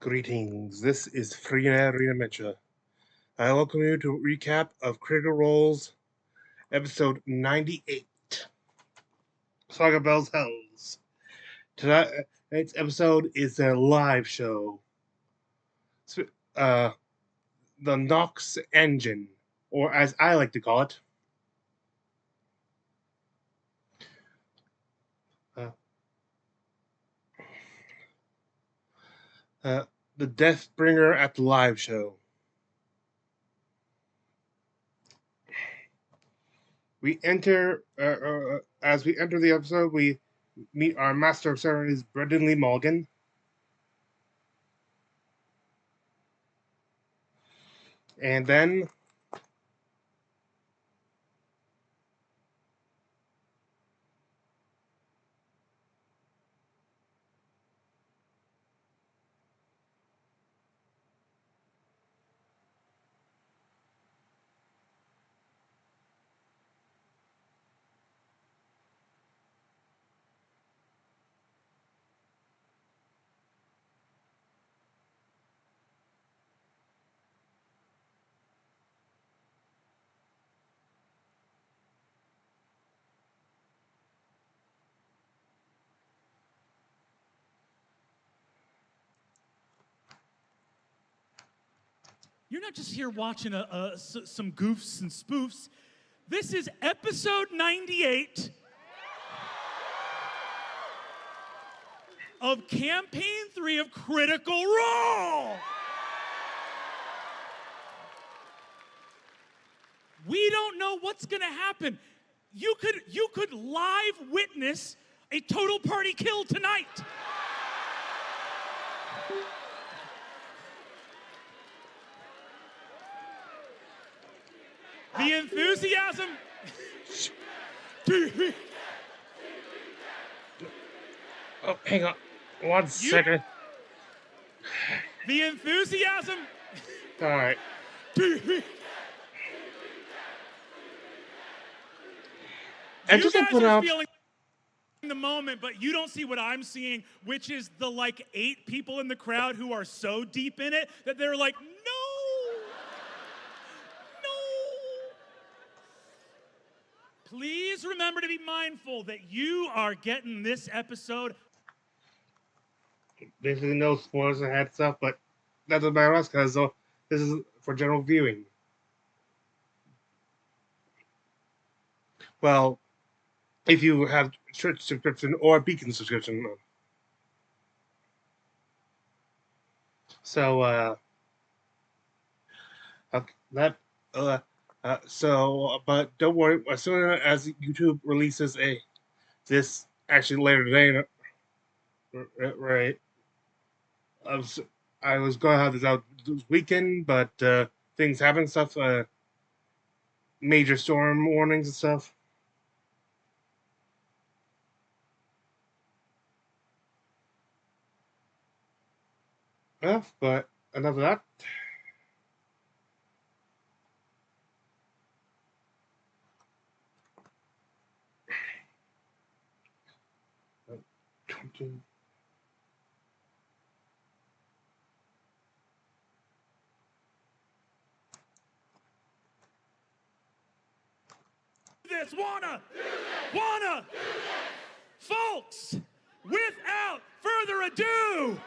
Greetings, this is Frina Rinamecha. I welcome you to a recap of Critical Role's episode 98, Saga Bell's Hells. Tonight's episode is a live show. The Nox Engine, or as I like to call it. The Deathbringer at the live show. As we enter the episode, we meet our Master of Ceremonies, Brendan Lee Mulligan. And then you're not just here watching some goofs and spoofs. This is episode 98 of Campaign 3 of Critical Role. We don't know what's going to happen. You could live witness a total party kill tonight. The enthusiasm. Oh, hang on. One second. The enthusiasm. All right. And You just to guys put are out, feeling the moment, but you don't see what I'm seeing, which is the 8 people in the crowd who are so deep in it that they're like, no. Please remember to be mindful that you are getting this episode. basically no spoilers ahead stuff, but that doesn't matter to us because this is for general viewing. Well, if you have church subscription or Beacon subscription. So, but don't worry. As soon as YouTube releases this actually later today, right? I was going to have this out this weekend, but things happen, stuff, major storm warnings and stuff. Yeah, but enough of that. Wanna. Folks, without further ado,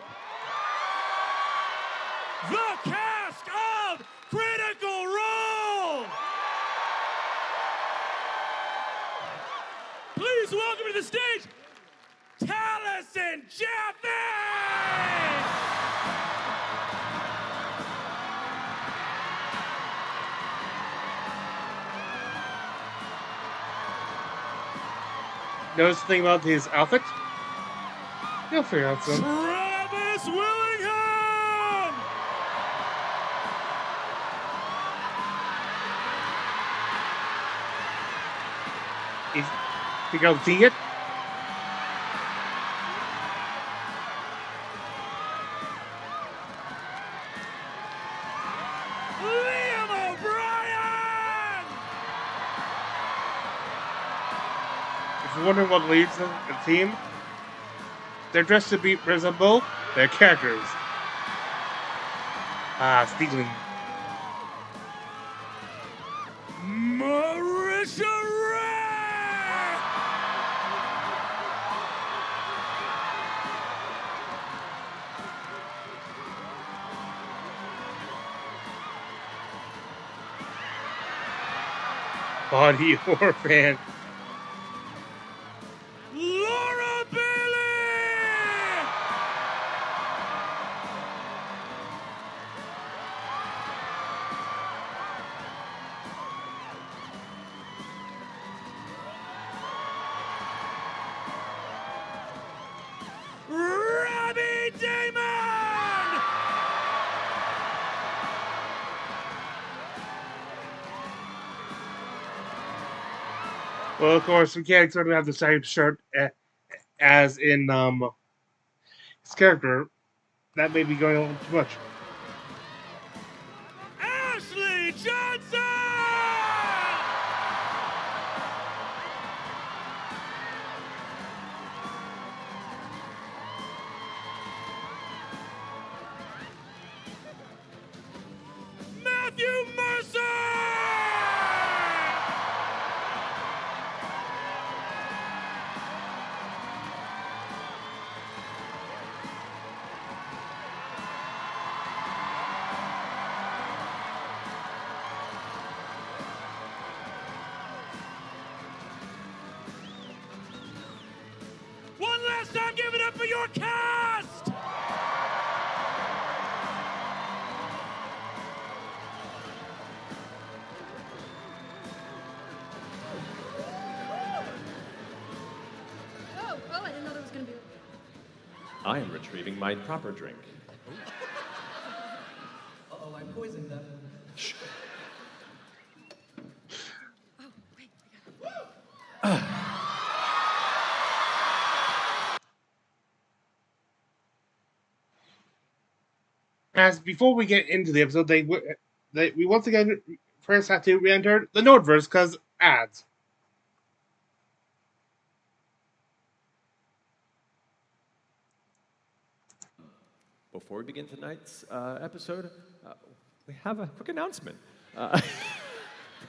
the cast of Critical Role. Please welcome to the stage, Tallis and Jeffy! Notice the thing about his outfit? You'll figure out some. Travis Willingham! You go see it? Liam O'Brien! If you're wondering what leads the team, they're dressed to resemble their characters. Stealing. Marisha Ray! Body horror fan. Laura Bailey! Robbie Damon! Well, of course, we can't sort of have the same shirt as in his character. That may be going a little too much. Ashley Johnson! Matthew Mercer! One last time, give it up for your cast! Oh, I didn't know there was going to be... I am retrieving my proper drink. Uh-oh, I poisoned them. Shh. Oh, wait, I got it. As before we get into the episode, we once again first have to re-enter the Nordverse because ads. Before we begin tonight's episode, we have a quick announcement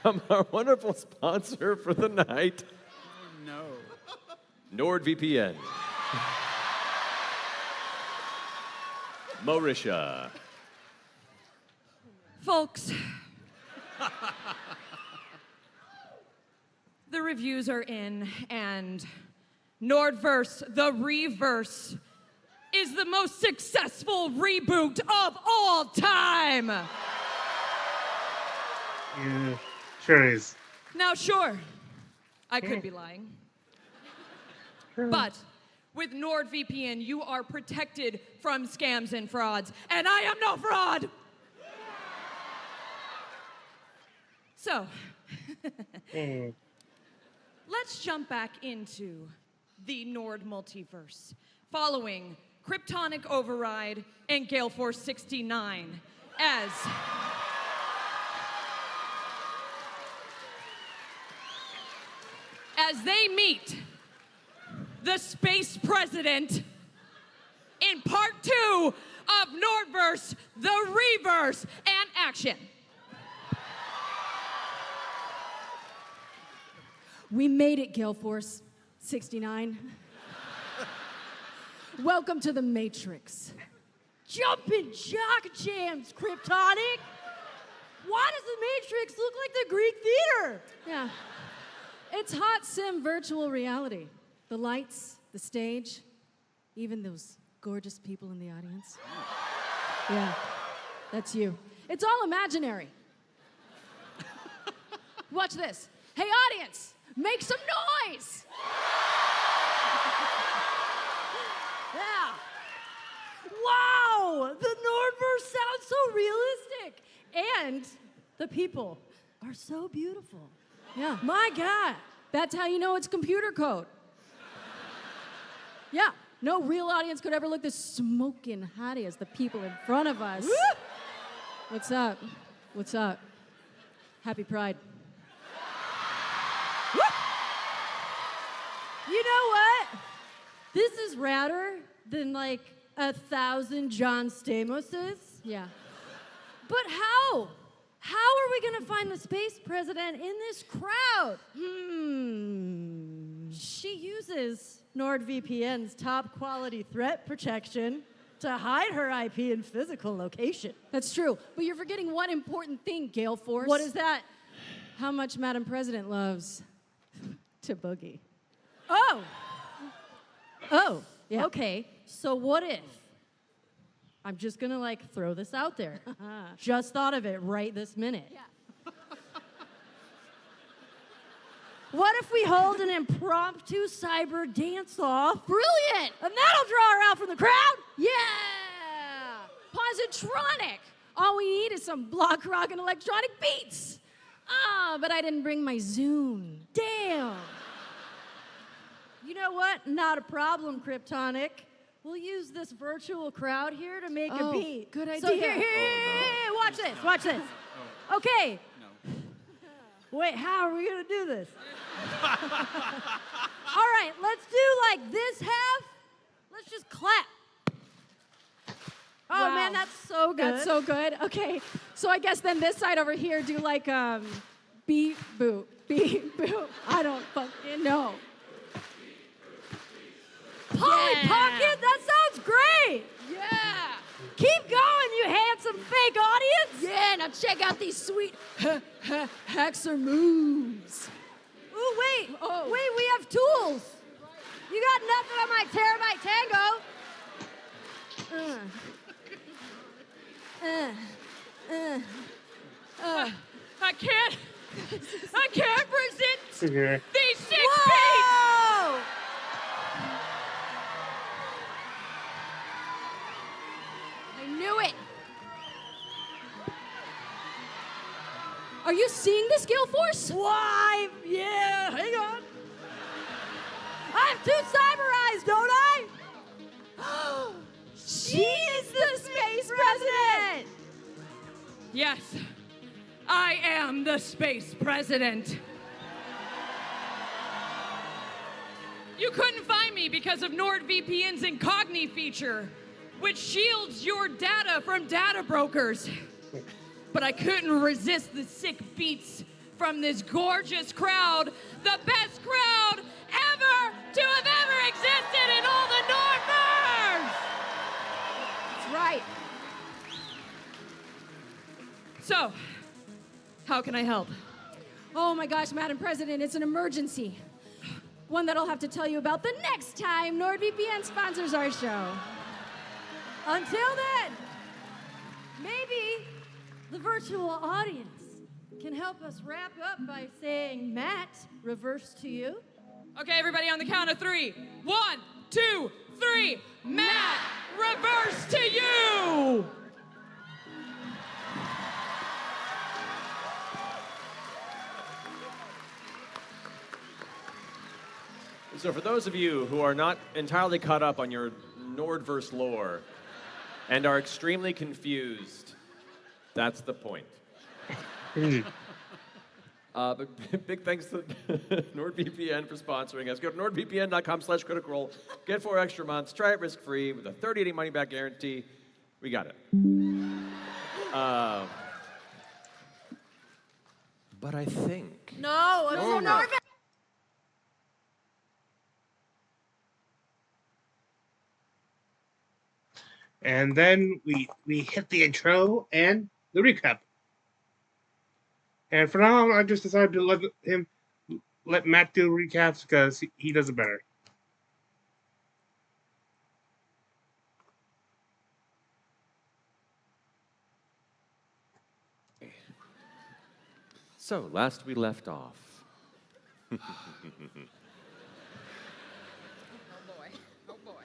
from our wonderful sponsor for the night, No. NordVPN. Marisha. Folks, the reviews are in, and Nordverse, the Reverse, is the most successful reboot of all time. Yeah, sure is. Now, sure, I could be lying. But with NordVPN, you are protected from scams and frauds, and I am no fraud. So, let's jump back into the Nord multiverse, following Kryptonic Override and Gale Force 69 as they meet the space president in part 2 of Nordverse, the Reverse, and action. We made it, Gale Force 69. Welcome to the Matrix. Jumpin' jock jams, Kryptonic. Why does the Matrix look like the Greek theater? Yeah. It's hot sim virtual reality. The lights, the stage, even those gorgeous people in the audience. Yeah, that's you. It's all imaginary. Watch this. Hey, audience, make some noise! Yeah. Wow, the Nordverse sounds so realistic. And the people are so beautiful. Yeah. My God, that's how you know it's computer code. Yeah, no real audience could ever look this smoking hottie as the people in front of us. What's up? What's up? Happy Pride. You know what? This is radder than like 1,000 John Stamoses. Yeah. But how? How are we gonna find the space president in this crowd? She uses NordVPN's top quality threat protection to hide her IP and physical location. That's true. But you're forgetting one important thing, Gale Force. What is that? How much Madam President loves to boogie. Oh, Yeah. okay. So what if? I'm just gonna like throw this out there. Just thought of it right this minute. Yeah. What if we hold an impromptu cyber dance-off? Brilliant! And that'll draw her out from the crowd? Yeah! Positronic! All we need is some block rock and electronic beats. Ah, but I didn't bring my Zune. Damn. You know what? Not a problem, Kryptonic. We'll use this virtual crowd here to make a beat. good So idea. here, watch this, watch this. Okay. Wait, how are we gonna do this? All right, let's do like this half. Let's just clap. Oh Wow. man, that's so good. That's so good. Okay, so I guess then this side over here do like beep boop, beep boop. I don't fucking know. Polly Yeah. Pocket, that sounds great. Yeah. Keep going, you handsome fake audience. Yeah, now check out these sweet hexer moves. Ooh, wait, Oh. wait, we have tools. You got nothing on my terabyte tango. I can't resist Okay. these sick beats. Whoa! I knew it. Are you seeing this, Gale Force? Why? Yeah, hang on. I have two cyber eyes, don't I? She is the space president. Yes, I am the space president. You couldn't find me because of NordVPN's Incogni feature, which shields your data from data brokers. But I couldn't resist the sick beats from this gorgeous crowd, the best crowd ever to have ever existed in all the Nordverse! That's right. So, how can I help? Oh my gosh, Madam President, it's an emergency. One that I'll have to tell you about the next time NordVPN sponsors our show. Until then, maybe the virtual audience can help us wrap up by saying, Matt, reverse to you. Okay, everybody on the count of 3. 1, 2, 3. Matt, reverse to you! So for those of you who are not entirely caught up on your Nordverse lore and are extremely confused, that's the point. But big thanks to NordVPN for sponsoring us. Go to nordvpn.com/criticalrole. Get 4 extra months. Try it risk-free with a 30-day money-back guarantee. We got it. But I think... No, I'm so nervous. And then we hit the intro and the recap. And for now, I just decided to let Matt do recaps because he does it better. So, last we left off.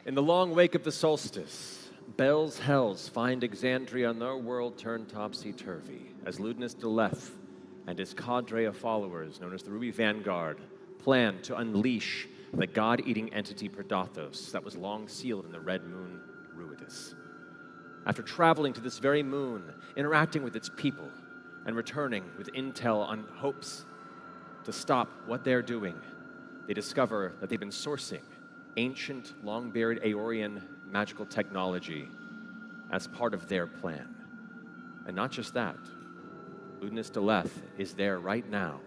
In the long wake of the solstice, Bell's hells find Exandria and their world turned topsy-turvy as Ludinus Deleth and his cadre of followers, known as the Ruby Vanguard, plan to unleash the god-eating entity Predathos that was long sealed in the red moon Ruidus. After traveling to this very moon, interacting with its people, and returning with intel on hopes to stop what they're doing, they discover that they've been sourcing ancient, long-buried Aeorian magical technology as part of their plan. And not just that, Ludinus Deleth is there right now,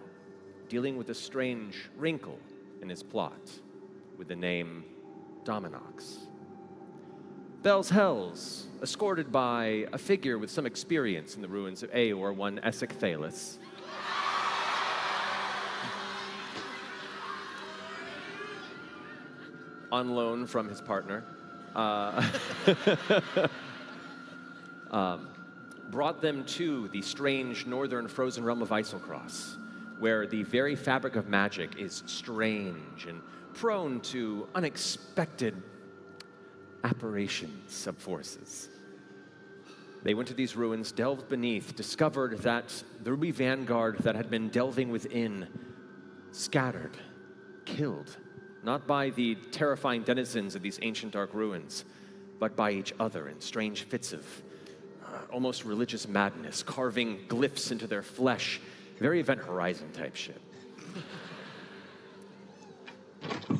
dealing with a strange wrinkle in his plot with the name Dominox. Bell's Hells, escorted by a figure with some experience in the ruins of Aeor, one Essek Thalis, on loan from his partner, brought them to the strange northern frozen realm of Isolcross, where the very fabric of magic is strange and prone to unexpected apparitions of forces. They went to these ruins, delved beneath, discovered that the Ruby Vanguard that had been delving within, scattered, killed, not by the terrifying denizens of these ancient dark ruins, but by each other in strange fits of almost religious madness, carving glyphs into their flesh. Very Event Horizon type shit.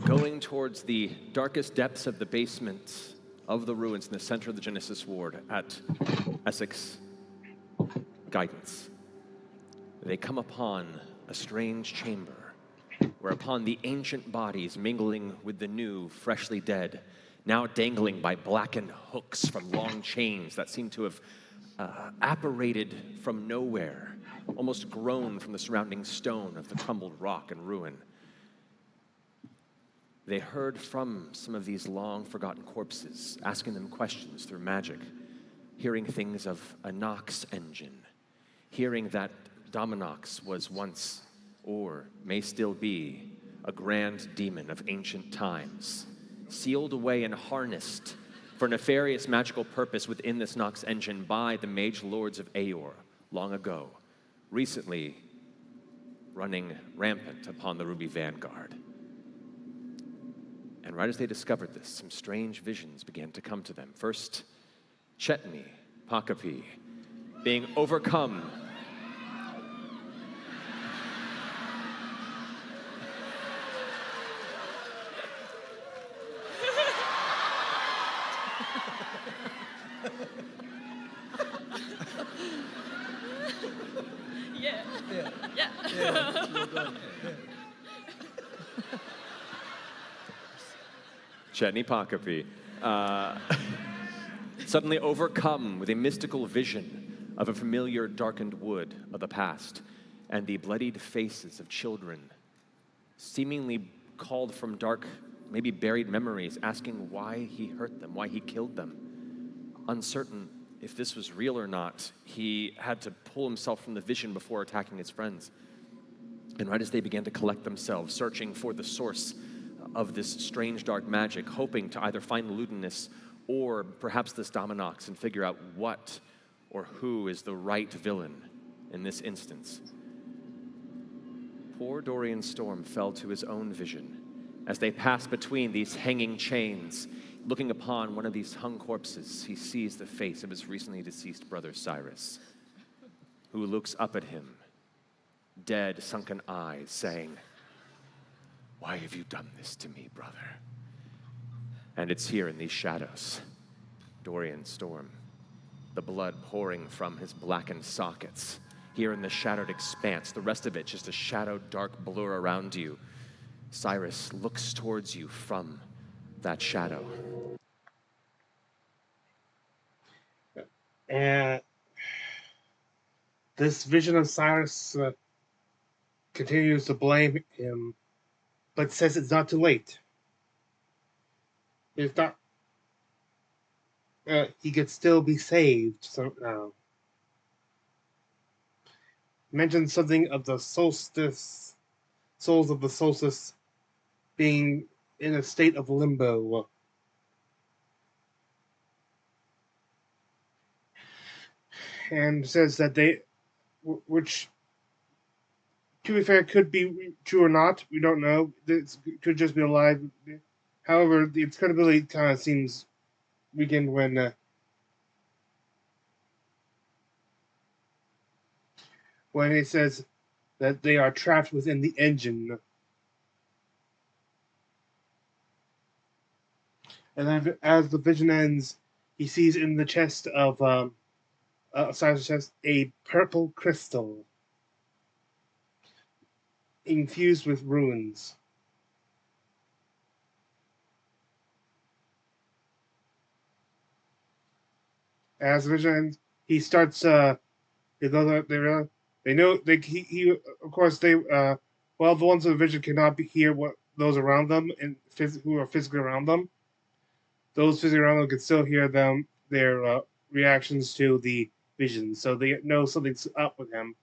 Going towards the darkest depths of the basement of the ruins in the center of the Genesis Ward at Essek's guidance, they come upon a strange chamber, whereupon the ancient bodies mingling with the new, freshly dead, now dangling by blackened hooks from long chains that seem to have apparated from nowhere, almost grown from the surrounding stone of the crumbled rock and ruin. They heard from some of these long-forgotten corpses, asking them questions through magic, hearing things of a Nox engine, hearing that Dominox was once, or may still be, a grand demon of ancient times, sealed away and harnessed for nefarious magical purpose within this Nox engine by the mage lords of Aeor long ago, recently running rampant upon the Ruby Vanguard. And right as they discovered this, some strange visions began to come to them. First, Chetney, Poc-O-Pea, being overcome Chetney Poc-O-Pea, suddenly overcome with a mystical vision of a familiar darkened wood of the past and the bloodied faces of children, seemingly called from dark, maybe buried memories, asking why he hurt them, why he killed them. Uncertain if this was real or not, he had to pull himself from the vision before attacking his friends. And right as they began to collect themselves, searching for the source of this strange dark magic, hoping to either find Ludinus or perhaps this Dominox and figure out what or who is the right villain in this instance, poor Dorian Storm fell to his own vision as they passed between these hanging chains. Looking upon one of these hung corpses, he sees the face of his recently deceased brother Cyrus, who looks up at him, dead, sunken eyes, saying, "Why have you done this to me, brother?" And it's here in these shadows, Dorian Storm, the blood pouring from his blackened sockets. Here in the shadowed expanse, the rest of it just a shadowed dark blur around you. Cyrus looks towards you from that shadow. And this vision of Cyrus continues to blame him, but says it's not too late. It's not. He could still be saved somehow. Mentioned something of the solstice, souls of the solstice being in a state of limbo. And says that they, which, to be fair, could be true or not. We don't know. This could just be a lie. However, its credibility kind of seems weakened when it says that they are trapped within the engine. And then as the vision ends, he sees in the chest of Cyrus chest a purple crystal infused with runes. As vision, he starts. They know he of course they. Well, the ones with vision cannot hear what those around them and who are physically around them. Those physically around them can still hear their reactions to the vision, so they know something's up with him.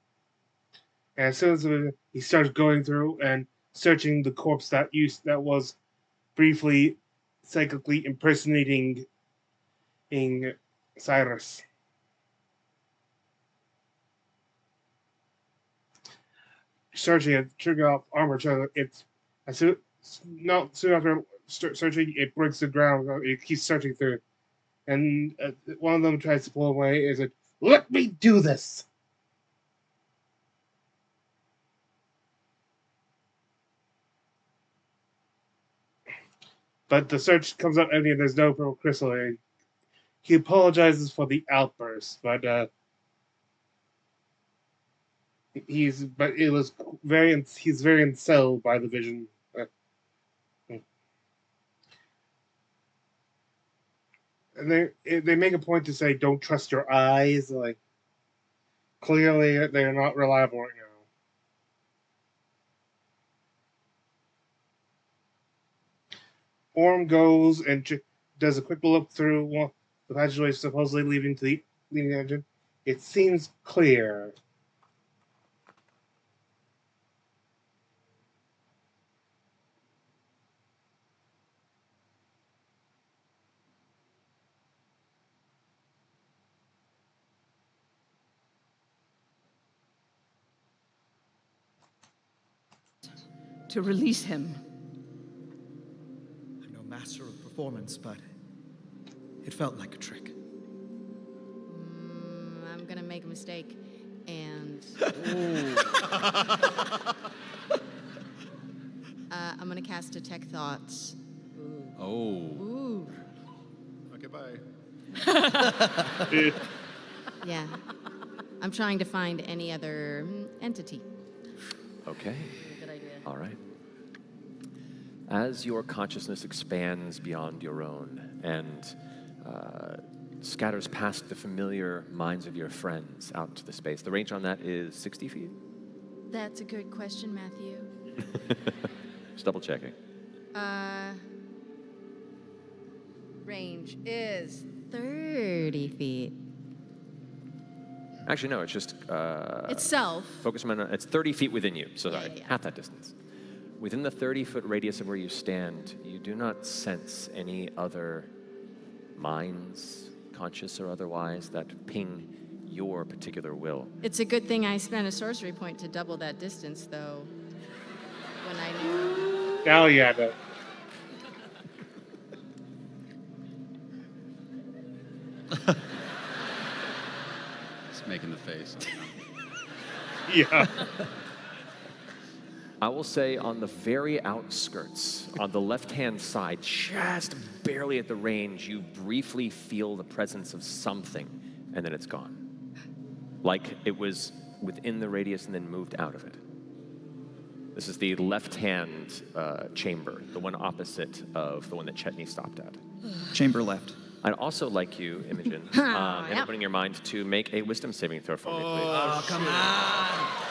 And as soon as he starts going through and searching the corpse that was briefly psychically impersonating Cyrus. Searching it, triggering off armor. It's soon after searching, it breaks the ground. It keeps searching through, and one of them tries to pull away. Is it? Let me do this. But the search comes up empty, and there's no purple crystal. He apologizes for the outburst, but he's very unsettled by the vision. And they make a point to say, "Don't trust your eyes." Like clearly, they're not reliable right now. Orm goes and does a quick look through the passageway supposedly leading to the leading engine. It seems clear. To release him. I'm no master of performance, but it felt like a trick. I'm gonna make a mistake, and I'm gonna cast Detect Thoughts. Oh. Ooh. Okay, bye. Yeah. I'm trying to find any other entity. Okay. Good idea. All right. As your consciousness expands beyond your own and scatters past the familiar minds of your friends out into the space, the range on that is 60 feet? That's a good question, Matthew. Just double checking. Range is 30 feet. Actually, no, it's just... Itself. Focus on it's 30 feet within you, so Yeah, sorry, yeah. half that distance. Within the 30-foot radius of where you stand, you do not sense any other minds, conscious or otherwise, that ping your particular will. It's a good thing I spent a sorcery point to double that distance, though, when I knew. Now you have it. Just making the face. Yeah. I will say on the very outskirts, on the left-hand side, just barely at the range, you briefly feel the presence of something, and then it's gone. Like it was within the radius and then moved out of it. This is the left-hand chamber, the one opposite of the one that Chetney stopped at. Chamber left. I'd also like you, Imogen, in opening your mind, to make a wisdom saving throw for me, please. Oh, come on.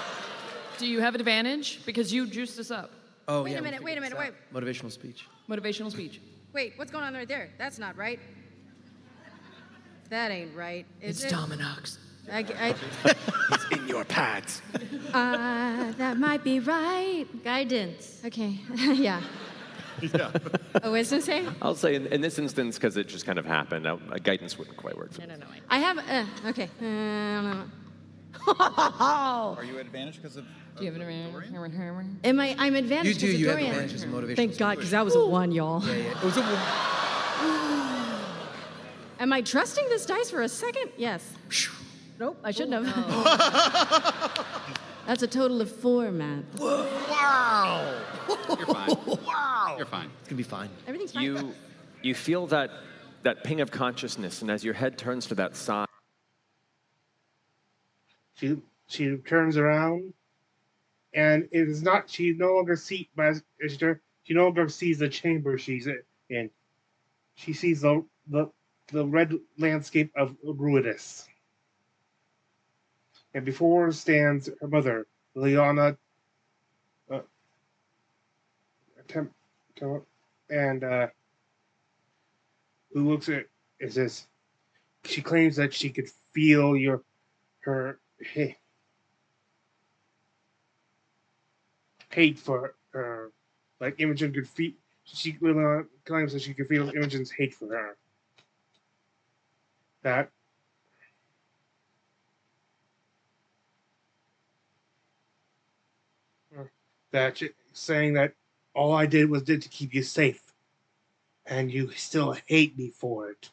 Do you have advantage? Because you juiced us up. Oh, Wait yeah. a minute, wait a minute, wait. Motivational speech. Motivational speech. Wait, what's going on right there? That's not right. That ain't right. Is it? Dominox. It's in your pads. That might be right. Guidance. Okay, yeah. Yeah. A wisdom save? I'll say in this instance, because it just kind of happened, guidance wouldn't quite work for me. No. I have, okay. Are you at advantage because of? Do you have an Am I, I'm advantaged You do. because of You have Dorian. advantage as a motivational Thank God, speech. because that was a 1, y'all. Yeah, yeah. It was a Am I trusting this dice for a second? Yes. Nope, I shouldn't have. That's a total of 4, Matt. Wow. You're fine. Wow. You're fine. It's gonna be fine. Everything's fine. You feel that ping of consciousness, and as your head turns to that side, she turns around, and it is not. She no longer sees. She no longer sees the chamber she's in. She sees the red landscape of Ruidus. And before her stands her mother, Liana, and who looks at it says, she claims that she could feel her hate for her. Like Imogen could feel. She claims that she could feel Imogen's hate for her. That saying that all I did to keep you safe, and you still hate me for it.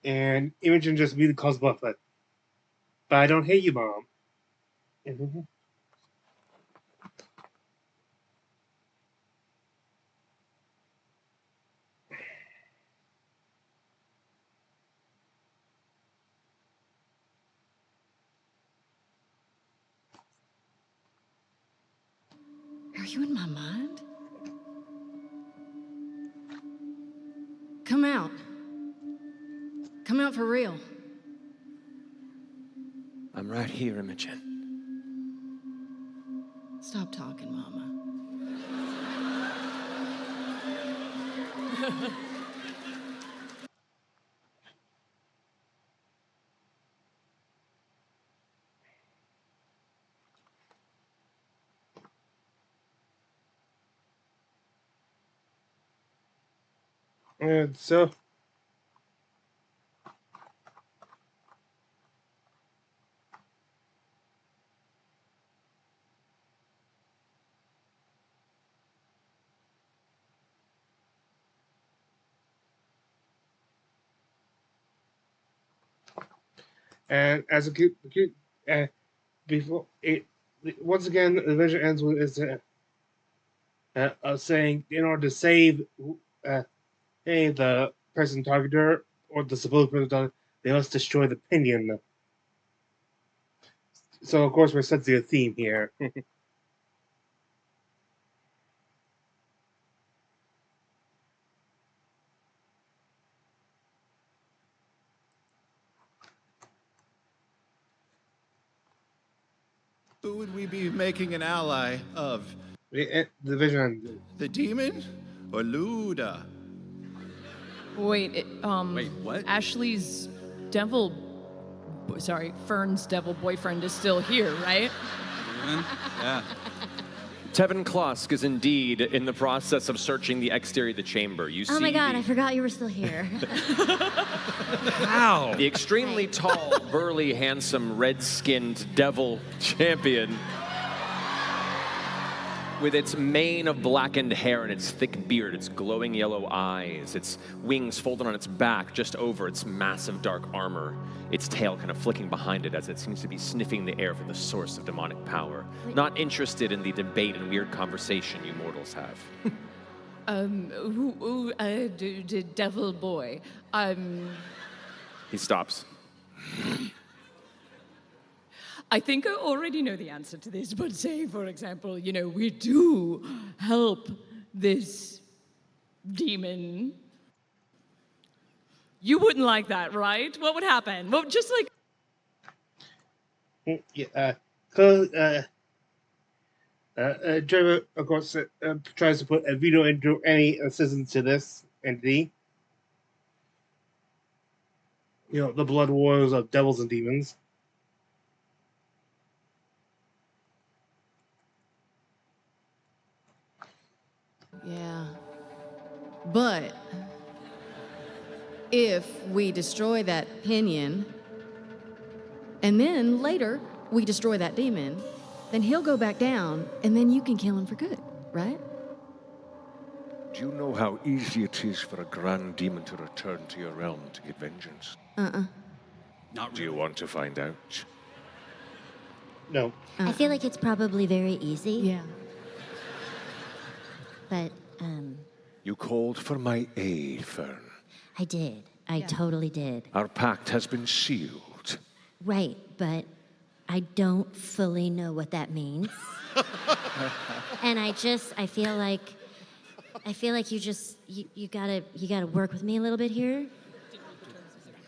And Imogen just immediately calls bluff, but I don't hate you, Mom. Mm-hmm. Are you in my mind? Come out. Come out for real. I'm right here, Imogen. Stop talking, Mama. And so, and as a before it, once again, the vision ends with saying, in order to save the present targeter or the supposed present target, they must destroy the pinion. So, of course, we're sensing a theme here. Who would we be making an ally of? The vision. The demon or Luda? Wait, Wait, what? Ashley's Fern's devil boyfriend is still here, right? Demon? Yeah. Tevin Klosk is indeed in the process of searching the exterior of the chamber. You see Oh my god, I forgot you were still here. How? The extremely tall, burly, handsome, red-skinned devil champion with its mane of blackened hair and its thick beard, its glowing yellow eyes, its wings folded on its back just over its massive dark armor, its tail kind of flicking behind it as it seems to be sniffing the air for the source of demonic power. Not interested in the debate and weird conversation you mortals have. Devil boy. He stops. I think I already know the answer to this, but say, for example, we do help this demon. You wouldn't like that, right? What would happen? Well, just like... Yeah, Trevor, of course, tries to put a veto into any assistance to this entity. The blood wars of devils and demons. Yeah. But if we destroy that pinion, and then later we destroy that demon, then he'll go back down, and then you can kill him for good, right? Do you know how easy it is for a Grand Demon to return to your realm to get vengeance? Not Do you want to find out? No. I feel like it's probably very easy. Yeah. But, You called for my aid, Fern. I did. I totally did. Our pact has been sealed. Right, but I don't fully know what that means. And I feel like you gotta work with me a little bit here.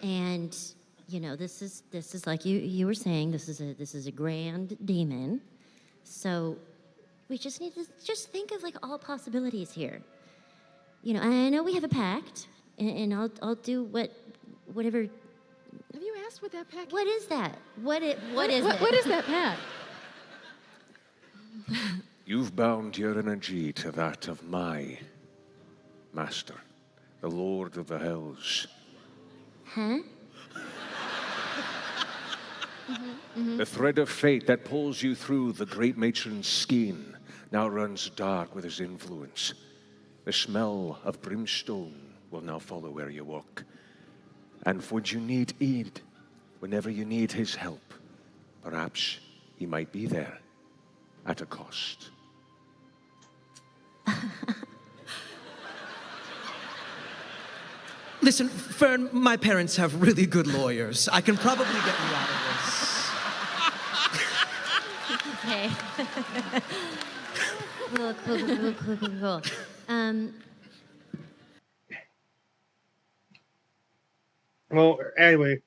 And this is like you were saying, this is a grand demon. So we just need to think of like all possibilities here. I know we have a pact, and I'll do whatever. Have you asked what that pact? What is that? What is it? What is that pact? You've bound your energy to that of my master, the Lord of the Hells. Huh? The thread of fate that pulls you through the great matron's skein now runs dark with his influence. The smell of brimstone will now follow where you walk. And would you need aid whenever you need his help, perhaps he might be there at a cost. Listen, Fern, my parents have really good lawyers. I can probably get you out of Okay. Cool. Well, anyway,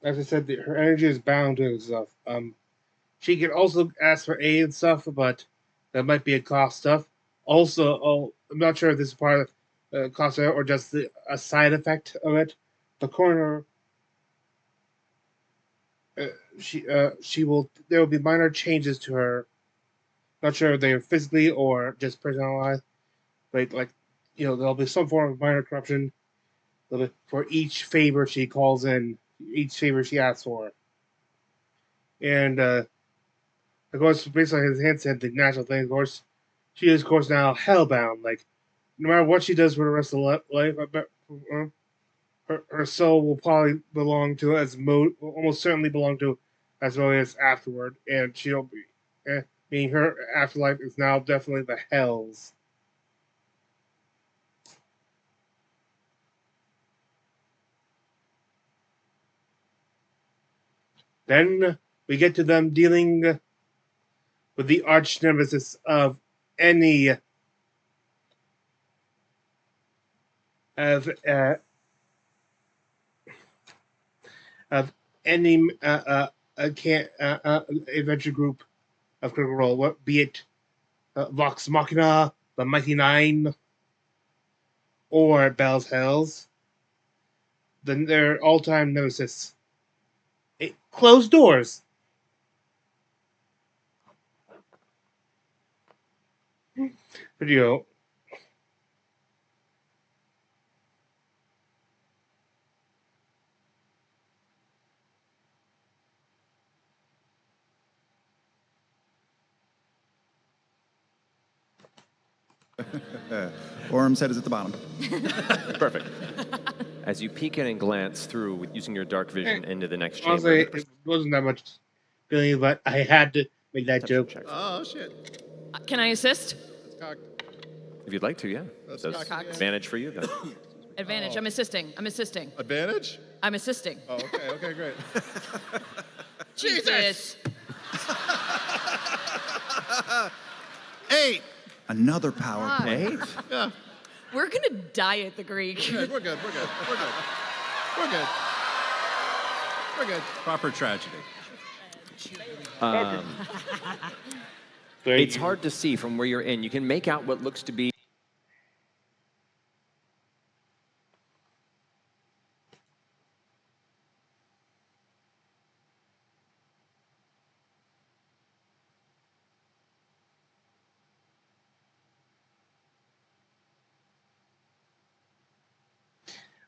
as I said, her energy is bound to stuff. She can also ask for aid and stuff, but that might be a cost stuff. Also, I'm not sure if this is part of the cost of it or just a side effect of it. The coroner, she will. There will be minor changes to her. Not sure if they are physically or just personalized. Like there'll be some form of minor corruption for each favor she calls in, each favor she asks for. And of course, based on his hint at the natural thing, of course, she is, of course, now hellbound. Like, no matter what she does for the rest of life, I bet her soul will probably belong to will almost certainly belong to Asmodeus afterward, and she'll be, meaning her afterlife is now definitely the hells. Then we get to them dealing with the arch nemesis of any adventure group of Critical Role, what be it Vox Machina, the Mighty Nine, or Bell's Hells. Then their all-time nemesis. Closed doors. Video. Orm said is at the bottom. Perfect. As you peek in and glance through using your dark vision into the next chamber. Honestly, it wasn't that much feeling, but I had to make that joke. Check. Oh, shit. Can I assist? That's cocked. If you'd like to, yeah. That's That's cocked. advantage for you then. Advantage. I'm assisting. Advantage? I'm assisting. Oh, okay, great. Jesus. 8. Another power play. Yeah. We're gonna die at the Greek. We're good. Proper tragedy. It's hard to see from where you're in. You can make out what looks to be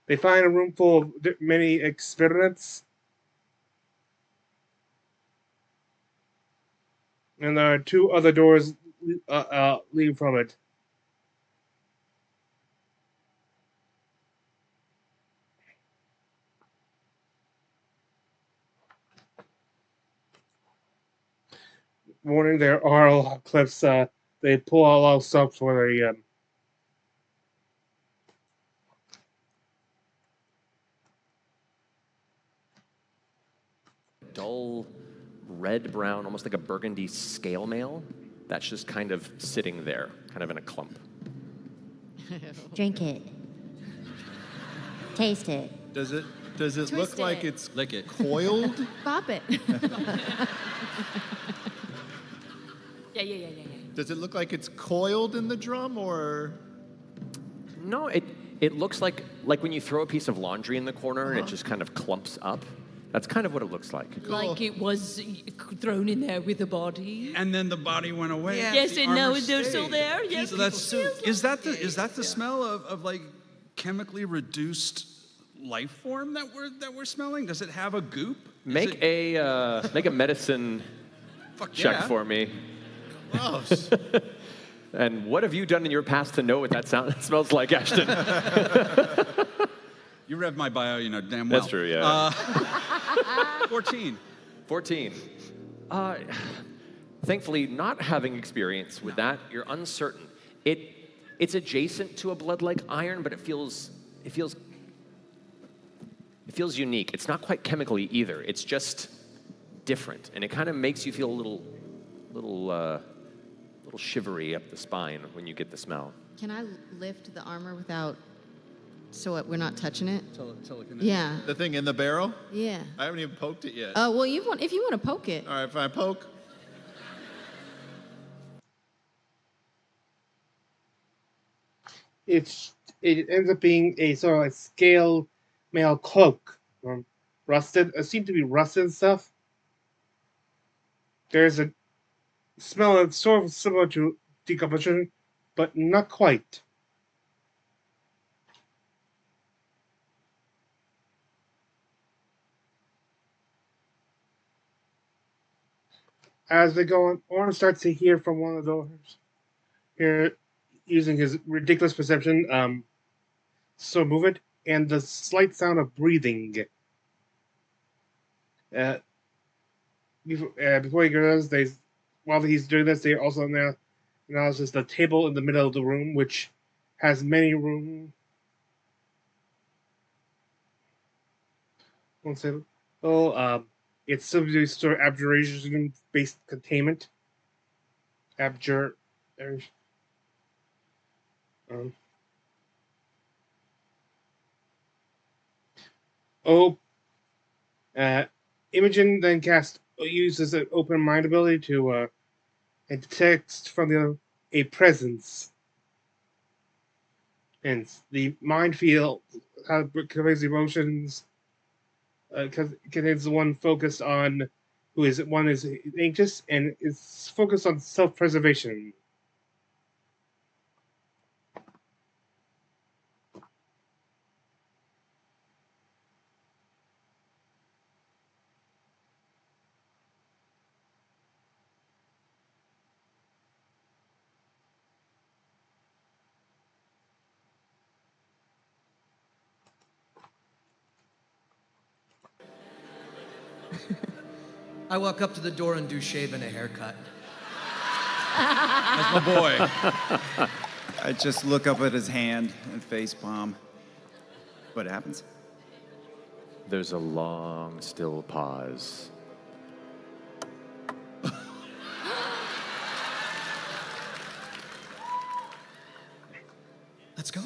They find a room full of many experiments. And there are 2 other doors leading from it. Warning, there are a lot of clips. They pull out a lot of stuff for the dull red-brown, almost like a burgundy scale mail that's just kind of sitting there, kind of in a clump. Drink it. Taste it. Does it look Twist like it. it's Lick it. coiled? Bop it. Yeah. Does it look like it's coiled in the drum, or? No, it looks like when you throw a piece of laundry in the corner and it just kind of clumps up. That's kind of what it looks like. Like it was thrown in there with a body. And then the body went away. Yes, The and now armor they're still stayed. there. Yes, So that's people still is that the smell of like chemically reduced life form that we're smelling? Does it have a goop? Make a medicine check for me. Gross. And what have you done in your past to know what that smells like, Ashton? You read my bio, you know damn well. That's true, yeah. 14. 14. Thankfully, not having experience with that, you're uncertain. It's adjacent to a blood like iron, but it feels unique. It's not quite chemically either. It's just different, and it kind of makes you feel a little shivery up the spine when you get the smell. Can I lift the armor without, so we're not touching it? Silicon. Yeah. The thing in the barrel? Yeah. I haven't even poked it yet. Oh, well, if you want to poke it. All right, fine, poke. It ends up being a sort of a scale mail cloak, rusted. It seemed to be rusted stuff. There's a smell that's sort of similar to decomposition, but not quite. As they go on, Orin starts to hear from one of the doors. Here, using his ridiculous perception, so move it, and the slight sound of breathing. Before he goes, while he's doing this, they also now acknowledges the table in the middle of the room, which has many rooms. It's simply sort of abjuration-based containment. Imogen then uses an open mind ability to detect from a presence. And the mind field conveys emotions. Contains one focused on one is anxious and is focused on self-preservation. I walk up to the door and do shave and a haircut. That's my boy. I just look up at his hand and face palm. What happens? There's a long, still pause. Let's go.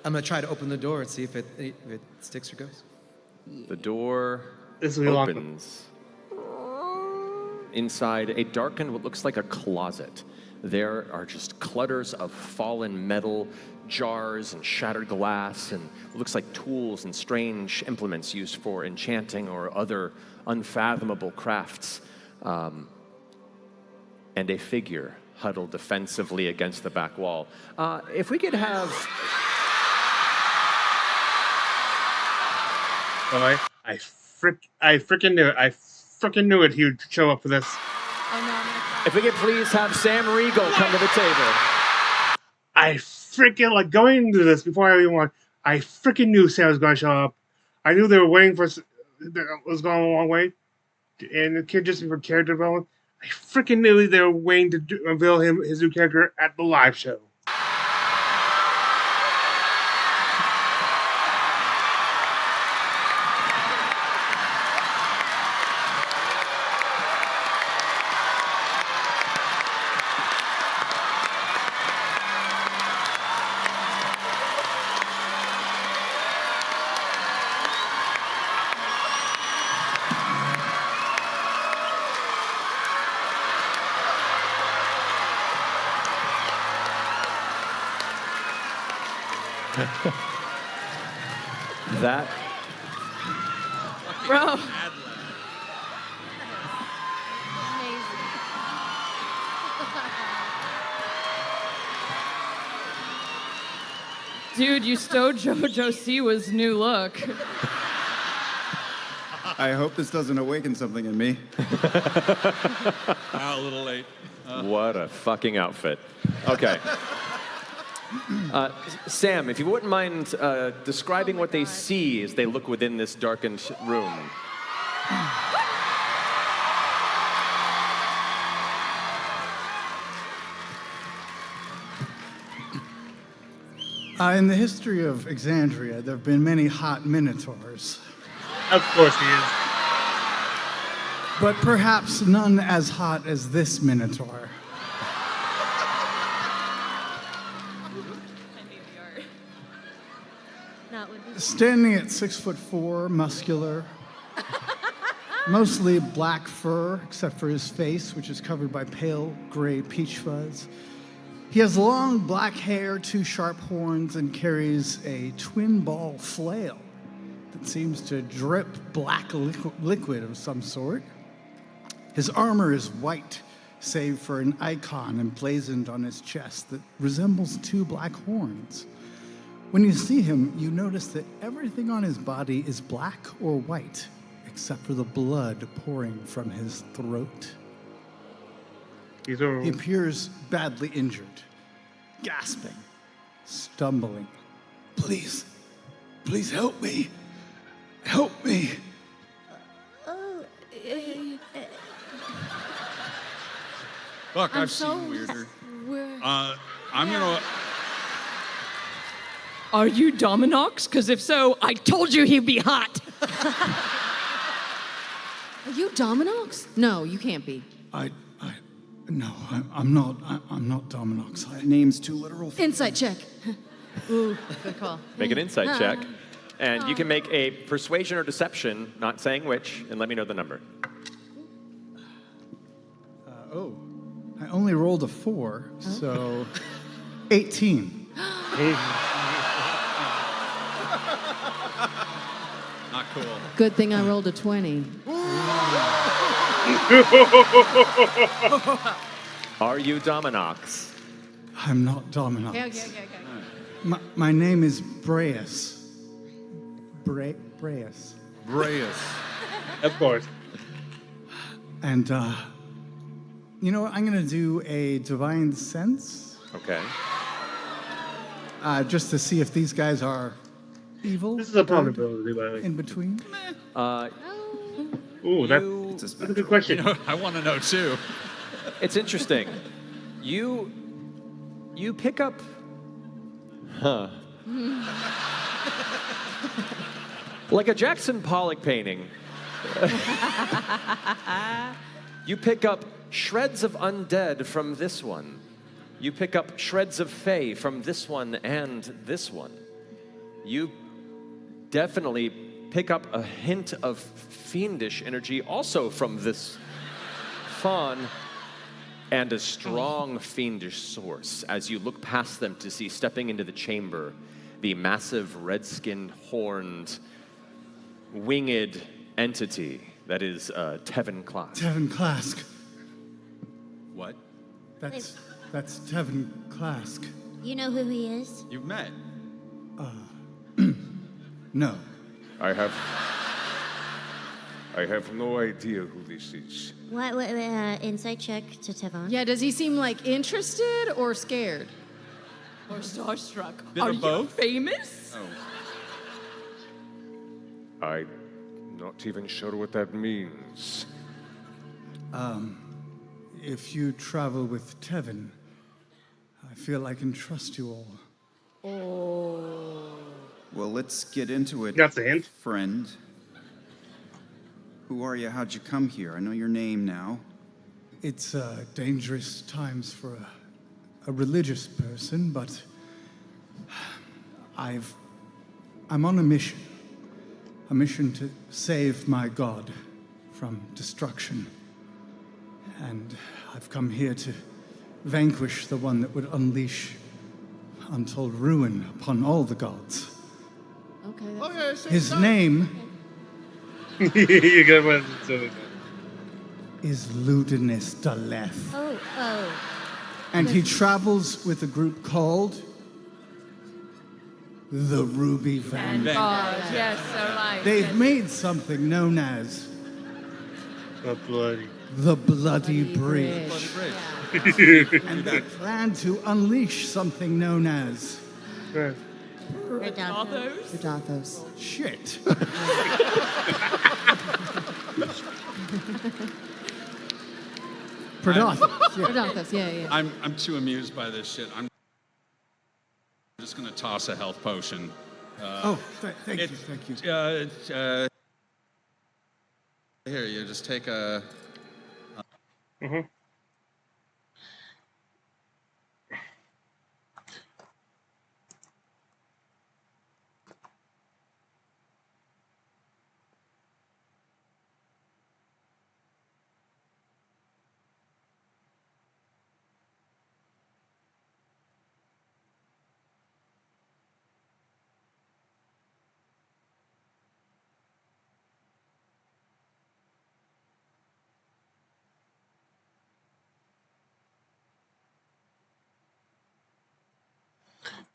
I'm gonna try to open the door and see if it sticks or goes. The door This will be opens. Inside a darkened, what looks like a closet, there are just clutters of fallen metal, jars and shattered glass, and what looks like tools and strange implements used for enchanting or other unfathomable crafts. And a figure huddled defensively against the back wall. If we could have... Oh, I freaking knew it. I freaking knew it. He would show up for this. Oh, no, I'm gonna cry. If we could please have Sam Riegel come to the table. I freaking, like, going into this before I even won, I freaking knew Sam was going to show up. I knew they were waiting for that was going a long way. And the kid just for character development. I freaking knew they were waiting to unveil his new character at the live show. That Bro. Dude, you stole JoJo Siwa's new look. I hope this doesn't awaken something in me. A little late. What a fucking outfit. Okay. Sam, if you wouldn't mind describing what they see as they look within this darkened room. In the history of Exandria, there have been many hot minotaurs. Of course he is. But perhaps none as hot as this minotaur. Standing at 6'4", muscular, mostly black fur, except for his face, which is covered by pale gray peach fuzz. He has long black hair, 2 sharp horns, and carries a twin ball flail that seems to drip black liquid of some sort. His armor is white, save for an icon emblazoned on his chest that resembles 2 black horns. When you see him, you notice that everything on his body is black or white, except for the blood pouring from his throat. He appears badly injured, gasping, stumbling. Please help me. Help me. Look, I've seen weirder. I'm gonna. Are you Dominox? Because if so, I told you he'd be hot. Are you Dominox? No, you can't be. No, I'm not. I'm not Dominox. Name's too literal. Insight check. Ooh, good call. Make an insight check. And you can make a persuasion or deception, not saying which, and let me know the number. I only rolled a 4, so 18. Not cool. Good thing I rolled a 20. Are you Dominox? I'm not Dominox. Okay. My name is Breus. Breus. Of course. And, you know what? I'm going to do a divine sense. Okay. Just to see if these guys are evil. This is a possibility, by the way. In between. Ooh, that's a good question. You know, I want to know too. It's interesting. You pick up. Like a Jackson Pollock painting. You pick up shreds of undead from this one. You pick up shreds of fae from this one and this one. You definitely pick up a hint of fiendish energy also from this fawn, and a strong fiendish source as you look past them to see stepping into the chamber the massive red-skinned, horned, winged entity that is Tevin Klask. Tevin Klask. What? That's Tevin Klask. You know who he is? You've met. No. I have no idea who this is. What insight check to Tevon? Yeah, does he seem like interested or scared? Or starstruck. Bit Are of you both? famous? Oh. I'm not even sure what that means. If you travel with Tevin, I feel I can trust you all. Oh. Well, let's get into it. That's a hint. Friend. Who are you? How'd you come here? I know your name now. It's dangerous times for a religious person, but I'm on a mission to save my God from destruction. And I've come here to vanquish the one that would unleash untold ruin upon all the gods. Okay. His name You get what it's doing. is Ludinus Daleth. Oh. And he travels with a group called the Ruby Vanguard. Yes, so right. They've made something known as The bloody. the Bloody Bridge. And they plan to unleash something known as Redathos. shit. Predathos. Yeah. Redathos, yeah. I'm too amused by this shit. I'm just gonna toss a health potion. Thank you. Here, you just take a. Mm-hmm.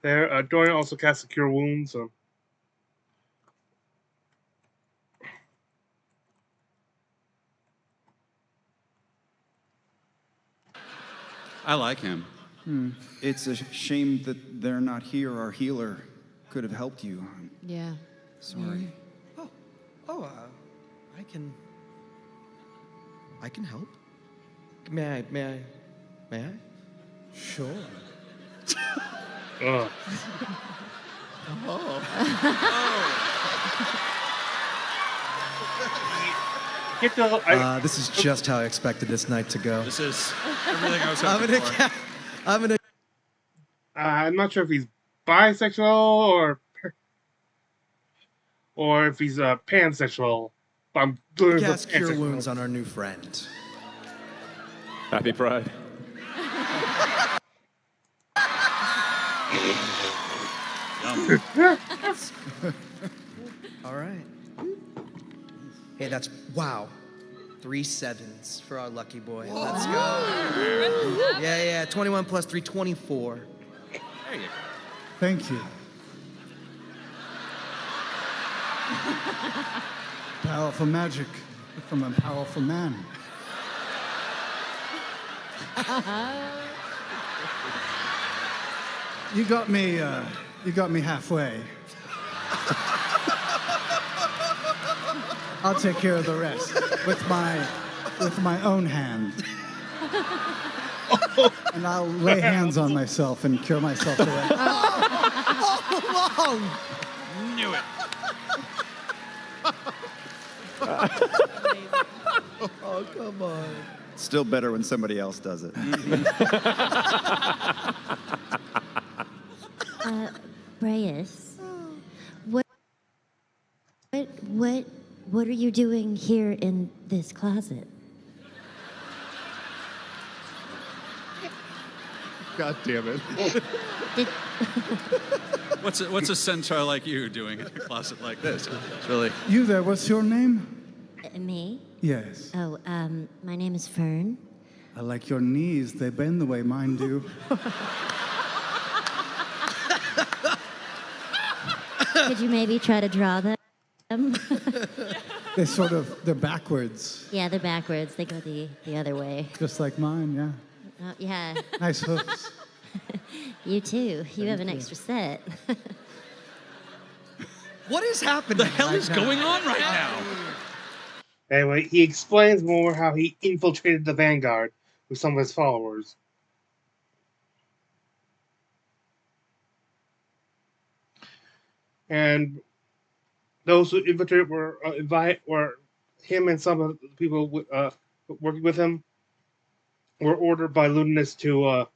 There, Dorian also casts a Cure Wounds. So. I like him. It's a shame that they're not here. Our healer could have helped you. Yeah. Sorry. I can help. May I? Sure. Oh. This is just how I expected this night to go. This is everything I was hoping for. I'm not sure if he's bisexual or if he's pansexual. But I'm doing Cast Cure Wounds on our new friend. Happy Pride. All right. Hey, that's wow. 3 sevens for our lucky boy. Let's go. Yeah. 21 plus 3, 24. There you go. Thank you. Powerful magic from a powerful man. You got me halfway. I'll take care of the rest with my own hand. And I'll lay hands on myself and cure myself away. All along. Knew it. Oh, come on. Still better when somebody else does it. Brayus, what are you doing here in this closet? God damn it. What's a centaur like you doing in a closet like this? It's really. You there, what's your name? Me? Yes. Oh, my name is Fern. I like your knees. They bend the way mine do. Could you maybe try to draw them? They're backwards. Yeah, they're backwards. They go the other way. Just like mine, yeah. Oh, yeah. Nice hoofs. You too. You have an extra set. What is happening? The hell is going on right now? Anyway, he explains more how he infiltrated the Vanguard with some of his followers. And those who infiltrated were him and some of the people working with him were ordered by Ludinus to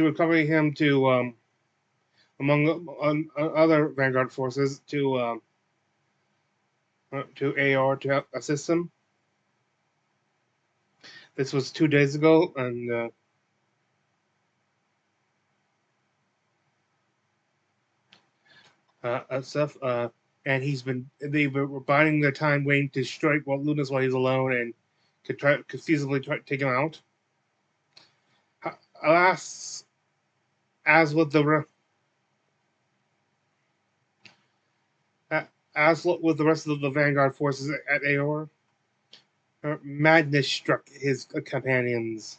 accompany him to among other Vanguard forces to AR to help assist him. This was 2 days ago, and stuff. And they were biding their time, waiting to strike Ludinus while he's alone, and could feasibly try to take him out. Alas, as with the rest of the Vanguard forces at Aor, madness struck his companions,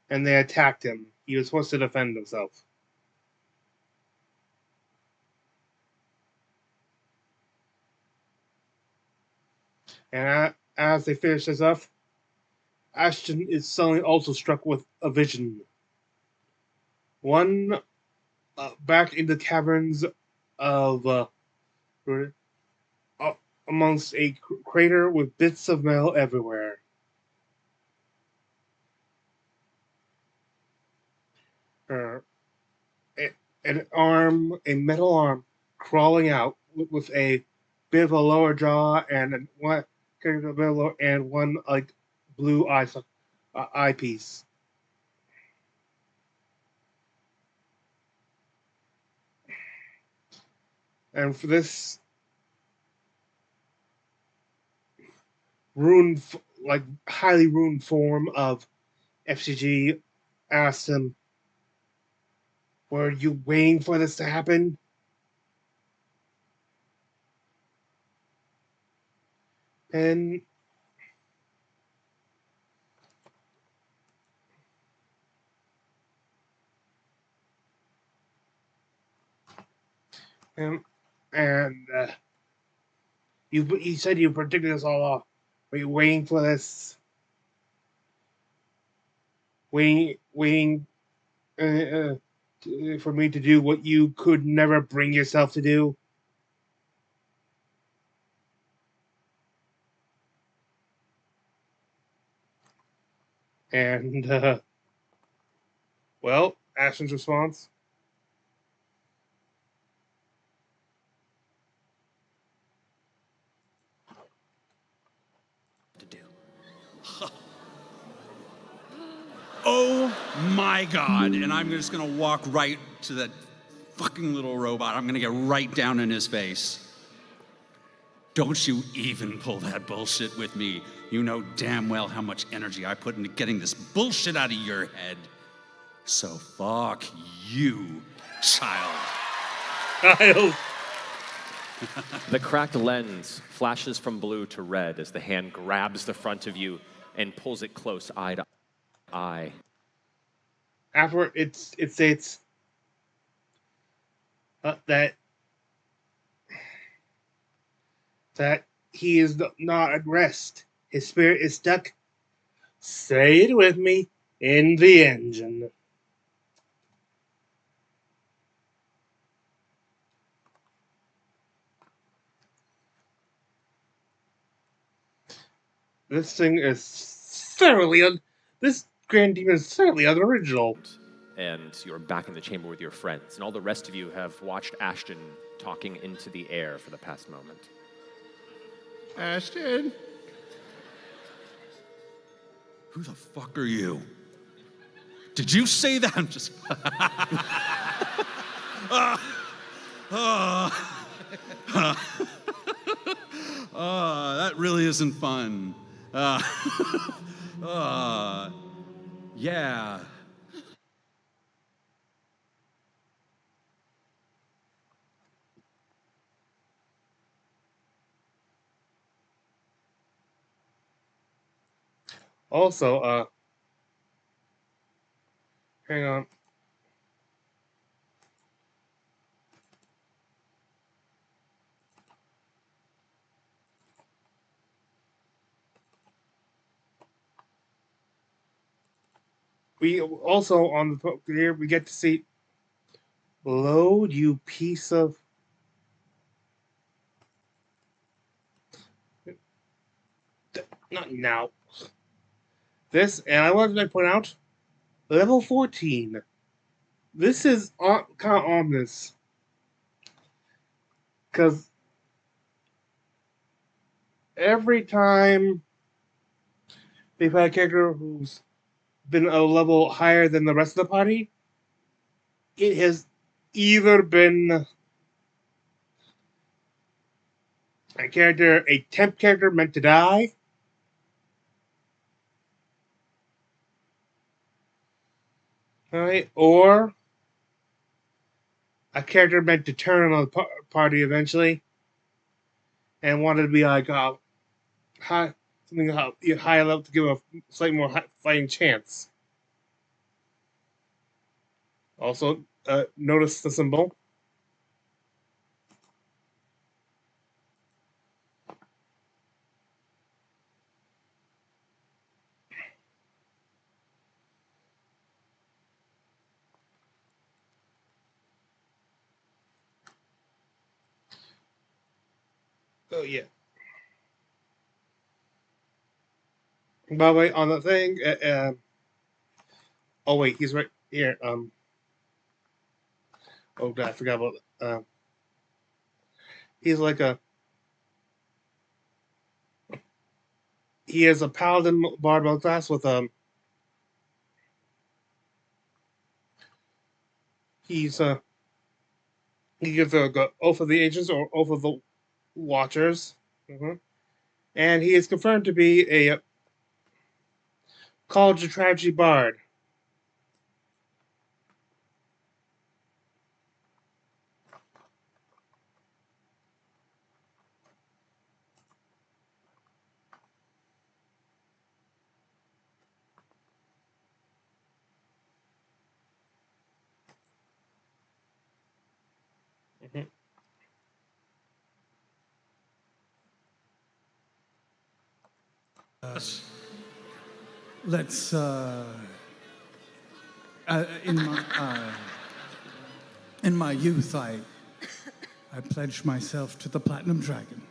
and they attacked him. He was forced to defend himself. And as they finish this up, Ashton is suddenly also struck with a vision. One back in the caverns of amongst a crater with bits of metal everywhere. A metal arm, crawling out with a bit of a lower jaw and one like blue eyepiece. And for this highly ruined form of FCG, asked him, "Were you waiting for this to happen?" And you said you predicted this all off. Were you waiting for this? Waiting for me to do what you could never bring yourself to do? And well, Ashton's response. Oh my God. And I'm just gonna walk right to that fucking little robot. I'm gonna get right down in his face. Don't you even pull that bullshit with me. You know damn well how much energy I put into getting this bullshit out of your head. So fuck you, child. Child. The cracked lens flashes from blue to red as the hand grabs the front of you and pulls it close, eye to eye. Afterward, it states that he is not at rest. His spirit is stuck. Say it with me, in the engine. This thing is this Grand Demon is thoroughly unoriginal. And you're back in the chamber with your friends, and all the rest of you have watched Ashton talking into the air for the past moment. Ashton? Who the fuck are you? Did you say that? I'm just... that really isn't fun. Yeah. Also, hang on. We also on the here we get to see load, you piece of not now. This, and I wanted to point out, level 14. This is kind of ominous. Because every time they've had a character who's been a level higher than the rest of the party, it has either been a temp character meant to die. Alright, or a character meant to turn on the party eventually and wanted to be like high, something high level to give a slightly more fighting chance. Also, notice the symbol. Oh, yeah. By the way, on the thing, oh wait, he's right here. Oh god, I forgot about. He's like he is a paladin barbell class with he's he gives a oath of the agents or oath of the watchers, and he is confirmed to be a college of tragedy bard. Let's in my youth, I pledged myself to the Platinum Dragon.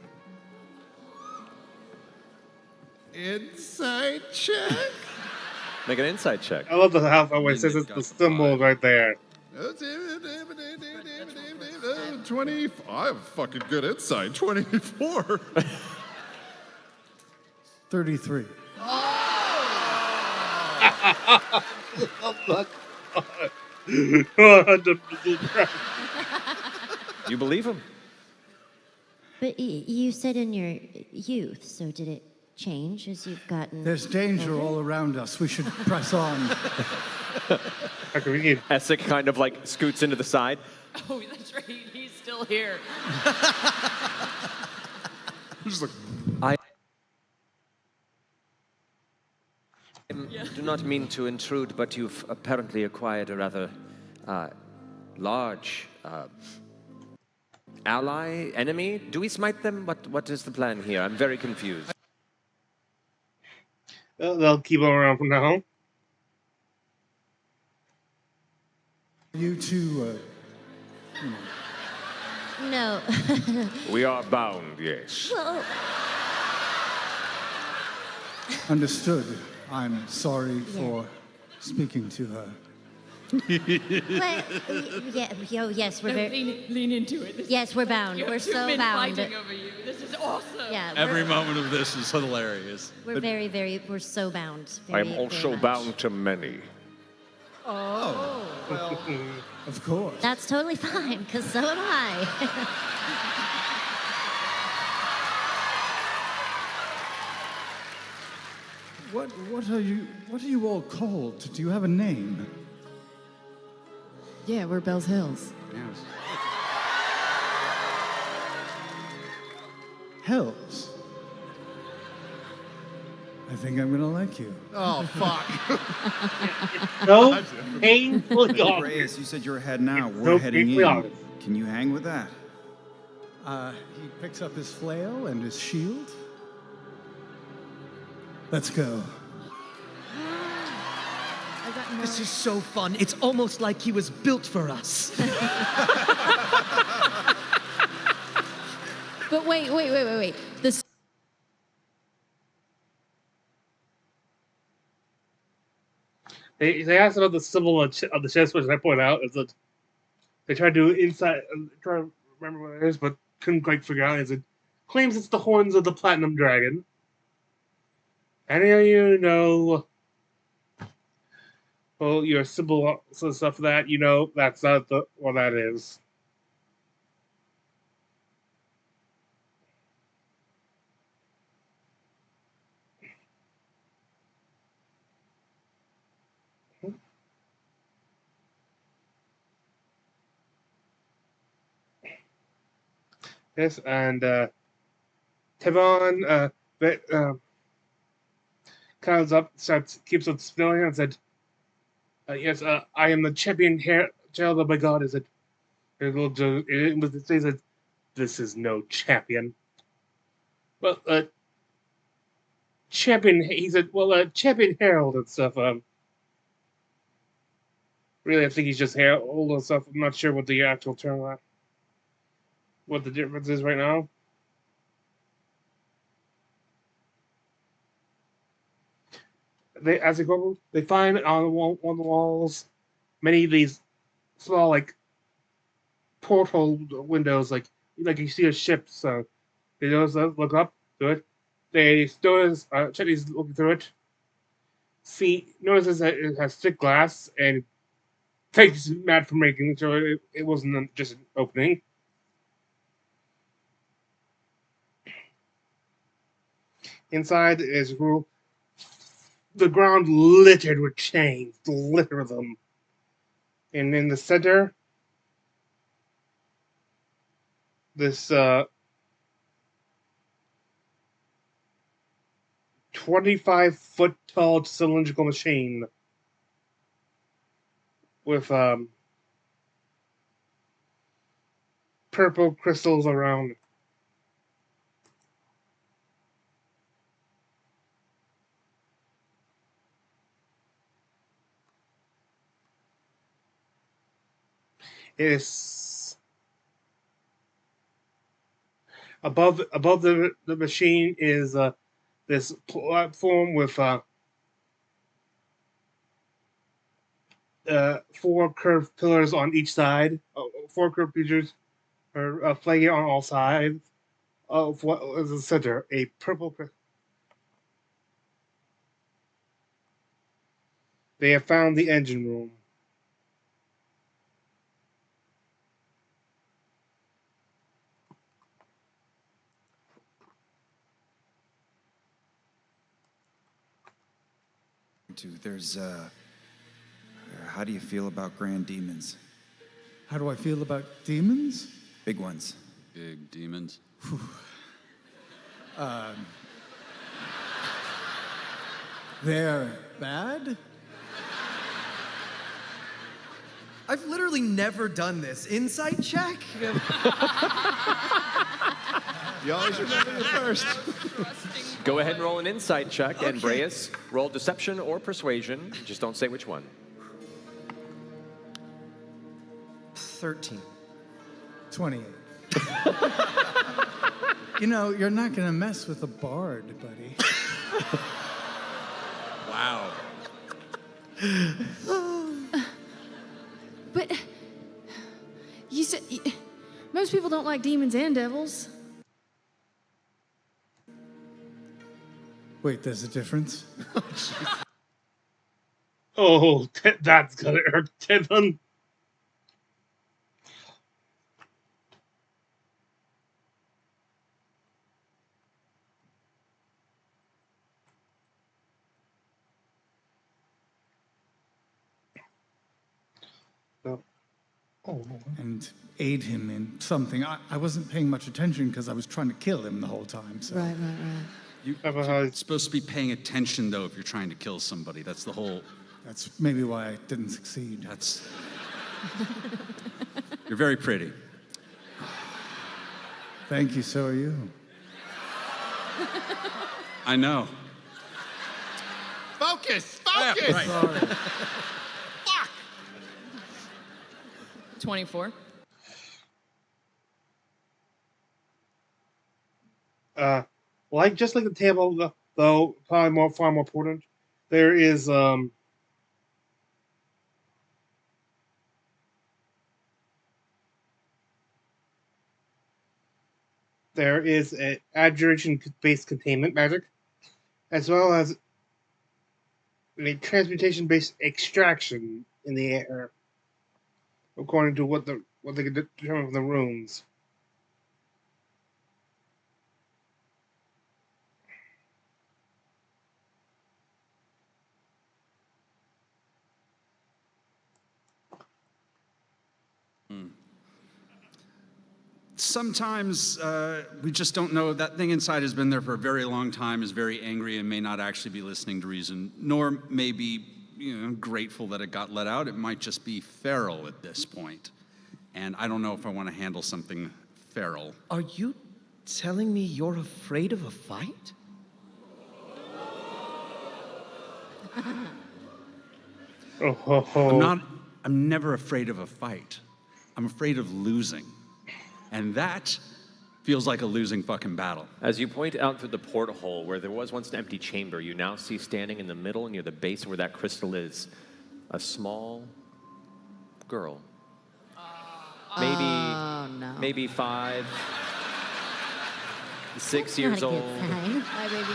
Insight check. Make an insight check. I love how it says it's the symbol right there. 20. I have fucking good insight. 24. 33. You believe him? But you said in your youth, so did it change as you've gotten There's danger older? all around us. We should press on. Essek kind of like scoots into the side. Oh, that's right. He's still here. I do not mean to intrude, but you've apparently acquired a rather large ally, enemy. Do we smite them? What is the plan here? I'm very confused. They'll keep them around for now. You two, No. We are bound, yes. Well, understood. I'm sorry for speaking to her. Yes, we're No, very... lean into it. Yes, we're bound. You have We're two so men bound. fighting over you. This is awesome. Yeah, Every moment of this is hilarious. we're we're so bound. I am Very, also very much. bound to many. Oh. Well, of course. That's totally fine, because so am I. What are you all called? Do you have a name? Yeah, we're Bell's Hills. Hells. I think I'm gonna like you. Oh, fuck. No, painfully obvious. Reyes, you said you're ahead now. We're So heading painfully in. obvious. Can you hang with that? He picks up his flail and his shield. Let's go. This is so fun. It's almost like he was built for us. But wait. This. They asked about the symbol of the chest, which I point out is that they tried to try to remember what it is, but couldn't quite figure out. It claims it's the horns of the Platinum Dragon. Any of you know? Well, your symbol, so stuff that you know, that's not what that is. Yes, and Tevon comes up, keeps on spilling, and said, "Yes, I am the champion child of my god." Is it? It says, "This is no champion." Well, champion. He said, "Well, champion herald and stuff." Really, I think he's just herald and stuff. I'm not sure what the actual term, what the difference is right now. As they go, they find on the walls many of these small like porthole windows, like you see a ship. So they just look up to it. They notice Chetty's looking through it. Notices that it has thick glass, and takes mad for making sure it wasn't just an opening. Inside is the ground littered with chains, litter them. And in the center, this 25-foot tall cylindrical machine with purple crystals around. It is above the machine is this platform with 4 curved pillars on each side. 4 curved pillars are flanking on all sides of what is the center. A purple. They have found the engine room. There's how do you feel about grand demons? How do I feel about demons? Big ones. Big demons. They're bad? I've literally never done this. Insight check? You always remember the first. Go ahead and roll an insight check, and Breas, roll deception or persuasion. Just don't say which one. 13. 28. You know, you're not going to mess with a bard, buddy. Wow. But you said most people don't like demons and devils. Wait, there's a difference? Oh, that's gonna hurt Tevon. And aid him in something. I wasn't paying much attention because I was trying to kill him the whole time. So. Right. You're supposed to be paying attention, though, if you're trying to kill somebody. That's the whole... That's maybe why I didn't succeed. That's... You're very pretty. Thank you, so are you. I know. Focus! Yeah, right. Sorry. 24. Just like the table, though probably far more important, there is an abjuration-based containment magic, as well as a transmutation-based extraction in the air, according to what they can determine from the runes. sometimes we just don't know. That thing inside has been there for a very long time, is very angry, and may not actually be listening to reason, nor may be grateful that it got let out. It might just be feral at this point. And I don't know if I want to handle something feral. Are you telling me you're afraid of a fight? I'm never afraid of a fight. I'm afraid of losing. And that feels like a losing fucking battle. As you point out through the porthole where there was once an empty chamber, you now see standing in the middle near the base where that crystal is, a small girl. Maybe 5, 6 years old. Hi, baby.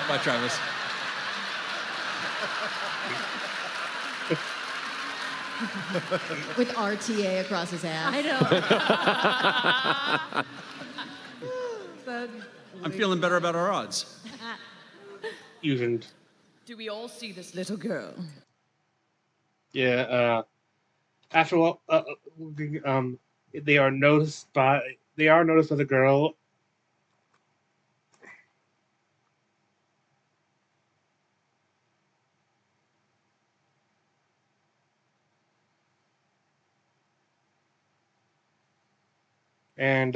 Bye, Travis. With RTA across his ass. I know. I'm feeling better about our odds. Even. Do we all see this little girl? Yeah. After all, they are noticed by the girl. And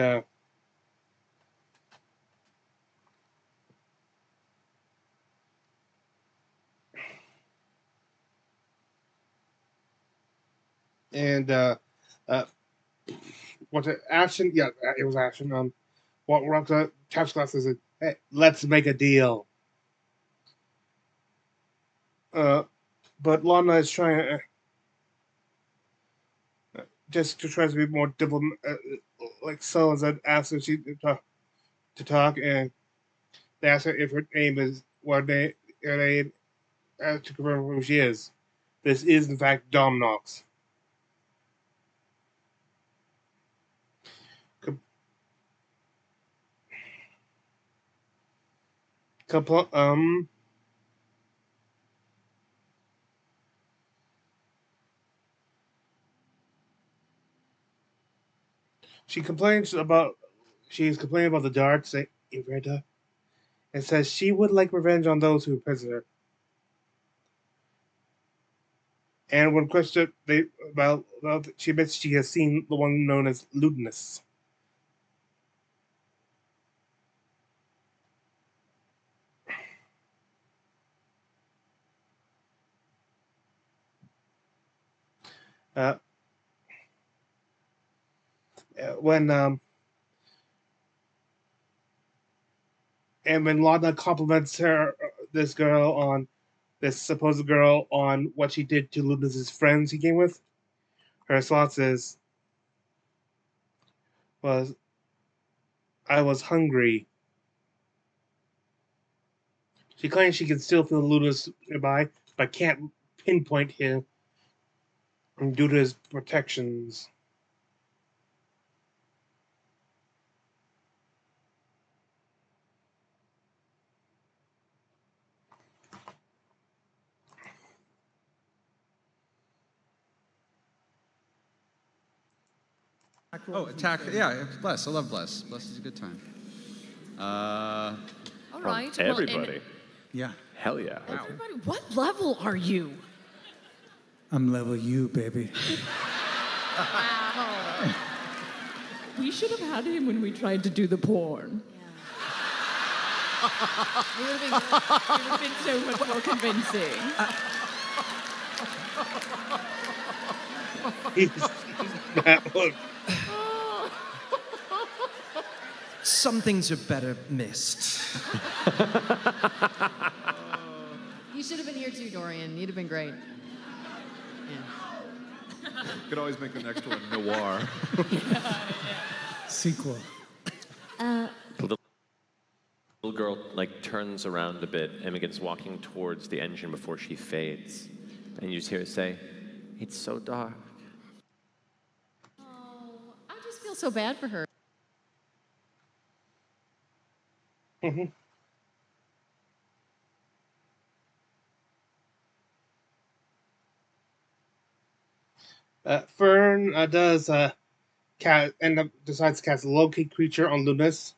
what's it? Action? Yeah, it was action. What Rock's taps glass is it? Hey, let's make a deal. But Lana is trying just to try to be more diplomatic, like so, as that asks her to talk, and they ask her if her name is to confirm who she is. This is in fact Dominox. She's complaining about the dark Ivreta, and says she would like revenge on those who imprisoned her. And when questioned, she admits she has seen the one known as Ludinus. When Lana compliments this supposed girl on what she did to Ludinus's friends he came with, her response was, "I was hungry." She claims she can still feel Ludinus nearby, but can't pinpoint him due to his protections. Oh, attack. Yeah, bless. I love bless. Bless is a good time. All right. Everybody. Yeah. Hell yeah. Everybody, what level are you? I'm level U, baby. Wow. We should have had him when we tried to do the porn. He would have been so much more convincing. That one. Some things are better missed. You should have been here too, Dorian. You'd have been great. You could always make the next one noir. Sequel. The little girl turns around a bit and begins walking towards the engine before she fades. And you just hear her say, "It's so dark." Oh, I just feel so bad for her. Mm-hmm. Fern does decides to cast Locate Creature on Lunas.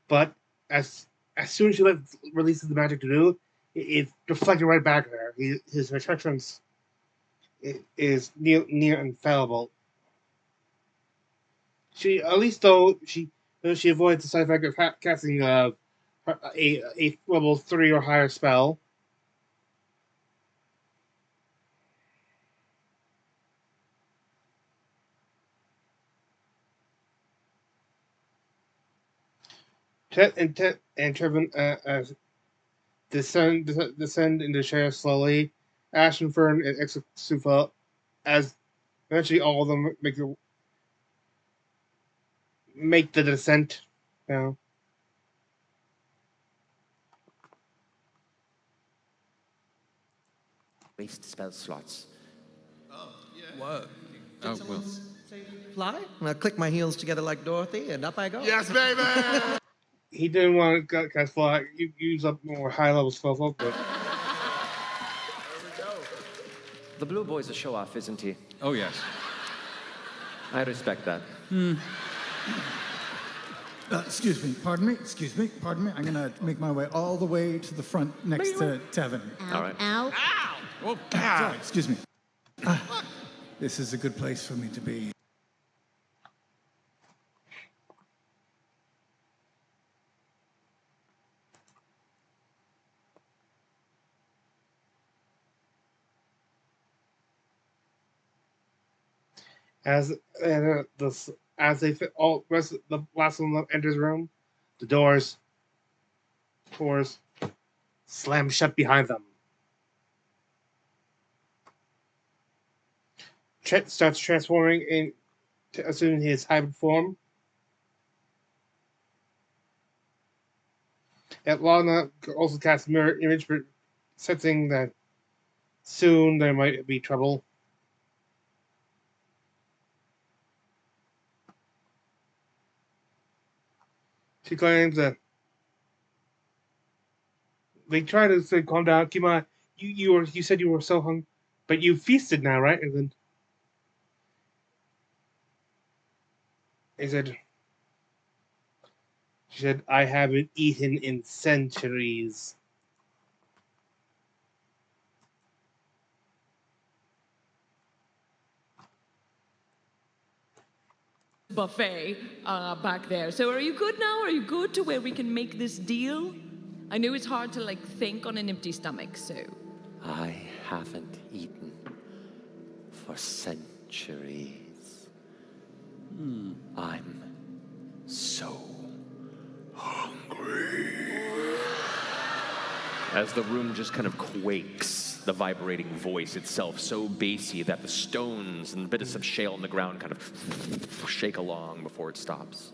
But as soon as she releases the magic to do, it's deflected right back at her. His restrictions is near infallible. She avoids the side effect of casting a level 3 or higher spell. And Trevin descend into share slowly. Ashenfern and Exosufa, as eventually all of them make the descent now. Waste spell slots. What? Oh, well. Fly? And I click my heels together like Dorothy, and up I go. Yes, baby! He didn't want to cast fly. Use up more high level spells, but The blue boy's a show off, isn't he? Oh, yes. I respect that. Excuse me, pardon me. I'm gonna make my way all the way to the front next to Tevin. All right. Ow. Oh, Sorry, excuse me. This is a good place for me to be. as they fit all rest of the last one enters the room, the doors slam shut behind them. Chet starts transforming into assuming his hybrid form. And Lana also casts mirror image, sensing that soon there might be trouble. She claims that they try to say, "Calm down, Kima. You said you were so hungry, but you feasted now, right?" And then she said, "I haven't eaten in centuries." Buffet back there. So are you good now? Are you good to where we can make this deal? I know it's hard to think on an empty stomach, so. I haven't eaten for centuries. I'm so hungry. As the room just kind of quakes, the vibrating voice itself so bassy that the stones and bits of shale on the ground kind of shake along before it stops.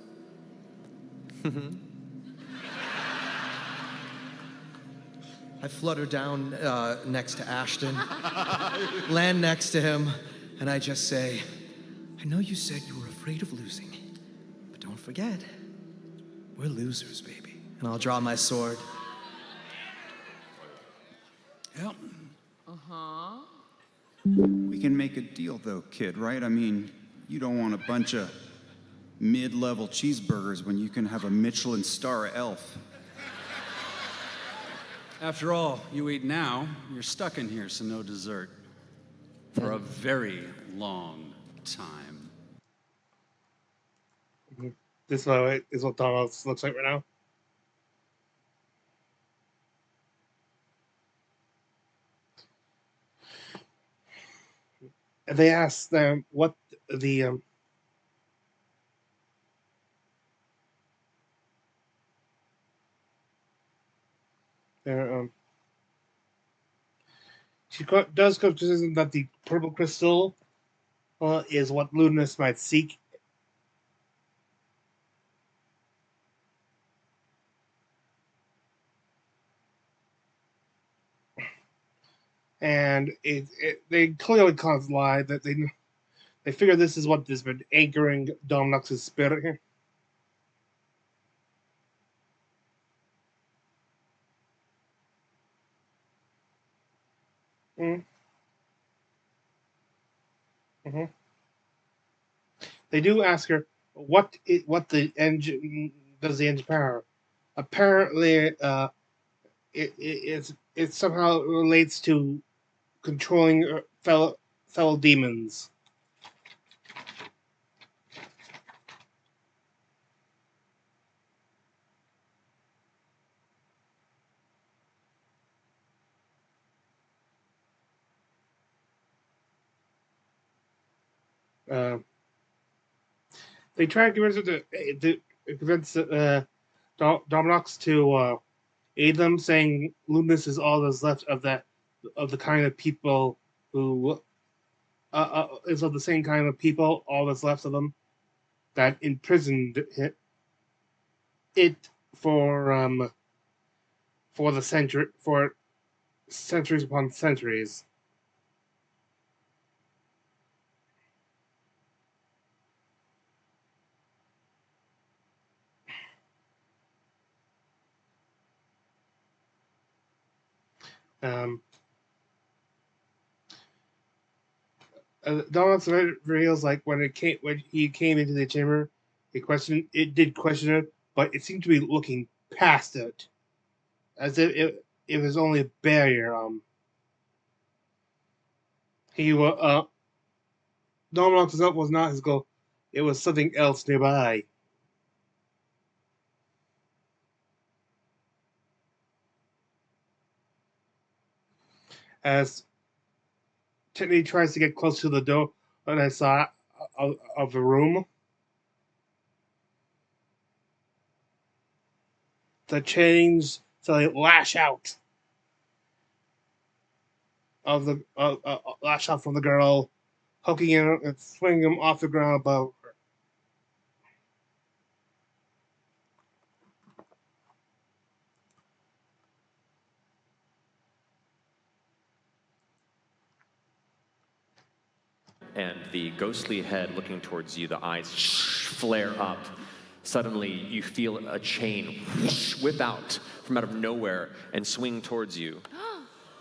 I flutter down next to Ashton, land next to him, and I just say, I know you said you were afraid of losing, but don't forget, we're losers, baby. And I'll draw my sword. Yep. Uh-huh. We can make a deal, though, kid, right? I mean, you don't want a bunch of mid-level cheeseburgers when you can have a Michelin star elf. After all, you eat now, you're stuck in here, so no dessert. For a very long time. This is what Dominox looks like right now. And they asked them what the their she does criticism that the purple crystal is what Ludinus might seek. And they clearly can't lie that they figure this is what has been anchoring Dominox's spirit here. Mm. Mm-hmm. They do ask her what the engine does the engine power. Apparently, it somehow relates to controlling fellow demons. They try to convince Dominox to aid them, saying Luminous is all that's left of the kind of people who is of the same kind of people. All that's left of them that imprisoned it for centuries upon centuries. Dominox reveals like when he came into the chamber, it did question it, but it seemed to be looking past it, as if it was only a barrier. He Dominox's up was not his goal; it was something else nearby. As Tiffany tries to get close to the door on the side of the room, the chains suddenly lash out lash out from the girl, hooking him and swinging him off the ground above her. And the ghostly head looking towards you, the eyes flare up. Suddenly, you feel a chain whip out from out of nowhere and swing towards you.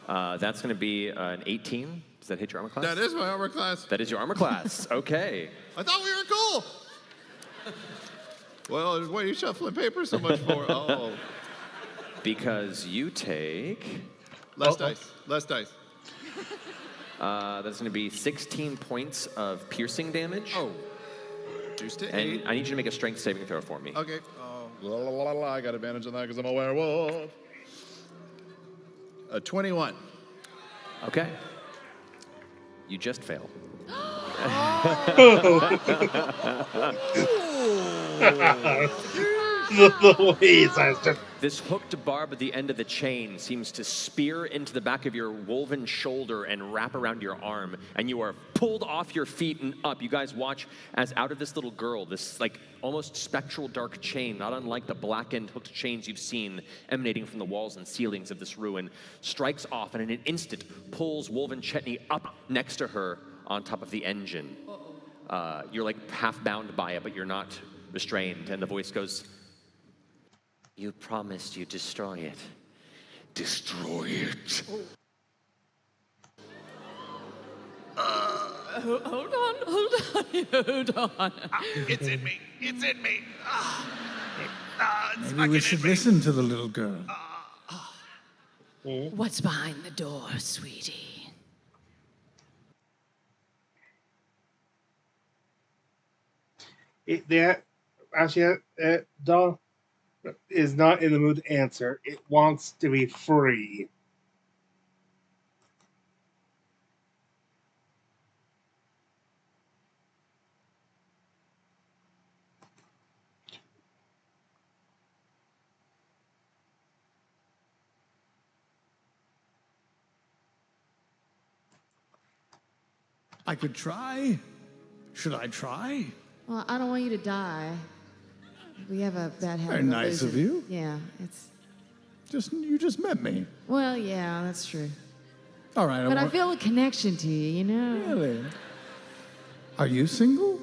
That's going to be an 18. Does that hit your armor class? That is my armor class. That is your armor class. Okay. I thought we were cool. Well, what are you shuffling paper so much for? Oh. Because you take... Less dice. Less dice. That's going to be 16 points of piercing damage. Oh. Juice to 8. And I need you to make a strength saving throw for me. Okay. Oh, I got advantage on that because I'm a werewolf. 21. Okay. You just fail. This hooked barb at the end of the chain seems to spear into the back of your woven shoulder and wrap around your arm, and you are pulled off your feet and up. You guys watch as out of this little girl, this like almost spectral dark chain, not unlike the blackened hooked chains you've seen emanating from the walls and ceilings of this ruin, strikes off and in an instant pulls Woven Chetney up next to her on top of the engine. You're like half bound by it, but you're not restrained, and the voice goes, "You promised you'd destroy it. Destroy it." Hold on. It's in me. It's in me. Maybe we should listen to the little girl. What's behind the door, sweetie? Dawn is not in the mood to answer. It wants to be free. I could try. Should I try? Well, I don't want you to die. We have a bad habit. Very nice of you. Yeah, it's. You just met me. Well, yeah, that's true. All right. But I feel a connection to you, you know? Really? Are you single?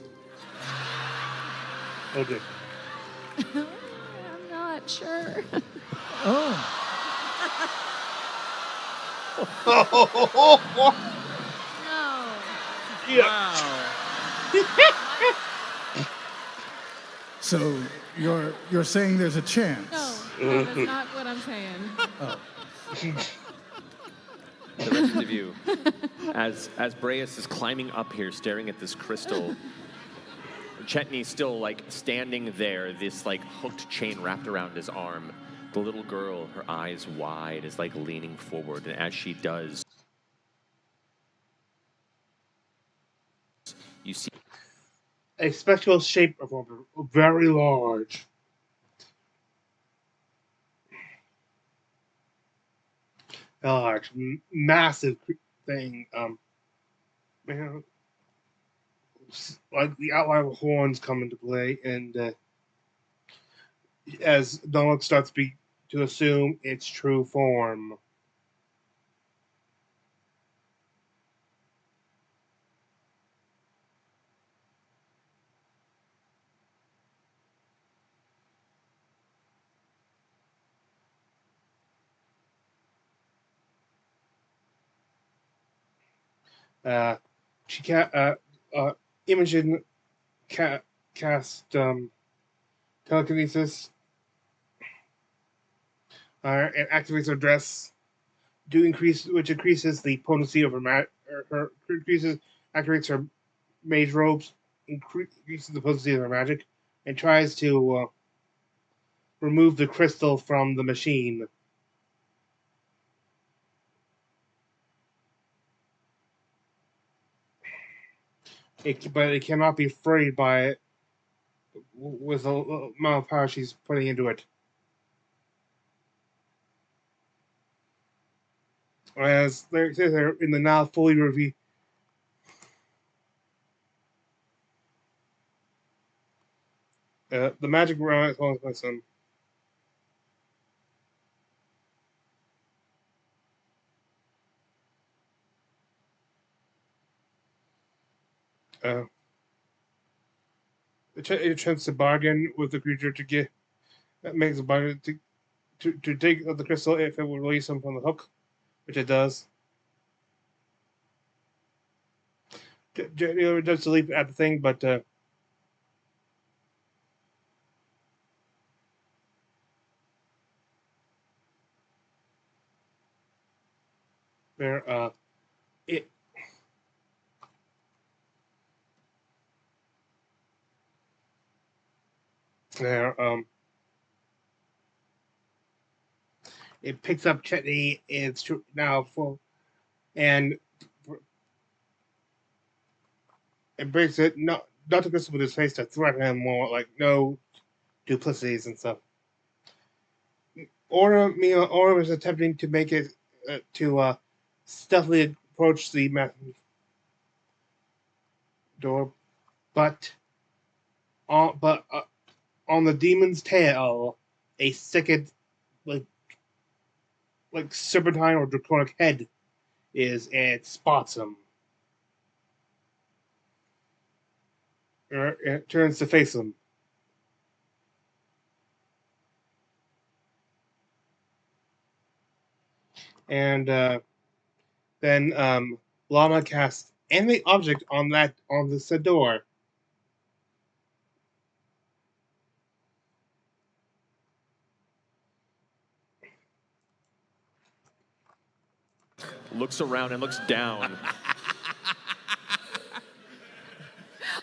Okay. I'm not sure. Oh. No. Wow. So you're saying there's a chance? No, that's not what I'm saying. Oh. The rest of you, as Breas is climbing up here, staring at this crystal, Chetney's still like standing there, this like hooked chain wrapped around his arm. The little girl, her eyes wide, is like leaning forward, and as she does, you see a special shape of a very large. Large, massive thing. Like the outline of horns come into play, and as Dominox starts to assume its true form. Imogen cast telekinesis and activates her dress, which increases the potency of activates her mage robes, increases the potency of her magic, and tries to remove the crystal from the machine. But it cannot be freed by it with the amount of power she's putting into it. As they're in the now fully revealed. The magic round is some. It attempts to bargain with the creature to get. That makes a bargain to take the crystal if it will release him from the hook, which it does. It does leap at the thing, but it. It picks up Chetney. It's now full, and it breaks it. Not the crystal with his face to threaten him more, like no duplicities and stuff. Or was attempting to make it to stealthily approach the door, but on the demon's tail, a second like serpentine or draconic head is, and it spots him. It turns to face him. And then Lana casts animate object on the door. looks around and looks down.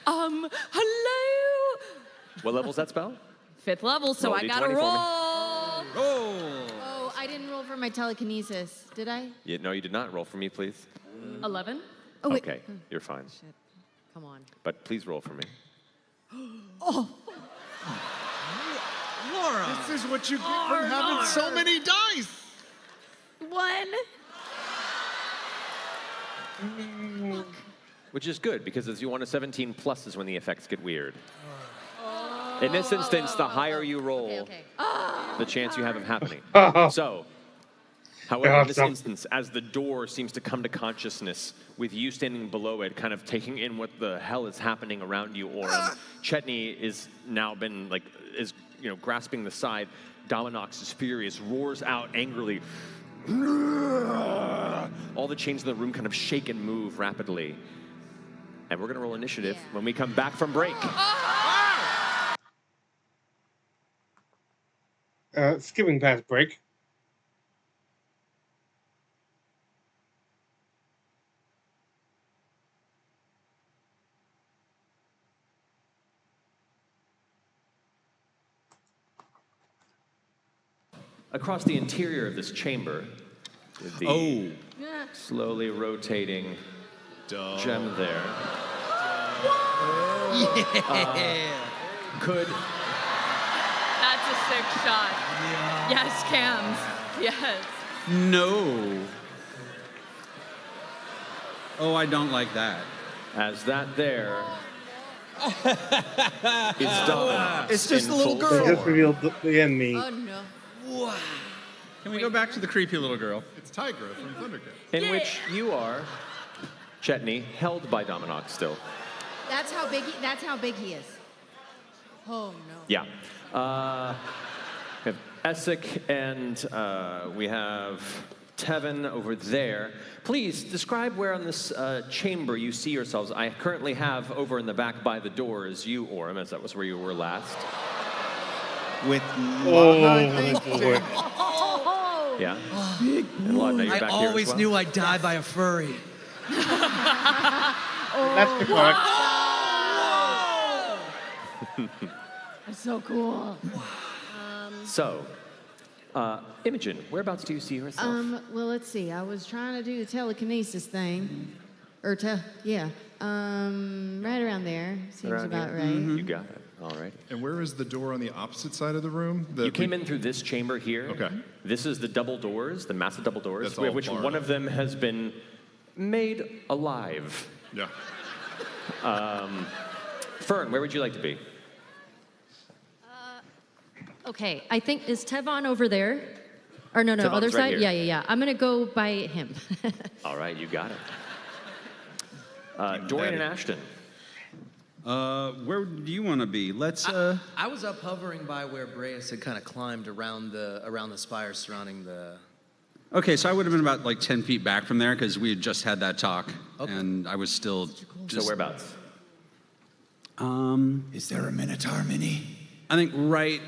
Hello? What level's that spell? 5th level, so Roll I gotta D20 for me. roll. Oh, I didn't roll for my telekinesis, did I? Yeah, no, you did not. Roll for me, please. 11? Oh, wait. Okay, you're fine. Shit. Come on. But please roll for me. Oh. Laura! This is what you get from having so many dice! 1. Which is good, because as you want a 17 plus is when the effects get weird. In this instance, the higher you roll, the chance you have of happening. So, however, in this instance, as the door seems to come to consciousness, with you standing below it, kind of taking in what the hell is happening around you, Orem, Chetney is now been, like, is, you know, grasping the side. Dominox is furious, roars out angrily. All the chains in the room kind of shake and move rapidly. And we're going to roll initiative when we come back from break. Skipping past break. Across the interior of this chamber, with the slowly rotating gem there. Could That's a sick shot. Yes, Cams. Yes. No. Oh, I don't like that. as that there is Dominox. It's just in a little full girl. They just revealed the enemy. Oh no. Wow. Can we go back to the creepy little girl? It's Tigra from Thundercat. In which you are, Chetney, held by Dominox still. That's how big he is. Oh no. Yeah. We have Essek and we have Tevin over there. Please describe where on this chamber you see yourselves. I currently have over in the back by the doors you, Orem, as that was where you were last. With Lana, I think. Yeah. And Lana, you're I back here as always well? knew I'd die by a furry. That's the correct. That's so cool. So, Imogen, whereabouts do you see yourself? Well, let's see. I was trying to do the telekinesis thing, or right around there. Seems Around about here? right. You got it. All right. And where is the door on the opposite side of the room? You came in through this chamber here. Okay. This is the double doors, the massive double doors, That's all which barred one up. of them has been made alive. Yeah. Fern, where would you like to be? Okay, I think, is Tevon over there? Or no, Tevon's other right side? here. Yeah. I'm gonna go by him. All right, you got it. Dorian and Ashton. Where do you want to be? Let's. I was up hovering by where Breas had kind of climbed around the spires surrounding the. Okay, so I would have been about like 10 feet back from there because we had just had that talk, Okay. and I was still just. So whereabouts? Is there a Minotaur mini? I think right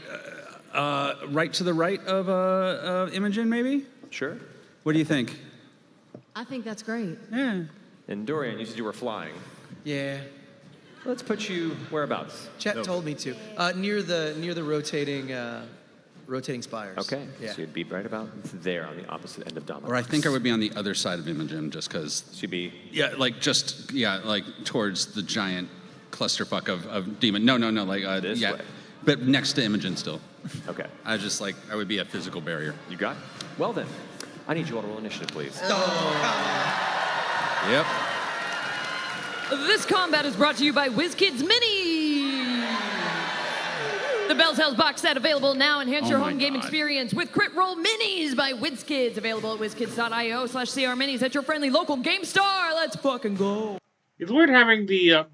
to the right of Imogen, maybe. Sure. What do you think? I think that's great. Yeah. And Dorian, you said you were flying. Yeah. Let's put you whereabouts? Chet told me to. Near the rotating spires. Okay. Yeah. So you'd be right about there on the opposite end of Dominox. Or I think I would be on the other side of Imogen, just because. She'd be. Yeah, like towards the giant clusterfuck of demon. No, like This yeah, way. but next to Imogen still. Okay. I just like I would be a physical barrier. You got it? Well then, I need you all to roll initiative, please. Yep. This combat is brought to you by WizKids Mini. The Bell's Hells box set available now. Enhance your Oh my home game God. experience with Crit Roll Minis by WizKids. Available at wizkids.io/CR Minis at your friendly local GameStar. Let's fucking go. It's weird having the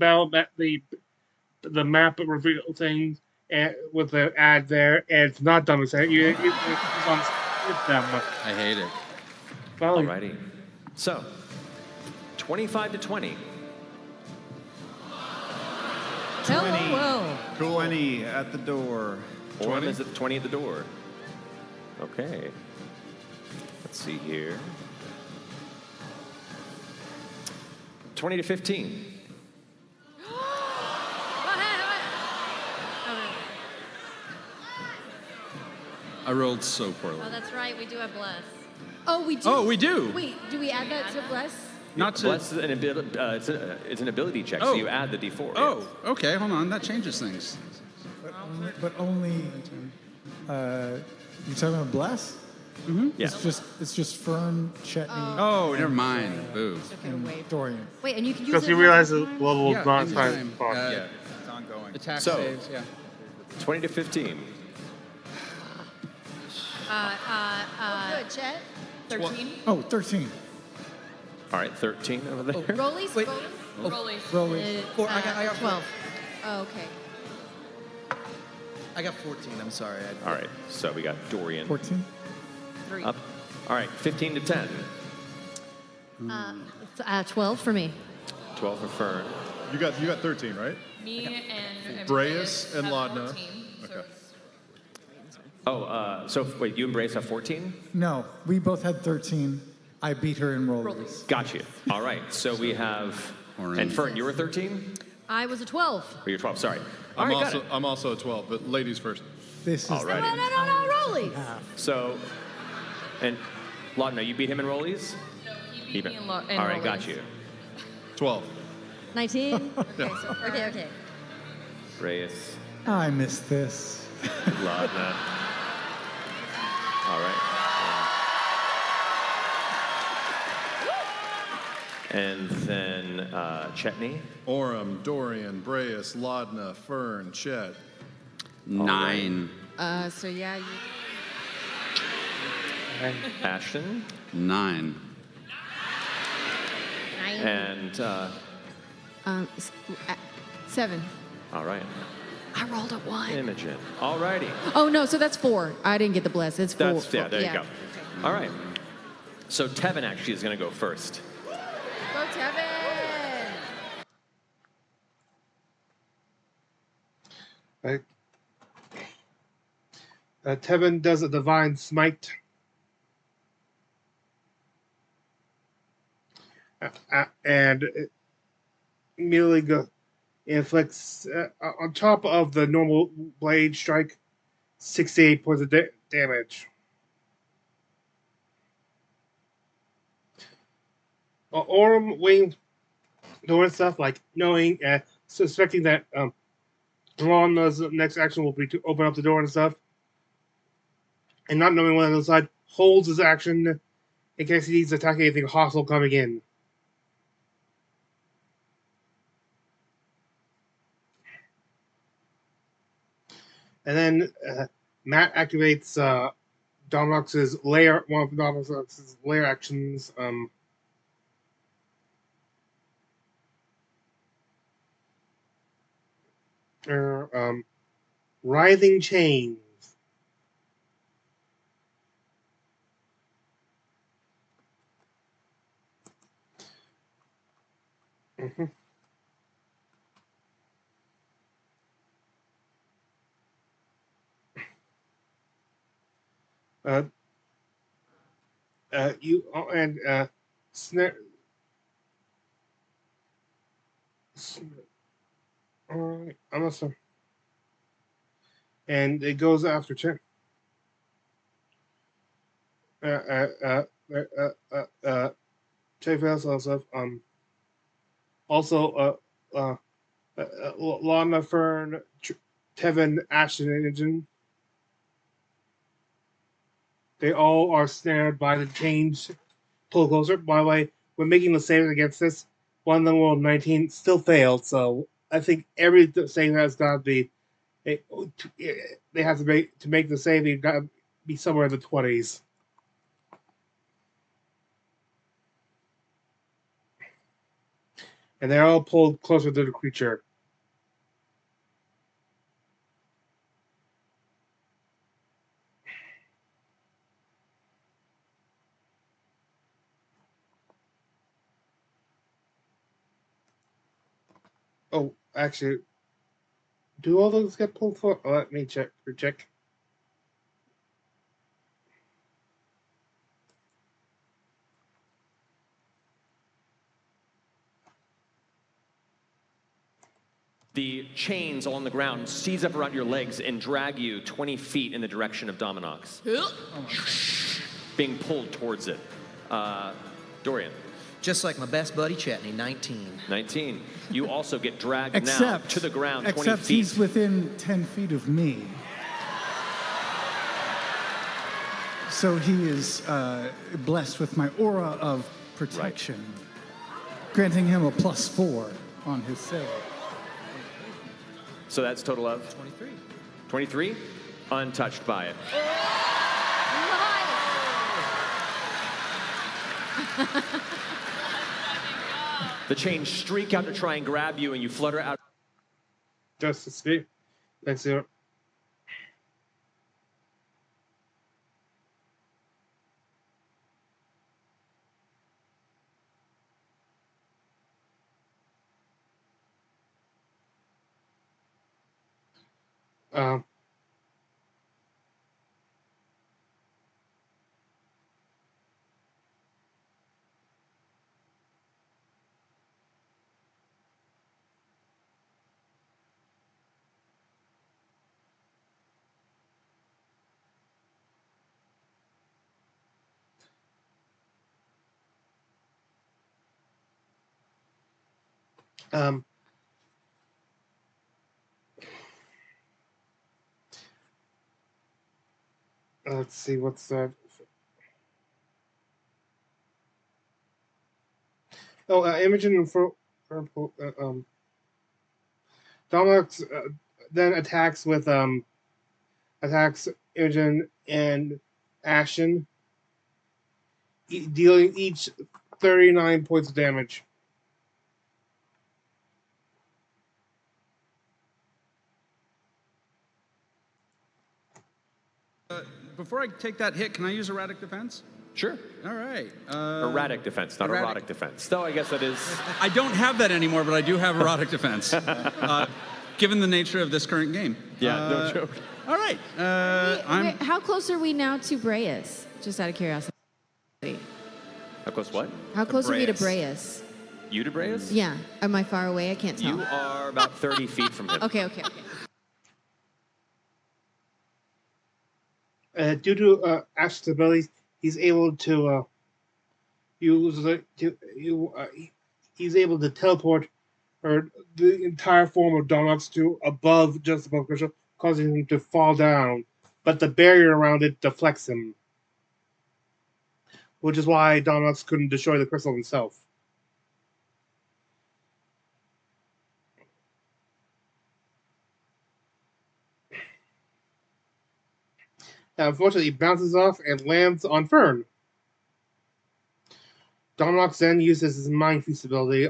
the map reveal thing with the ad there, and it's not done with that. It's on it's them. I hate it. Well, Alrighty. So, 25 to 20. 20 at the door. Orem is at 20 at the door. Okay. Let's see here. 20 to 15. I rolled so poorly. Oh, that's right. We do have bless. Oh, we do. Oh, we do. Wait, do we add that to bless? Not to. Bless is an ability, it's an ability check, so Oh. you add the d4. Oh, okay. Hold on. That changes things. But only. You talking about bless? Mm-hmm. Yeah. It's just Fern, Chetney, Oh, never mind. Boo. and Dorian. Wait, and you can use because it you as realize the time? level Yeah, is not anytime. time box. Yeah. It's ongoing. Attack So- saves. Yeah. 20 to 15. Good, Chet. 13. Oh, 13. All right, 13 over there. Rollies? Wait. Rollies? Rollies. Rolly. I got 12. Oh, okay. I got 14. I'm sorry. All right, so we got Dorian 14. 3. up. All right, 15 to 10. 12 for me. 12 for Fern. You got 13, right? Me and Breas and have Laudna. 14, so Okay. So wait, you and Brace have 14? No, we both had 13. I beat her in rollers. Got you. All right, so we have... And Fern, you were 13? I was a 12. Or you're 12, sorry. All right, got it. I'm also a 12, but ladies first. This is Alrighty. No, rollies. So, and Laudna, you beat him in rollies? no, he beat me in All right, got you. 12. 19? Okay. Reyes, I missed this. Laudna. All right. And then Chetney. Orem, Dorian, Breas, Laudna, Fern, Chet. 9. So yeah, you... Ashton. 9. And, 7. all right. I rolled a 1. Imogen. All righty. Oh no, so that's 4. I didn't get the bless. It's 4. Yeah, there you go. All right. So Tevin actually is going to go first. Go Tevin. Right. Tevin does a divine smite. And it immediately inflicts, on top of the normal blade strike, 68 points of damage. Orem waiting, doing stuff like knowing, suspecting that Drawn's next action will be to open up the door and stuff, and not knowing what on the other side, holds his action in case he needs to attack anything hostile coming in. And then Matt activates Dominox's lair, one of Dominox's lair actions. Writhing chains. Mm-hmm. You and snare. All right, I'm not sorry. And it goes after Chen. Stuff. Also, Lana, Fern, Tevin, Ashton, and Imogen. They all are snared by the change. Pull closer. By the way, when making the saving against this, one of them rolled 19, still failed. So I think every save has got to be. They have to make the save. You've got to be somewhere in the 20s. And they're all pulled closer to the creature. Oh, actually, do all those get pulled for? Oh, let me check. The chains along the ground seize up around your legs and drag you 20 feet in the direction of Dominox. Being pulled towards it. Dorian. Just like my best buddy Chetney, 19. 19. You also get dragged now to the ground 20 feet. Except he's within 10 feet of me. So he is blessed with my aura of protection, granting him a +4 on his save. So that's total of? 23. 23? Untouched by it. The chains streak out to try and grab you, and you flutter out. Just escape. Thanks, Zero. Um, um, let's see, what's that? Oh, Imogen for Dominox then attacks Imogen and Ashton, dealing each 39 points of damage. Before I take that hit, can I use erratic defense? Sure. All right. Erratic defense, not erotic defense. Though I guess that is. I don't have that anymore, but I do have erotic defense, given the nature of this current game. Yeah, no joke. All right. Wait, how close are we now to Breas? Just out of curiosity. How close what? How close are we to Breas? You to Breas? Yeah. Am I far away? I can't tell. You are about 30 feet from him. Okay. Due to Ashton's abilities, he's able to he's able to teleport the entire form of Dominox to just above Crystal, causing him to fall down. But the barrier around it deflects him, which is why Dominox couldn't destroy the crystal himself. Unfortunately, he bounces off and lands on Fern. Dominox then uses his Mind Feast ability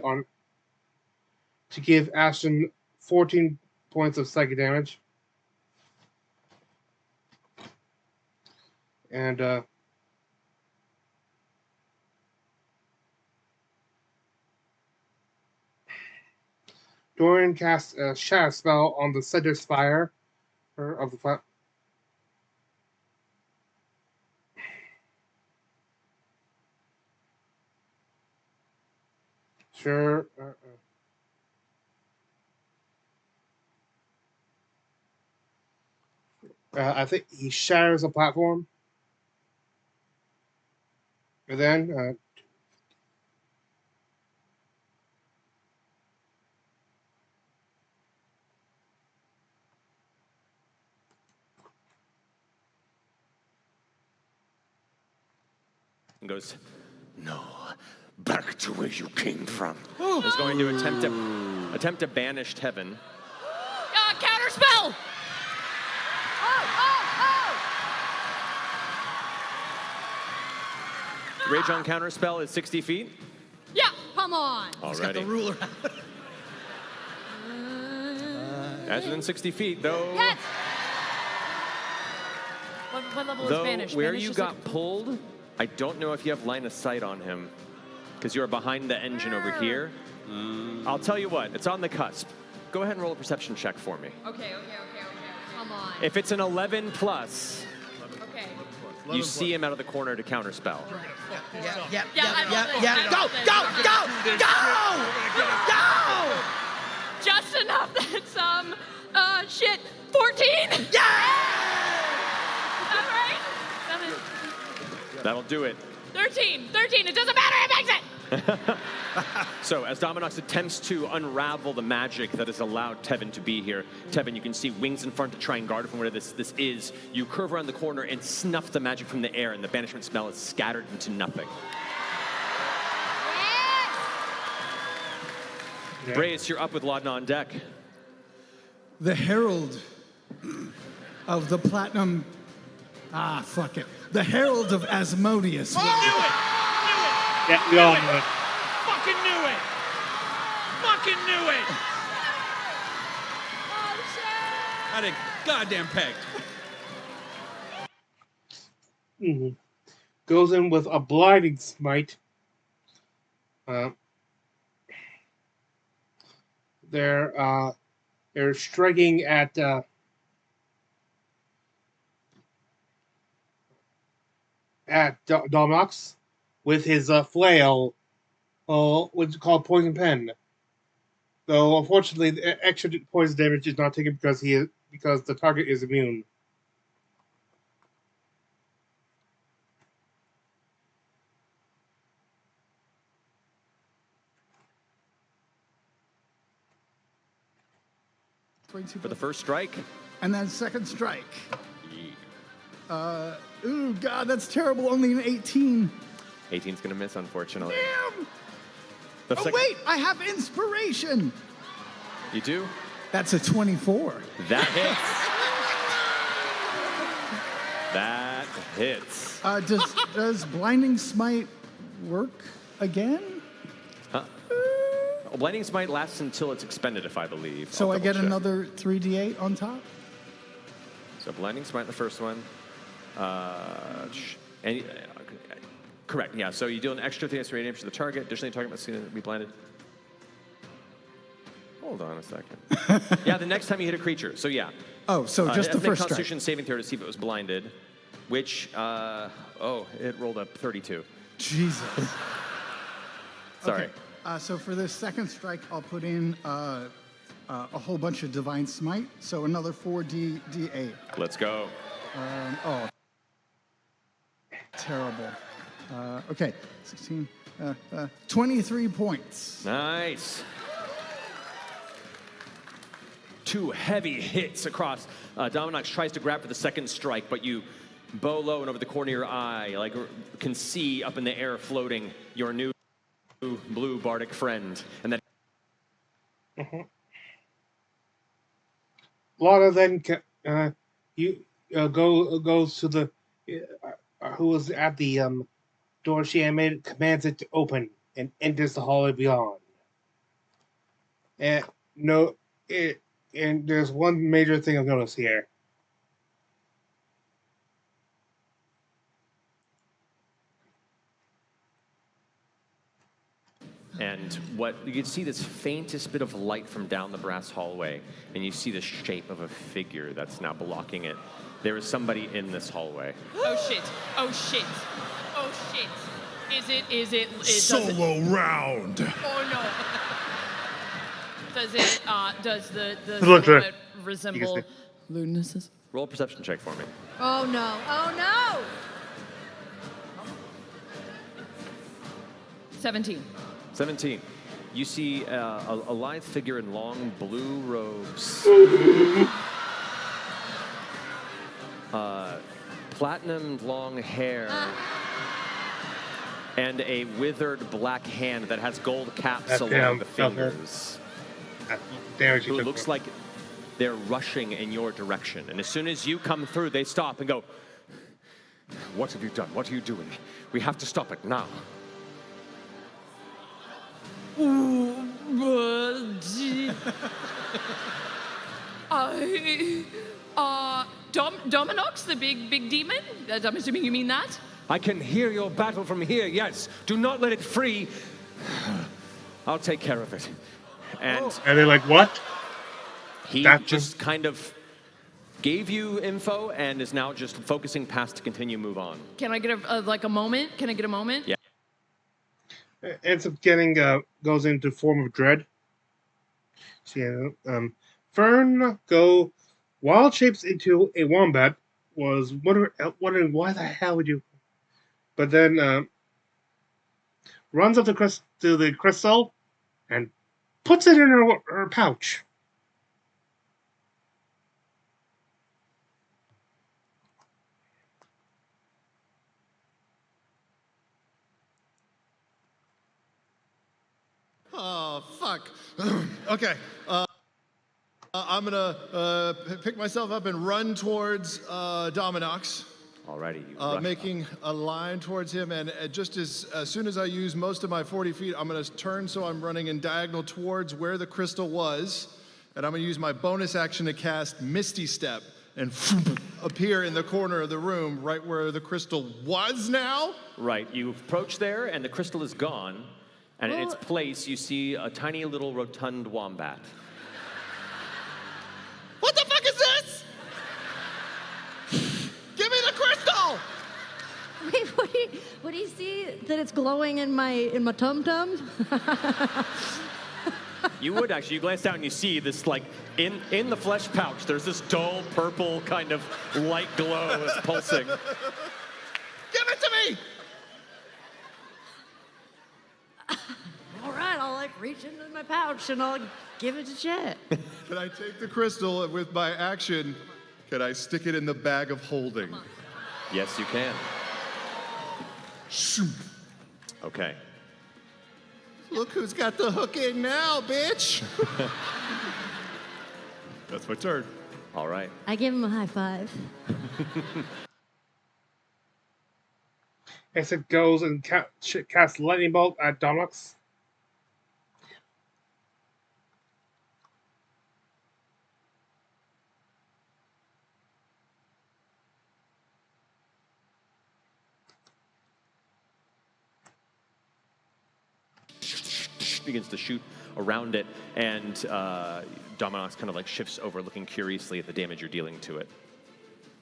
to give Ashton 14 points of psychic damage. And Dorian casts a shadow spell on the center spire of the platform. Sure. I think he shatters a platform. And then And goes, no, back to where you came from. Is going to attempt to banish Tevin. Counterspell! Rage on counterspell is 60 feet. Yeah, come on. Alrighty. Got the ruler. That's within 60 feet, though. Yes! What level is Though Banish? where Banish you is got pulled, I don't know if you have line of sight on him, because you're behind the engine over here. I'll tell you what, it's on the cusp. Go ahead and roll a perception check for me. Okay. Come on. If it's an 11 plus, Okay. you see him out of the corner to counterspell. Yeah. Go! Just enough that shit. 14? Yeah! Is that right? That'll do it. 13. It doesn't matter. It makes it. So, as Dominox attempts to unravel the magic that has allowed Tevin to be here, Tevin, you can see wings in front to try and guard it from where this is. You curve around the corner and snuff the magic from the air, and the banishment spell is scattered into nothing. Yeah. Brace, you're up with Laudna on deck. The Herald of the Platinum. Fuck it. The Herald of Asmodeus. Knew it! Yeah, we all knew it. Fucking knew it! Fucking knew it! Had it goddamn pegged. Mm-hmm. Goes in with a blinding smite. They're striking at at Dominox with his flail, which is called Poison Pen. Though unfortunately, the extra poison damage is not taken because the target is immune. For the first strike. And then second strike. Ooh, God, that's terrible. Only an 18. 18's gonna miss, unfortunately. Damn! Oh, wait, I have inspiration. You do? That's a 24. That hits. That hits. Does Blinding Smite work again? Blinding Smite lasts until it's expended, if I believe. So I get another 3d8 on top? So Blinding Smite, the first one. Correct, yeah. So you deal an extra 3 radiant damage to the target. Additionally, the target must be blinded. Hold on a second. Yeah, the next time you hit a creature. So yeah. Oh, so just the first Constitution saving throw to see if it was blinded, which, it rolled a 32. Jesus. Sorry. Okay. So for this second strike, I'll put in a whole bunch of Divine Smite. So another 4d8. Let's go. Terrible. Okay, 16, 23 points. Nice. 2 heavy hits across. Dominox tries to grab for the second strike, but you bow low and over the corner of your eye, like can see up in the air floating your new blue bardic friend, and then. A lot of them goes to the who was at the door. She commands it to open and enters the hallway beyond. And there's one major thing I've noticed here. And what you can see this faintest bit of light from down the brass hallway, and you see the shape of a figure that's now blocking it. There is somebody in this hallway. Oh shit! Oh shit! Oh shit! Is it? Solo round. Oh no! Does it? Does the Look, silhouette resemble Ludinus's? Roll a perception check for me. Oh no! Oh no! 17. 17. You see a lithe figure in long blue robes. Platinum long hair. And a withered black hand that has gold caps along the fingers. Who looks like they're rushing in your direction. And as soon as you come through, they stop and go, "What have you done? What are you doing? We have to stop it now." Dominox, the big demon? I'm assuming you mean that? I can hear your battle from here, yes. Do not let it free. I'll take care of it. And they're like, what? He just kind of gave you info and is now just focusing past to continue move on. Can I get a moment? Can I get a moment? Yeah. Ends up goes into form of dread. So, Fern wild shapes into a wombat. Was wondering why the hell would you? But then runs up to the crystal and puts it in her pouch. Oh, fuck. Okay. I'm gonna pick myself up and run towards Dominox. Alrighty. Making a line towards him, and just as soon as I use most of my 40 feet, I'm gonna turn so I'm running in diagonal towards where the crystal was, and I'm gonna use my bonus action to cast Misty Step and appear in the corner of the room right where the crystal was now. Right. You approach there, and the crystal is gone. And in its place, you see a tiny little rotund wombat. What the fuck is this? Give me the crystal! Wait, what do you see? That it's glowing in my tum-tum? You would actually. You glance down and you see this, like, in the flesh pouch, there's this dull purple kind of light glow that's pulsing. Give it to me! All right, I'll like reach into my pouch and I'll give it to Chet. Can I take the crystal and with my action, can I stick it in the bag of holding? Yes, you can. Okay. Look who's got the hook in now, bitch! That's my turn. All right. I give him a high five. As it goes and casts lightning bolt at Dominox. Begins to shoot around it, and Dominox kind of like shifts over, looking curiously at the damage you're dealing to it.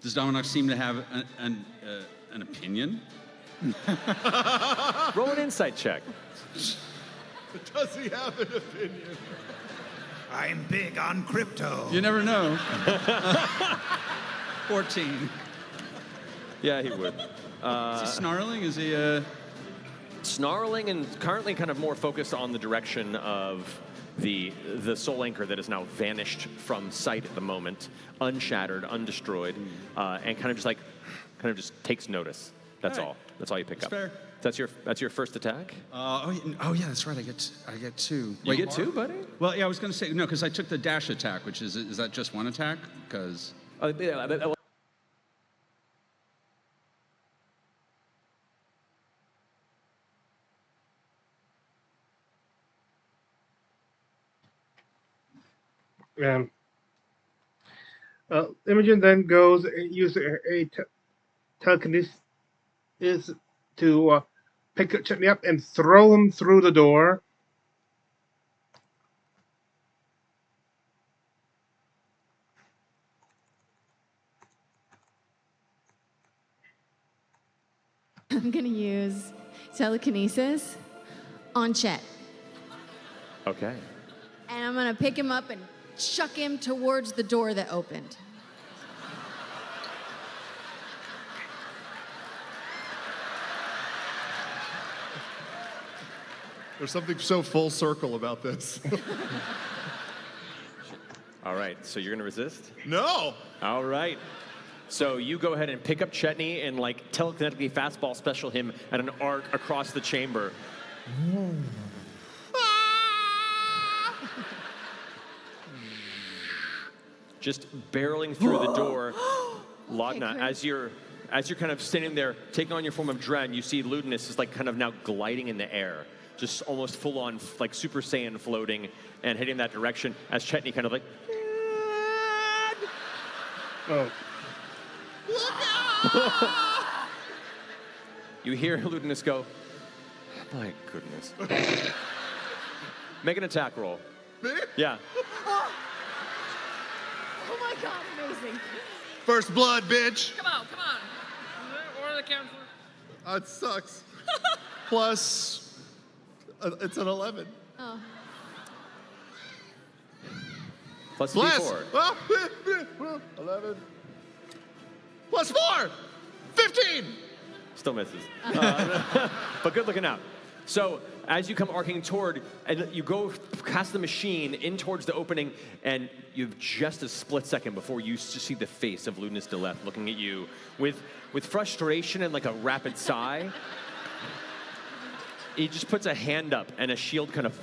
Does Dominox seem to have an opinion? Roll an insight check. Does he have an opinion? I'm big on crypto. You never know. 14. Yeah, he would. Is he snarling? Is he snarling and currently kind of more focused on the direction of the soul anchor that has now vanished from sight at the moment, unshattered, undestroyed, and kind of just takes notice. That's all. That's all you pick up. fair. That's your first attack. Oh yeah, that's right. I get two. You get two, buddy? Well, yeah, I was going to say no because I took the dash attack, which is that just one attack? Because Imogen then goes and uses a telekinesis to pick Chutney up and throw him through the door. I'm gonna use telekinesis on Chet. Okay. And I'm gonna pick him up and chuck him towards the door that opened. There's something so full circle about this. All right, so you're going to resist? No! All right. So you go ahead and pick up Chetney and like telekinetically fastball special him at an arc across the chamber. Just barreling through the door. Laudna, as you're kind of standing there, taking on your form of dread, you see Ludinus is like kind of now gliding in the air, just almost full on like Super Saiyan floating and heading that direction as Chetney kind of like. Oh. You hear Ludinus go, my goodness. Make an attack roll. Me? Yeah. Oh my God, amazing. First blood, bitch. Come on. What are the counts? That sucks. Plus, it's an 11. Oh. Plus Bless. D4. 11. Plus 4. 15. Still misses. But good looking out. So as you come arcing toward, and you go past the machine in towards the opening, and you've just a split second before you see the face of Ludinus Deleth looking at you with frustration and like a rapid sigh. He just puts a hand up, and a shield kind of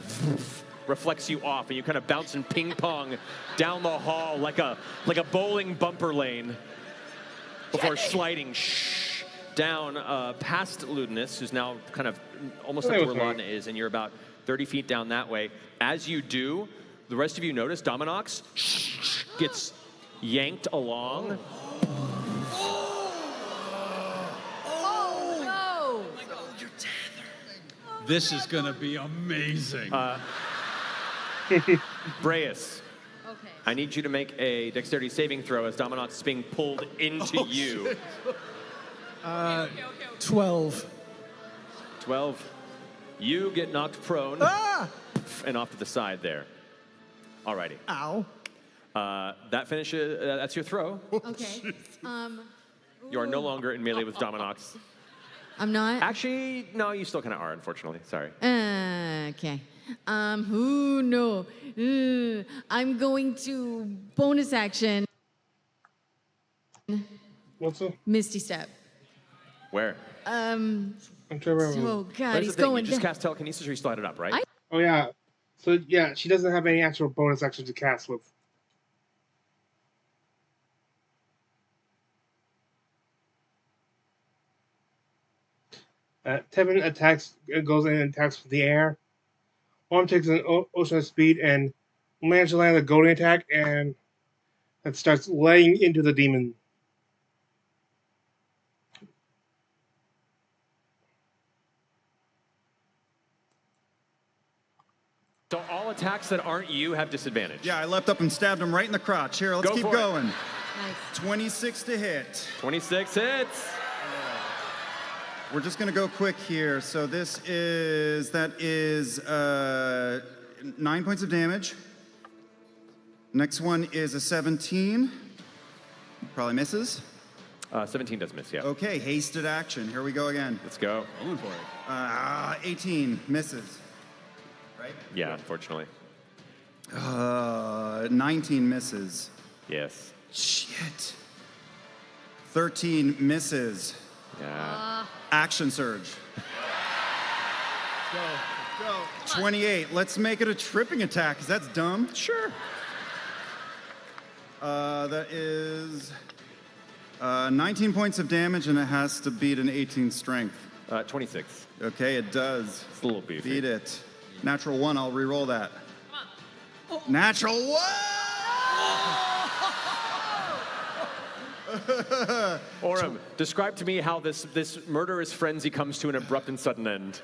reflects you off, and you kind of bounce and ping pong down the hall like a bowling bumper lane before sliding down past Ludinus, who's now kind of almost up to where Laudna is, and you're about 30 feet down that way. As you do, the rest of you notice Dominox gets yanked along. Oh no! this is going to be amazing. Breas. Okay. I need you to make a dexterity saving throw as Dominox is being pulled into you. Shit. 12. 12. You get knocked prone and off to the side there. Alrighty. Ow. That finishes. That's your throw. Okay. You are no longer in melee with Dominox. I'm not? Actually, no, you still kind of are, unfortunately. Sorry. Okay. Ooh, no. I'm going to bonus action. What's up? Misty Step. Where? I'm trying to remember. Oh, God, Here's he's the thing, going You just down. cast telekinesis or you slide it up, right? Oh yeah. So yeah, she doesn't have any actual bonus action to cast with. Tevin attacks, goes in and attacks from the air. Orm takes an ocean of speed and manages to land a golden attack, and it starts laying into the demon. So all attacks that aren't you have disadvantage. Yeah, I leapt up and stabbed him right in the crotch. Here, let's Go keep for it. going. Nice. 26 to hit. 26 hits. We're just gonna go quick here. So that is 9 points of damage. Next one is a 17. Probably misses. 17 does miss, yeah. Okay, hasted action. Here we go again. Let's go. Going for it. 18 misses. Right? Yeah, unfortunately. 19 misses. Yes. Shit. 13 misses. Yeah. Action surge. Go. 28. Let's make it a tripping attack, because that's dumb. Sure. That is 19 points of damage, and it has to beat an 18 strength. 26. Okay, it does. It's a little beefy. Beat it. Natural 1, I'll re-roll that. Natural 1! Orem, describe to me how this murderous frenzy comes to an abrupt and sudden end.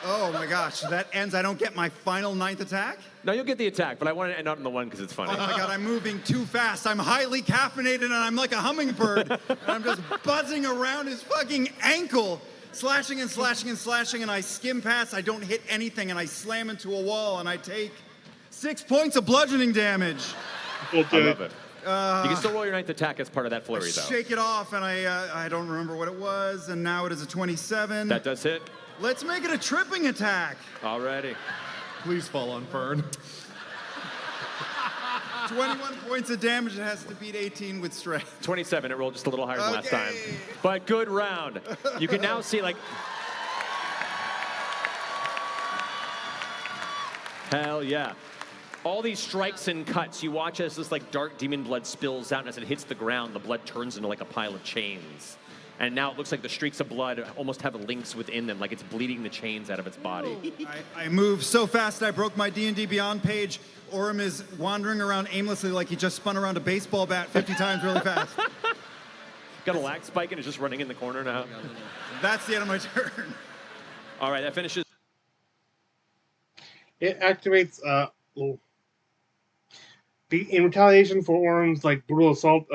Oh my gosh, that ends. I don't get my final 9th attack? No, you'll get the attack, but I want to end up in the one because it's funny. Oh my god, I'm moving too fast. I'm highly caffeinated and I'm like a hummingbird. And I'm just buzzing around his fucking ankle, slashing and slashing and slashing, and I skim past. I don't hit anything, and I slam into a wall, and I take 6 points of bludgeoning damage. I love it. You can still roll your 9th attack as part of that flurry, though. Shake it off, and I don't remember what it was, and now it is a 27. That does hit. Let's make it a tripping attack. Alrighty. Please fall on Fern. 21 points of damage. It has to beat 18 with strength. 27. It rolled just a little higher than last Okay. time. But good round. You can now see, like... Hell yeah. All these strikes and cuts, you watch as this like dark demon blood spills out, and as it hits the ground, the blood turns into like a pile of chains. And now it looks like the streaks of blood almost have links within them, like it's bleeding the chains out of its body. I moved so fast I broke my D&D Beyond page. Orem is wandering around aimlessly like he just spun around a baseball bat 50 times really fast. Got a lag spike and is just running in the corner now. That's the end of my turn. All right, that finishes. It activates. In retaliation for Orm's like brutal assault,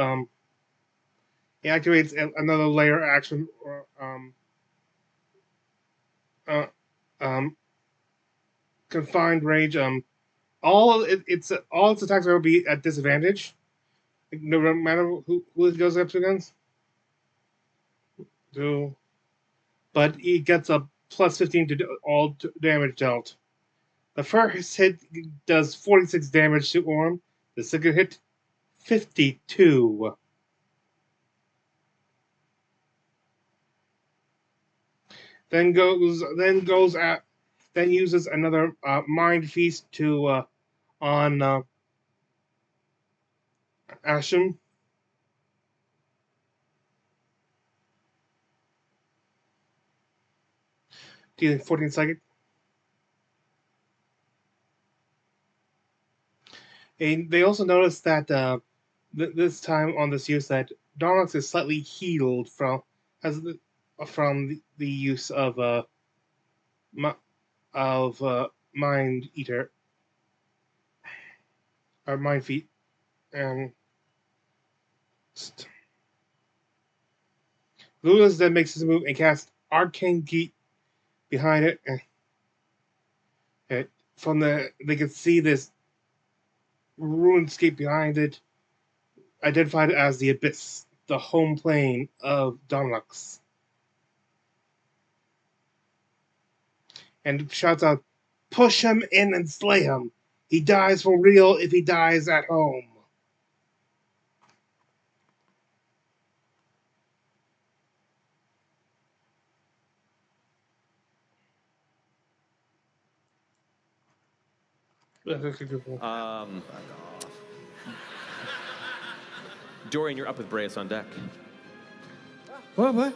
it activates another layer action. Confined range. All its attacks will be at disadvantage, no matter who it goes up against. But it gets a plus 15 to all damage dealt. The first hit does 46 damage to Orm. The second hit, 52. Then uses another mind feast to on Asham. Dealing 14 psychic. And they also noticed that this time on this use that Dominox is slightly healed from the use of Mind Eater or Mind Feet, and Ludinus then makes his move and casts Arcane Geet behind it. And they can see this runescape behind it, identified as the Abyss, the home plane of Dominox. And shouts out, "Push him in and slay him. He dies for real if he dies at home." Dorian, you're up with Breas on deck. What?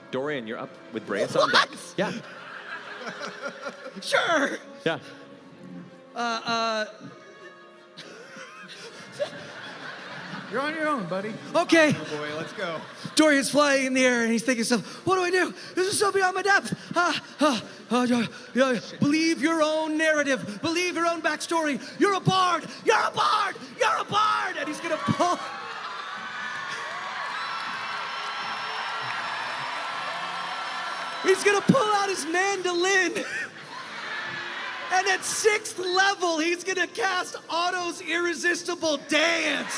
Dorian, you're up with Breas on deck. Yeah. Sure. Yeah. You're on your own, buddy. Okay. Oh boy, let's go. Dorian's flying in the air and he's thinking to himself, what do I do? This is so beyond my depth. Believe your own narrative. Believe your own backstory. You're a bard. You're a bard. You're a bard. And he's going to pull. He's going to pull out his mandolin. And at 6th level, he's going to cast Otto's Irresistible Dance.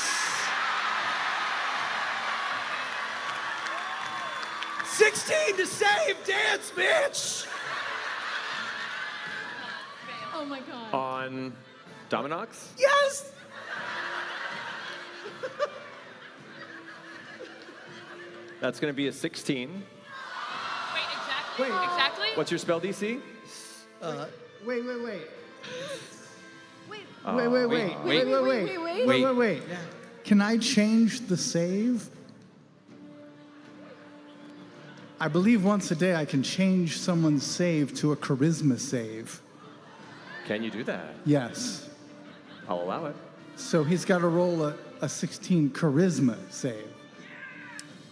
16 to save, dance, bitch! Oh my god. On Dominox? Yes! That's going to be a 16. Exactly? What's your spell DC? Wait. Wait. Can I change the save? I believe once a day I can change someone's save to a charisma save. Can you do that? Yes. I'll allow it. So he's got to roll a 16 charisma save.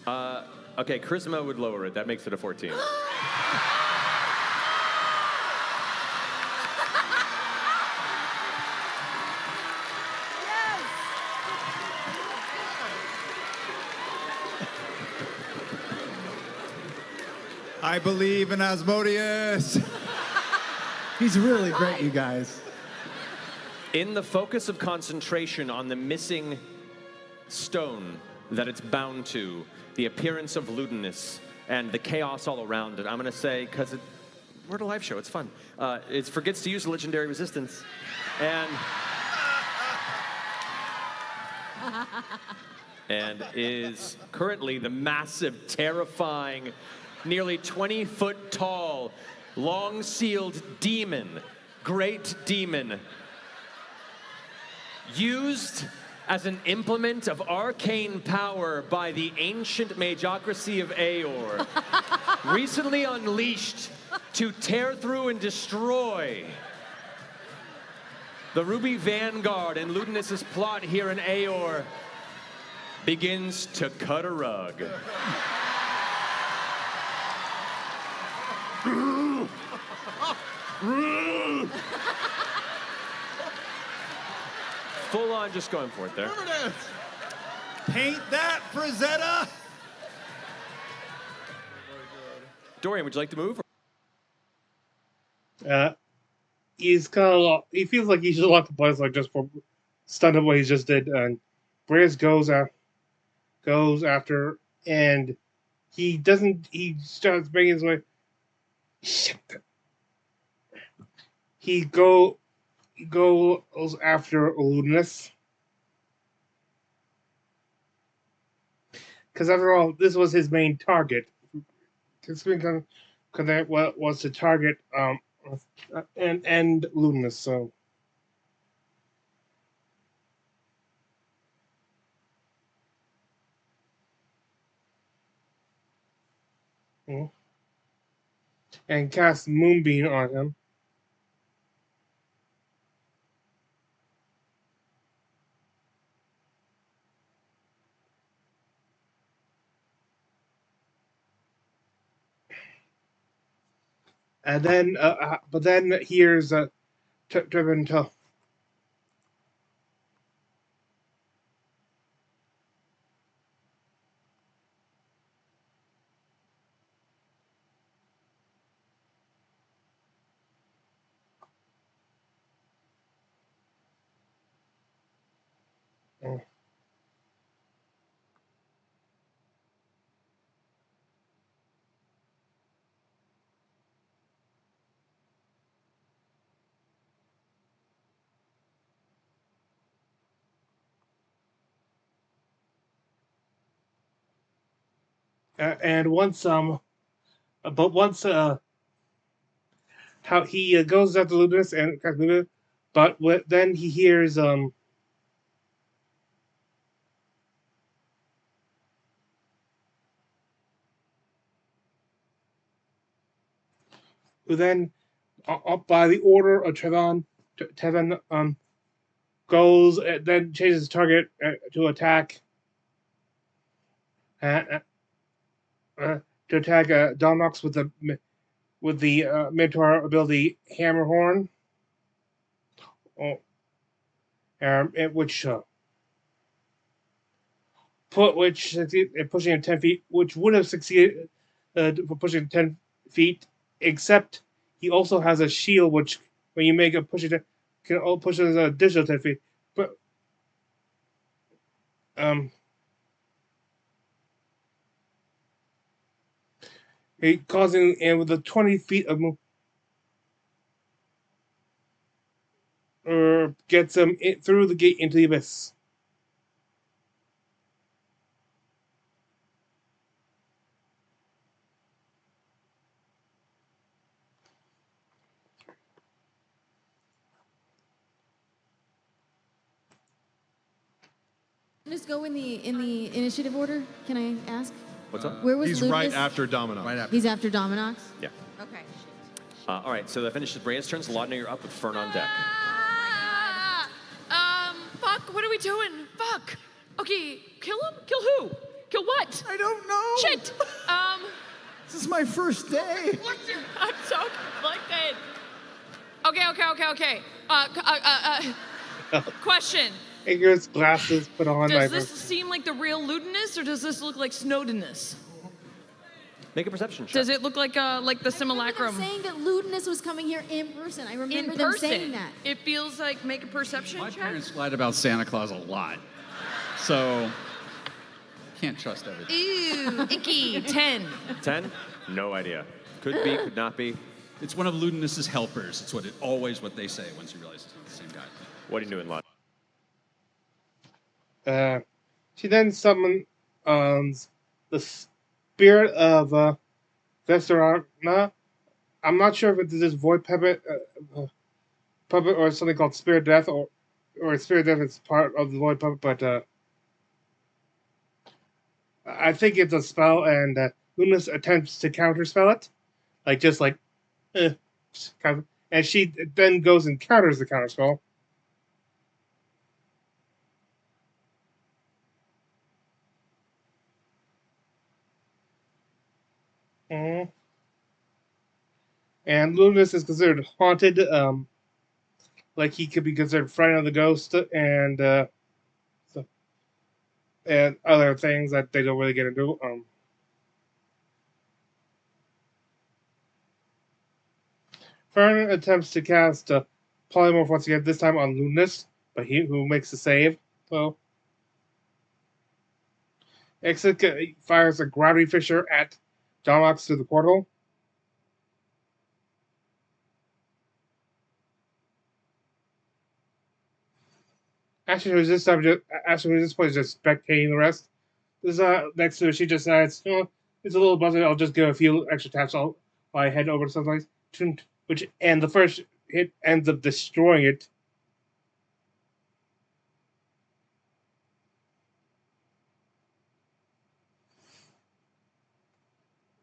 Okay, charisma would lower it. That makes it a 14. I believe in Asmodeus. He's really great, you guys. In the focus of concentration on the missing stone that it's bound to, the appearance of Ludinus, and the chaos all around it, I'm going to say, because we're at a live show, it's fun. It forgets to use legendary resistance. And is currently the massive, terrifying, nearly 20-foot tall, long-sealed demon, great demon, used as an implement of arcane power by the ancient magocracy of Aeor, recently unleashed to tear through and destroy the Ruby Vanguard, and Ludinus's plot here in Aeor begins to cut a rug. Full on just going for it there. Paint that, Frazetta! Dorian, would you like to move? He's kind of, he feels like he should lock the place like just for stunned of what he just did, and Briz goes after, and he starts making his way. Shit. He goes after Ludinus. Because after all, this was his main target. Because that was to target and Ludinus, so. And cast Moonbeam on him. And then, but then here's Driven to. Mm. And once but once how he goes after Ludinus and Ludinus, but then he hears who then by the order of Tevin goes then changes his target to attack uh, to attack Dominox with the Minotaur ability Hammerhorn, which pushing him 10 feet, which would have succeeded for pushing 10 feet, except he also has a shield, which when you make a push it can push it an additional 10 feet. But he causing and with the 20 feet of move, gets him through the gate into the abyss. Just go in the initiative order. Can I ask? What's up? Where was He's Ludinus? right after Dominox. Right after. He's after Dominox. Yeah. Okay. All right, so that finishes Brian's turns. Laudna, you're up with Fern on deck. Fuck, what are we doing? Fuck. Okay, kill him? Kill who? Kill what? I don't know. Shit. This is my first day. I'm so conflicted. Okay. Question. Fingers, glasses put on. Does this seem like the real Ludinus, or does this look like Snowdenness? Make a perception check. Does it look like the simulacrum? Them saying that Ludinus was coming here in person. I remember them saying that. It feels like make a perception My check. parents lied about Santa Claus a lot, so can't trust everything. Ew, icky. 10. 10? No idea. Could be, could not be. It's one of Ludinus's helpers. It's always what they say once you realize it's the same guy. What are you doing, Laudna? She then summons the spirit of Vesperana. I'm not sure if this is Void Puppet, or something called Spirit Death, or Spirit Death is part of the Void Puppet, but I think it's a spell, and Lunas attempts to counterspell it, and she then goes and counters the counterspell. And Lunas is considered haunted, like he could be considered frightened of the ghost, and other things that they don't really get into. Fern attempts to cast Polymorph once again, this time on Lunas, but who makes the save. So Exit fires a gravity fissure at Dominox through the portal. Actually, this point, just spectating the rest. This next to it, she just says, it's a little buzzer. I'll just give a few extra taps while I head over to someplace. And the first hit ends up destroying it.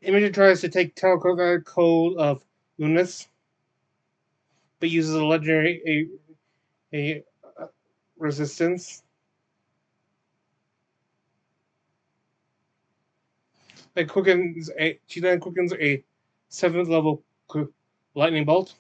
Imogen tries to take telekinetic code of Lunas, but uses a legendary resistance. She then quickens a 7th level lightning bolt.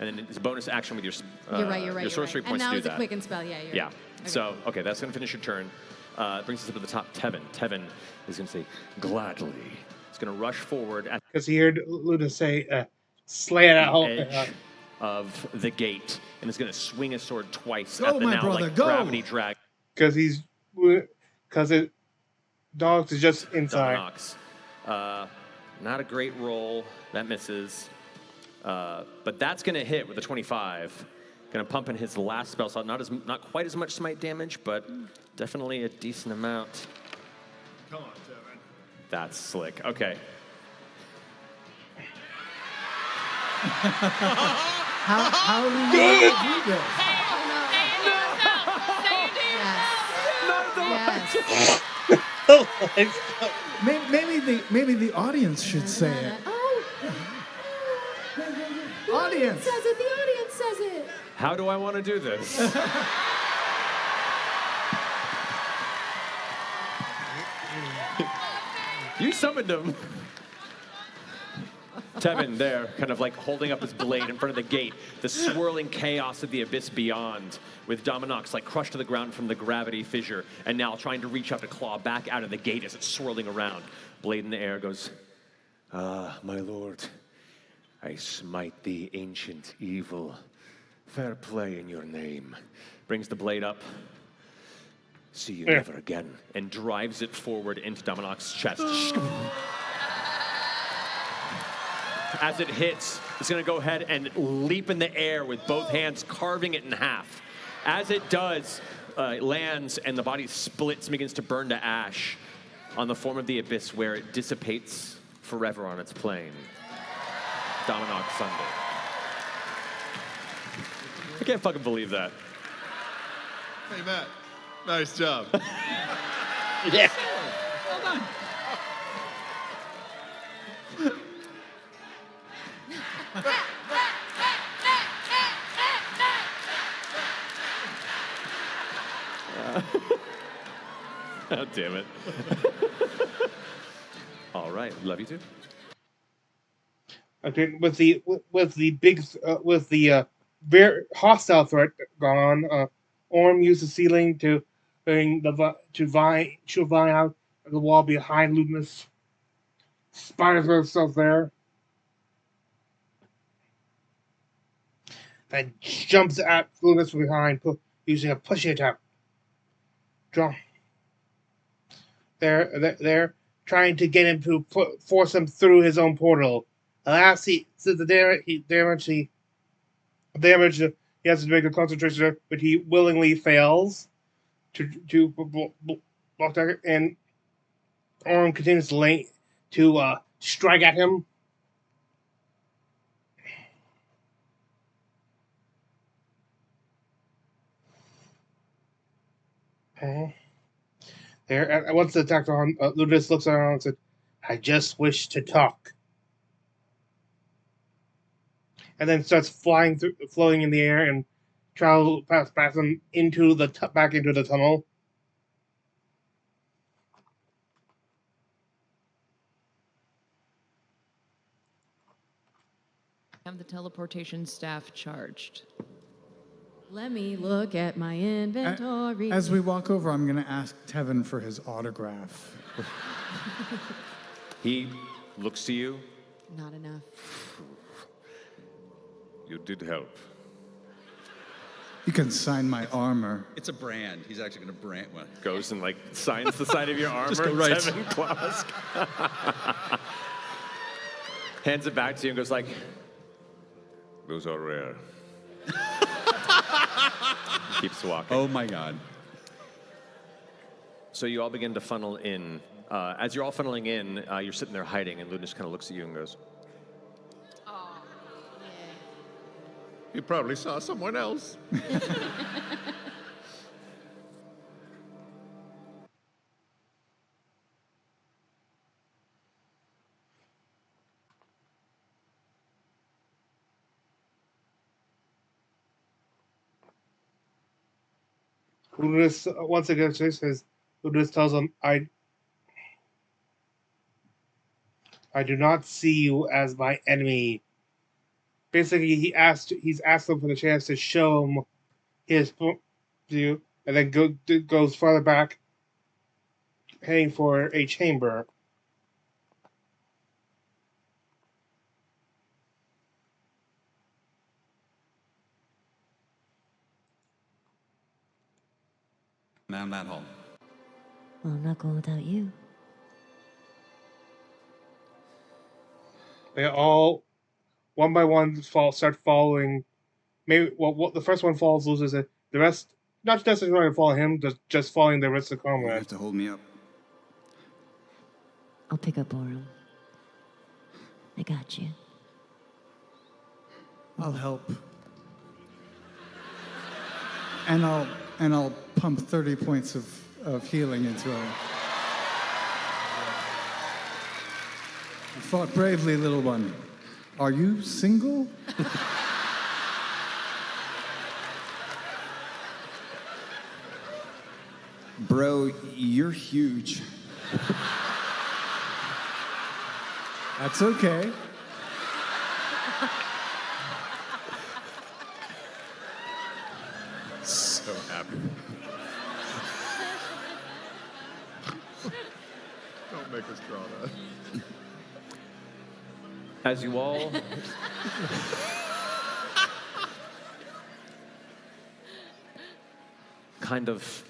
And then it's bonus action with your You're right. your sorcery And points that to do was that. a quicken spell. Yeah, you're Yeah. right. Okay. So, okay, that's going to finish your turn. Brings us up to the top. Tevin. Tevin is going to say, gladly. He's going to rush forward at Because he heard Luna say, slay it the out. edge of the gate, and is going to swing his sword twice Go, at the my now brother, like go! gravity drag. Because Dogs is just inside. Dominox. Not a great roll. That misses. But that's going to hit with a 25. Going to pump in his last spell slot. Not quite as much smite damage, but definitely a decent amount. Come on, Tevin. That's slick. Okay. How do you do this? Maybe the audience should say it. Audience. Says it. The audience says it. How do I want to do this? You summoned him. Tevin there, kind of like holding up his blade in front of the gate, the swirling chaos of the abyss beyond, with Dominox like crushed to the ground from the gravity fissure, and now trying to reach out to claw back out of the gate as it's swirling around. Blade in the air goes, Ah, my lord, I smite the ancient evil. Fair play in your name. brings the blade up, See you never again. and drives it forward into Dominox's chest. As it hits, it's going to go ahead and leap in the air with both hands, carving it in half. As it does, it lands and the body splits and begins to burn to ash on the form of the abyss, where it dissipates forever on its plane. Dominox Sunday. I can't fucking believe that. Hey, Matt. Nice job. Yeah. Well done. Oh, damn it. All right, love you too. Okay, with the very hostile threat gone, Orm used the ceiling to vine out of the wall behind Luminous. Spiders herself there. And jumps at Luminous from behind, using a pushing attack. Draw. They're trying to get him to force him through his own portal. Alas, he has to make a concentration, but he willingly fails to block that, and Orm continues to strike at him. There, once the attack on, Ludus looks around and said, "I just wish to talk." And then starts floating in the air, and travels past them into back into the tunnel. Have the teleportation staff charged. Let me look at my inventory. As we walk over, I'm going to ask Tevin for his autograph. He looks to you. Not enough. You did help. You can sign my armor. It's a brand. He's actually going to brand one. Goes and like signs the side of your armor. Just go right. Tevin Klosk. Hands it back to you and goes like, Those are rare. keeps walking. Oh my God. So you all begin to funnel in. As you're all funneling in, you're sitting there hiding, and Ludus kind of looks at you and goes, You probably saw someone else. Ludus once again says, Ludus tells him, I do not see you as my enemy. basically he's asked them for the chance to show him his view, and then goes farther back, heading for a chamber. Down that hall. Well, I'm not going without you. They all, one by one, start following. Maybe the first one follows, loses it. The rest, not necessarily follow him, just following the rest of the comrades. You have to hold me up. I'll pick up Borum. I got you. I'll help. And I'll pump 30 points of healing into him. You fought bravely, little one. Are you single? Bro, you're huge. That's okay. So happy. Don't make us draw that. As you all kind of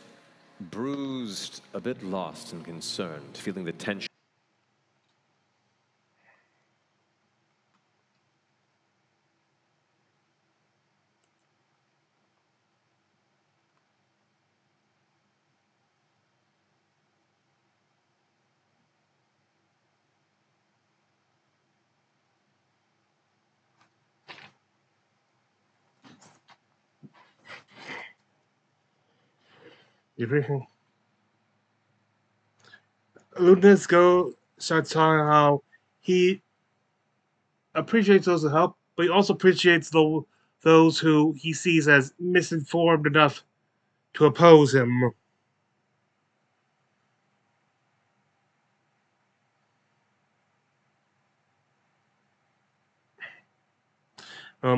bruised, a bit lost and concerned, feeling the tension. Ludinus starts talking how he appreciates those who help, but he also appreciates those who he sees as misinformed enough to oppose him. There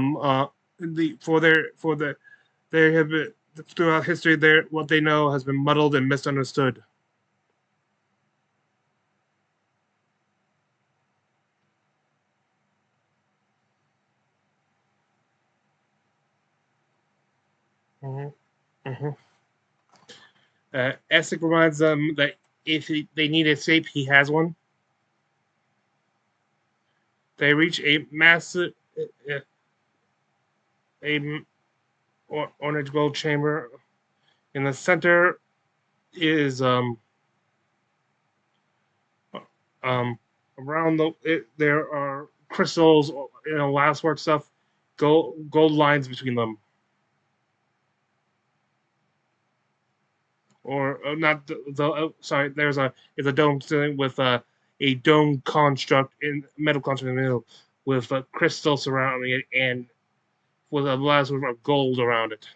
have been, throughout history, what they know has been muddled and misunderstood. Essek reminds them that if they need escape, he has one. They reach a massive, orange gold chamber. In the center is around there are crystals, glasswork stuff, gold lines between them. Or not sorry, there's a dome with a dome construct metal construct in the middle with a crystal surrounding it and with a glass of gold around it.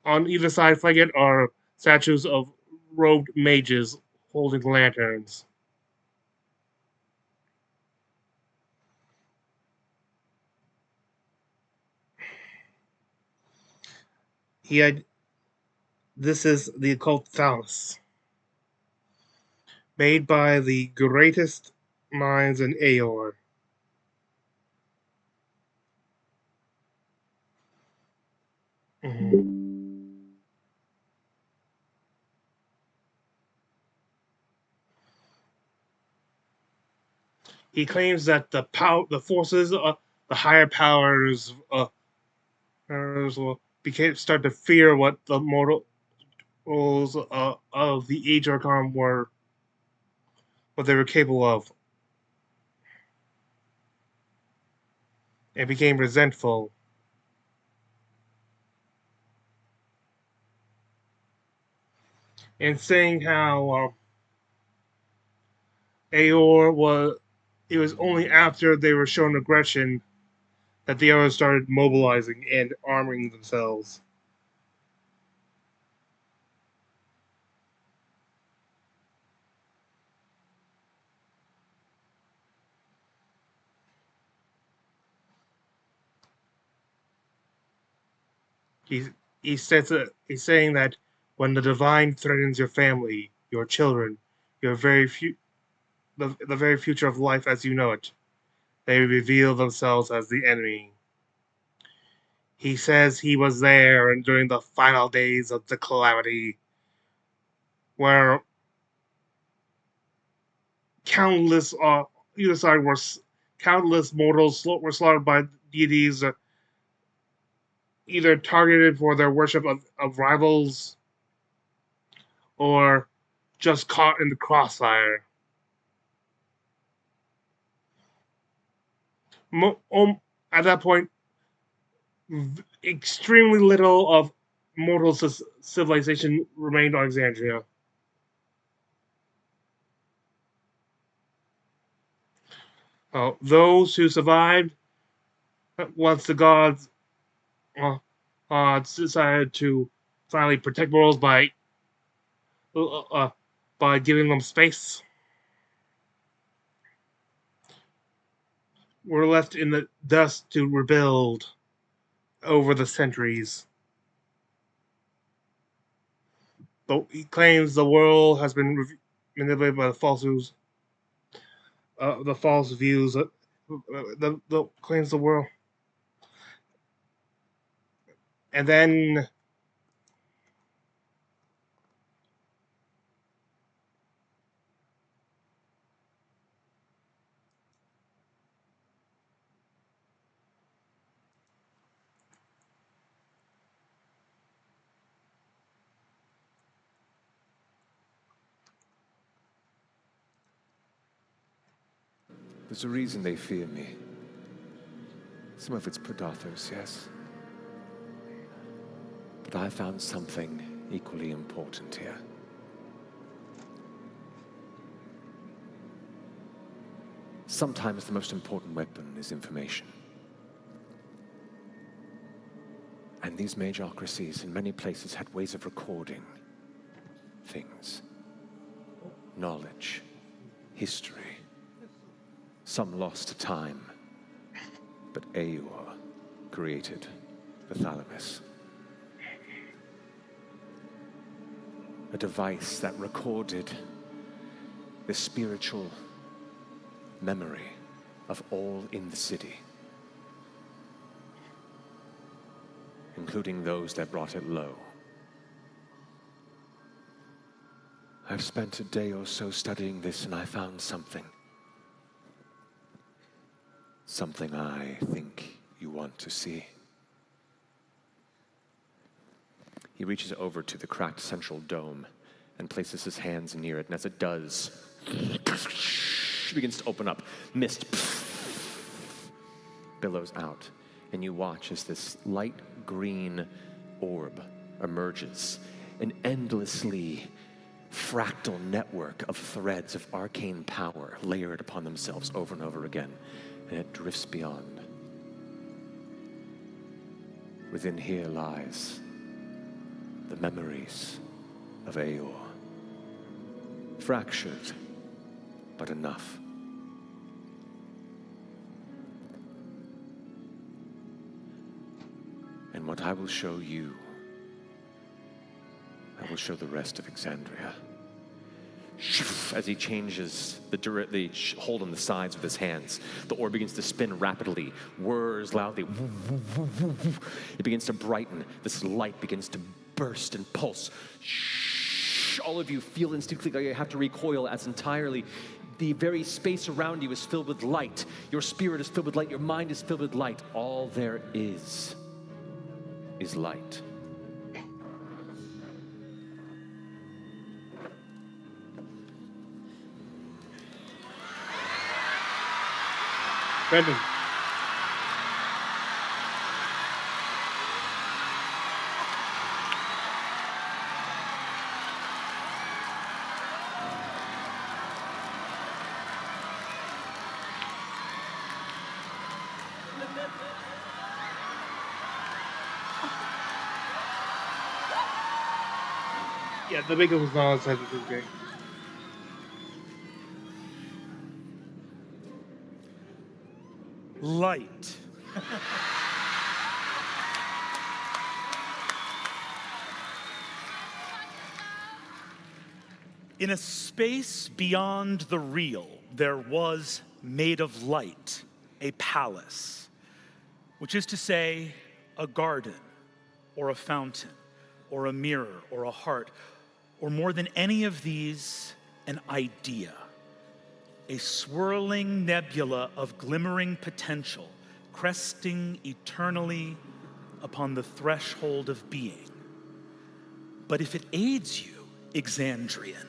On either side flanking it are statues of robed mages holding lanterns. This is the occult phallus, made by the greatest minds in Aeor. He claims that the forces, the higher powers, will start to fear what the mortals of the Age Archon were, what they were capable of, and became resentful. And saying how Aeor it was only after they were shown aggression that the others started mobilizing and arming themselves. He's saying that when the divine threatens your family, your children, your the very future of life as you know it, they reveal themselves as the enemy. He says he was there and during the final days of the calamity, where countless either side were countless mortals were slaughtered by deities, either targeted for their worship of rivals or just caught in the crossfire. At that point, extremely little of mortal civilization remained on Exandria. Those who survived, once the gods decided to finally protect mortals by giving them space, were left in the dust to rebuild over the centuries. Though he claims the world has been manipulated by the false views, the claims the world, and then There's a reason they fear me. Some of it's Predathos, yes. But I found something equally important here. Sometimes the most important weapon is information. And these magocracies in many places had ways of recording things. Knowledge, history. Some lost to time, but Aur created the thalamus. A device that recorded the spiritual memory of all in the city, including those that brought it low. I've spent a day or so studying this, and I found something. Something I think you want to see. He reaches over to the cracked central dome and places his hands near it, and as it does, it begins to open up. Mist billows out, and you watch as this light green orb emerges, an endlessly fractal network of threads of arcane power layered upon themselves over and over again. And it drifts beyond. Within here lies the memories of Aur. Fractured, but enough. And what I will show you, I will show the rest of Exandria. As he changes the hold on the sides with his hands, the orb begins to spin rapidly, whirs loudly. It begins to brighten. This light begins to burst and pulse. All of you feel instinctively you have to recoil as entirely the very space around you is filled with light. Your spirit is filled with light. Your mind is filled with light. All there is light. Brendan. Yeah, the makeup was not as heavy as great. Light. In a space beyond the real, there was made of light a palace, which is to say, a garden, or a fountain, or a mirror, or a heart, or more than any of these, an idea, a swirling nebula of glimmering potential, cresting eternally upon the threshold of being. But if it aids you, Exandrian,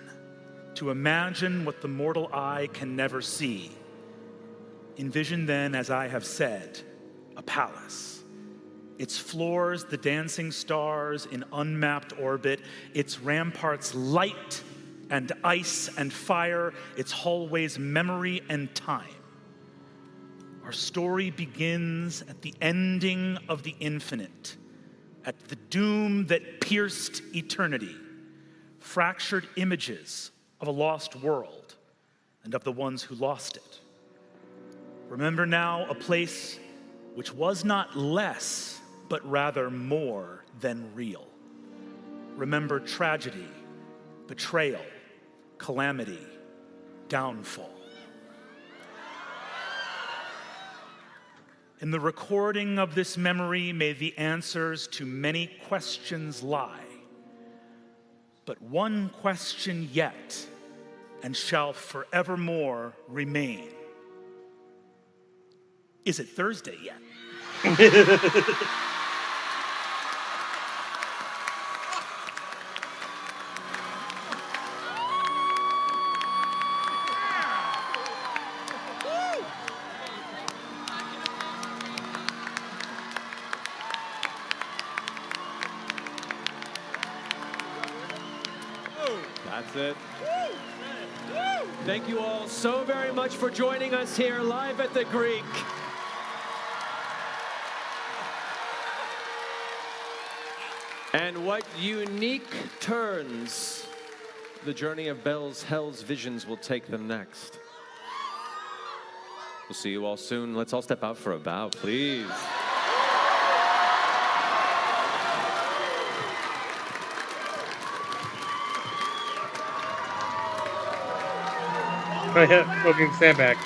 to imagine what the mortal eye can never see, envision then, as I have said, a palace. Its floors, the dancing stars in unmapped orbit, its ramparts light and ice and fire, its hallways memory and time. Our story begins at the ending of the infinite, at the doom that pierced eternity, fractured images of a lost world and of the ones who lost it. Remember now a place which was not less, but rather more than real. Remember tragedy, betrayal, calamity, downfall. In the recording of this memory may the answers to many questions lie. But one question yet, and shall forevermore remain. Is it Thursday yet? That's it. Thank you all so very much for joining us here live at the Greek. And what unique turns the journey of Bell's Hell's visions will take them next. We'll see you all soon. Let's all step out for a bow, please. Oh yeah, looking stand back.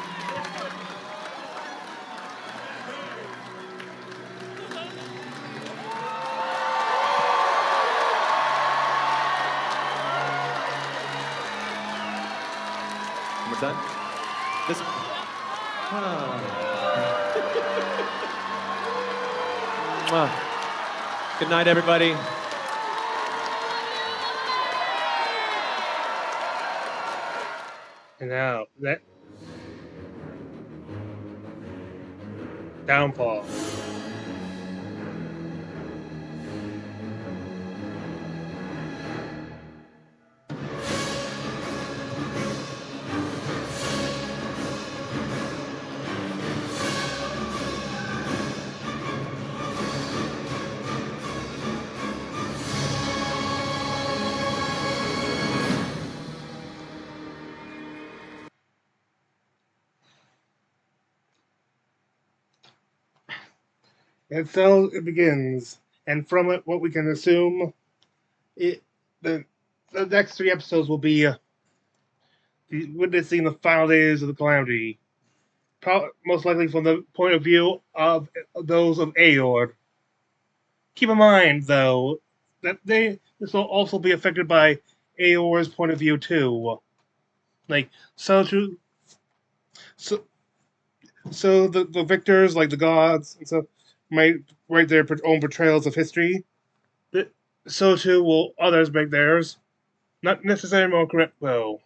We're done? This... Good night, everybody. And now, that downfall. And so it begins, and from it, what we can assume, the next 3 episodes will be witnessing the final days of the calamity, most likely from the point of view of those of Aord. Keep in mind, though, that this will also be affected by Aor's point of view too. Like so the victors, like the gods and stuff, might write their own portrayals of history. But so too will others make theirs. Not necessarily more correct, though.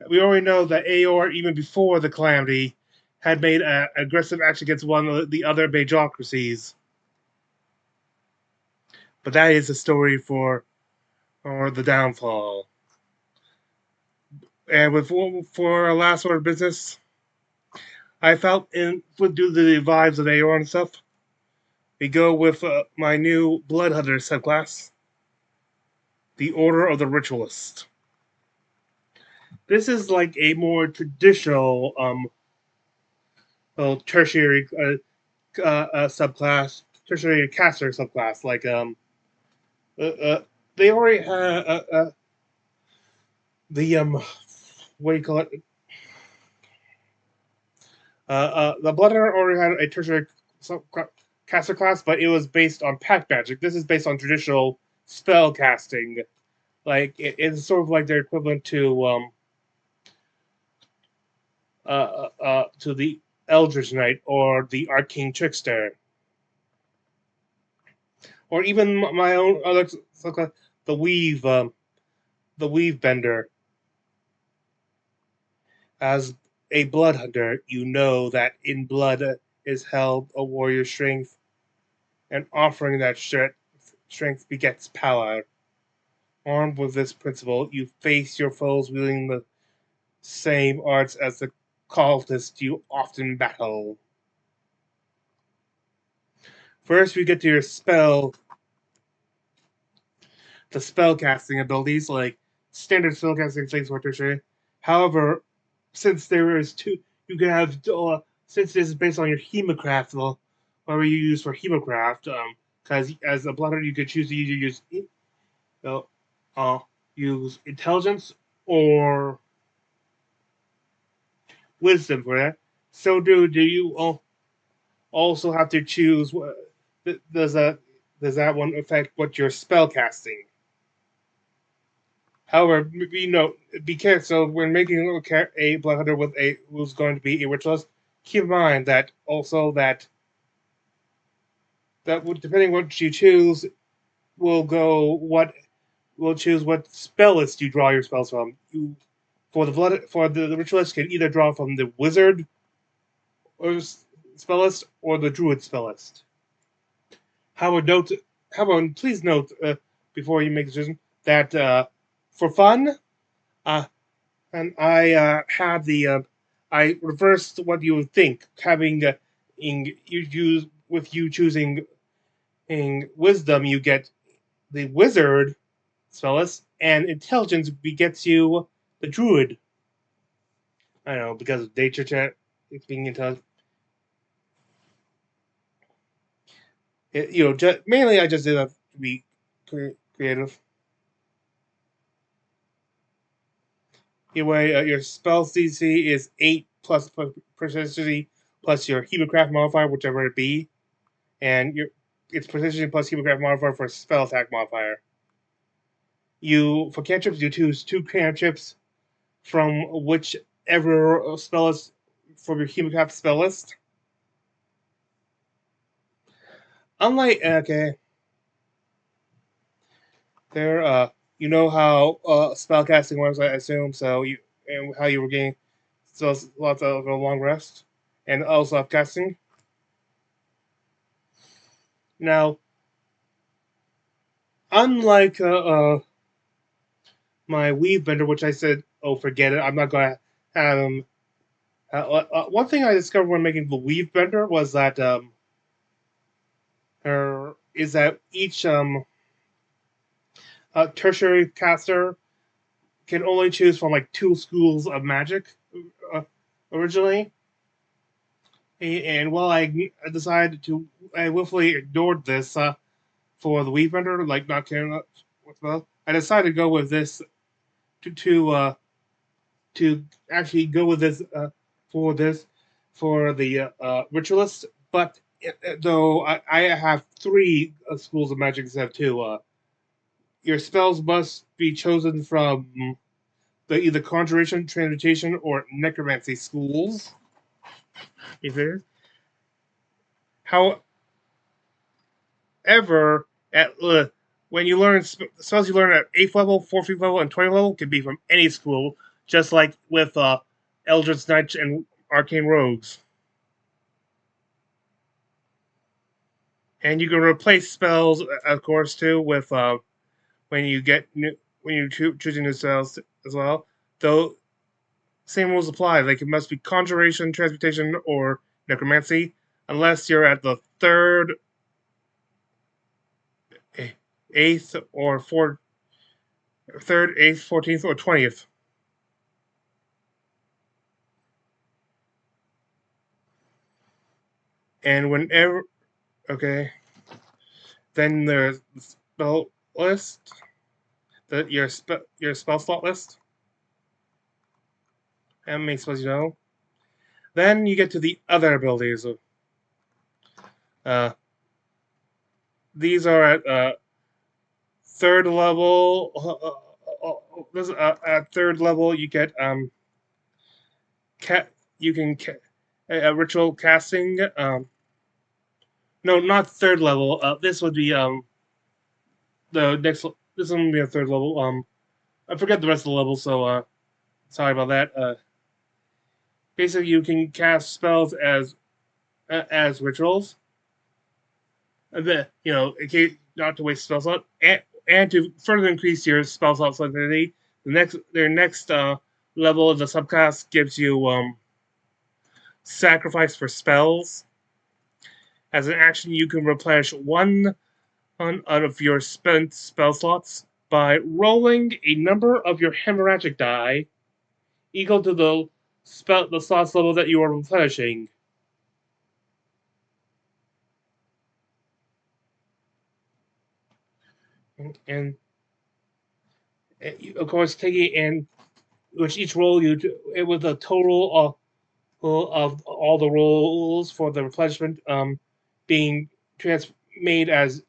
We already know that Aor, even before the calamity, had made an aggressive action against one of the other majocracies. But that is a story for the downfall. And for our last order of business, I felt due to the vibes of Aor and stuff, we go with my new Blood Hunter subclass, the Order of the Ritualist. This is like a more traditional tertiary subclass, tertiary caster subclass. Like they already have the what do you call it? The Blood Hunter already had a tertiary caster class, but it was based on pack magic. This is based on traditional spell casting. Like it's sort of like their equivalent to the Eldritch Knight or the Arcane Trickster, or even my own other the Weave Bender. As a blood hunter, you know that in blood is held a warrior's strength, and offering that strength begets power. Armed with this principle, you face your foes wielding the same arts as the cultists you often battle. First, we get to your the spell casting abilities, like standard spell casting things for tertiary. However, since there is two, you can have since this is based on your Hemocraft, whatever you use for Hemocraft, because as a blunter you could choose to either use intelligence or wisdom for that. So do you also have to choose what does that one affect what you're spell casting? However, be careful. So when making a blood hunter with who's going to be a ritualist, keep in mind that also that depending what you choose will choose what spell list you draw your spells from. For the ritualist can either draw from the wizard or spell list or the druid spell list. However, please note before you make the decision that for fun, and I had I reversed what you would think, having you choosing in wisdom, you get the wizard spellist, and intelligence begets you the druid. I don't know, because of nature chat, it's being intelligent. Mainly I just did that to be creative. Anyway, your spell CC is 8 plus proficiency plus your Hemocraft modifier, whichever it be, and it's proficiency plus Hemocraft modifier for spell attack modifier. For cantrips, you choose 2 cantrips from whichever spell list from your Hemocraft spell list. Unlike you know how spellcasting works, I assume. So and how you were getting lots of a long rest, and also upcasting. Now, unlike my Weave Bender, which I said, oh, forget it, I'm not going to have him. One thing I discovered when making the Weave Bender was that each tertiary caster can only choose from like 2 schools of magic originally. And while I decided I willfully ignored this for the Weave Bender, like not caring about, I decided to go with this to actually go with this for the Ritualist. But though I have 3 schools of magic instead of 2, your spells must be chosen from the either Conjuration, Transmutation, or Necromancy schools. If it is. However, when you learn spells you learn at 8th level, 14th level, and 20th level can be from any school, just like with Eldritch Knights and Arcane Rogues. And you can replace spells, of course, too, with when you're choosing new spells as well. Though same rules apply. Like it must be Conjuration, Transmutation, or Necromancy, unless you're at the 3rd, 8th, or 4th, 3rd, 8th, 14th, or 20th. And whenever, then there's the spell list, your spell slot list. and makes what you know. Then you get to the other abilities. These are at third level. At third level, you get you can ritual casting. No, not third level. This would be the next. This one would be a third level. I forget the rest of the levels, so sorry about that. Basically, you can cast spells as rituals. And then, in case not to waste spell slot, and to further increase your spell slot selectivity, their next level of the subclass gives you sacrifice for spells. As an action, you can replenish one out of your spent spell slots by rolling a number of your hemorrhagic die equal to the slots level that you are replenishing. And of course, taking in which each roll you do, it was a total of all the rolls for the replenishment being made as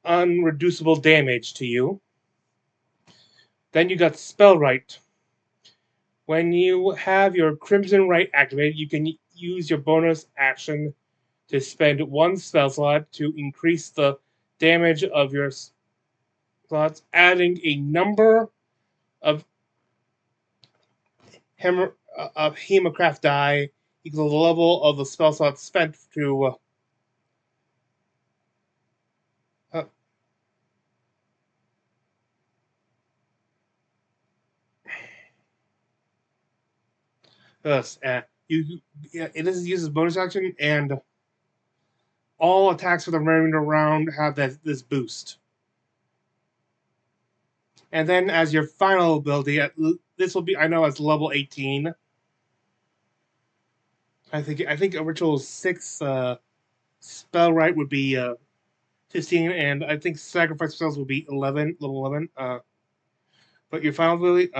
unreducible damage to you. Then you got Spell Right. When you have your Crimson Right activated, you can use your bonus action to spend one spell slot to increase the damage of your slots, adding a number of Hemocraft die equal to the level of the spell slot spent to it uses bonus action, and all attacks for the remainder round have this boost. And then as your final ability, this will be as level 18. I think a ritual 6 spell right would be 15, and I think sacrifice spells will be level 11. But your final ability,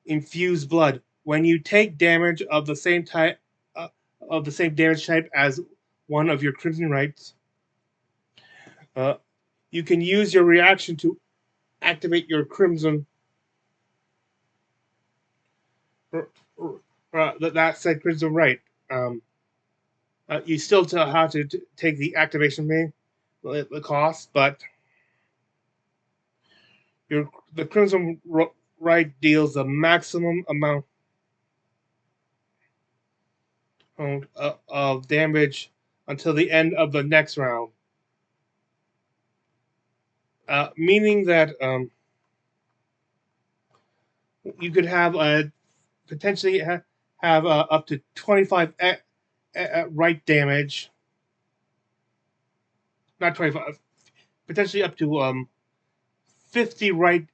infuse blood. When you take damage of the same type damage type as one of your Crimson Rights, you can use your reaction to activate your Crimson. That said Crimson Right. You still have to take the activation fee, the cost, but the Crimson Right deals the maximum amount of damage until the end of the next round. Meaning that you could have potentially have up to 25 right damage. Not 25, potentially up to 50 right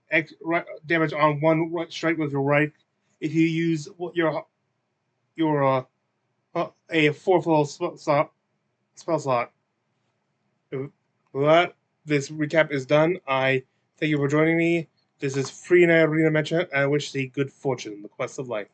damage on one right strike with your right if you use your a fourth level spell slot. With that, this recap is done. I thank you for joining me. This is Free Arena Mecha, and I wish thee good fortune in the quest of life.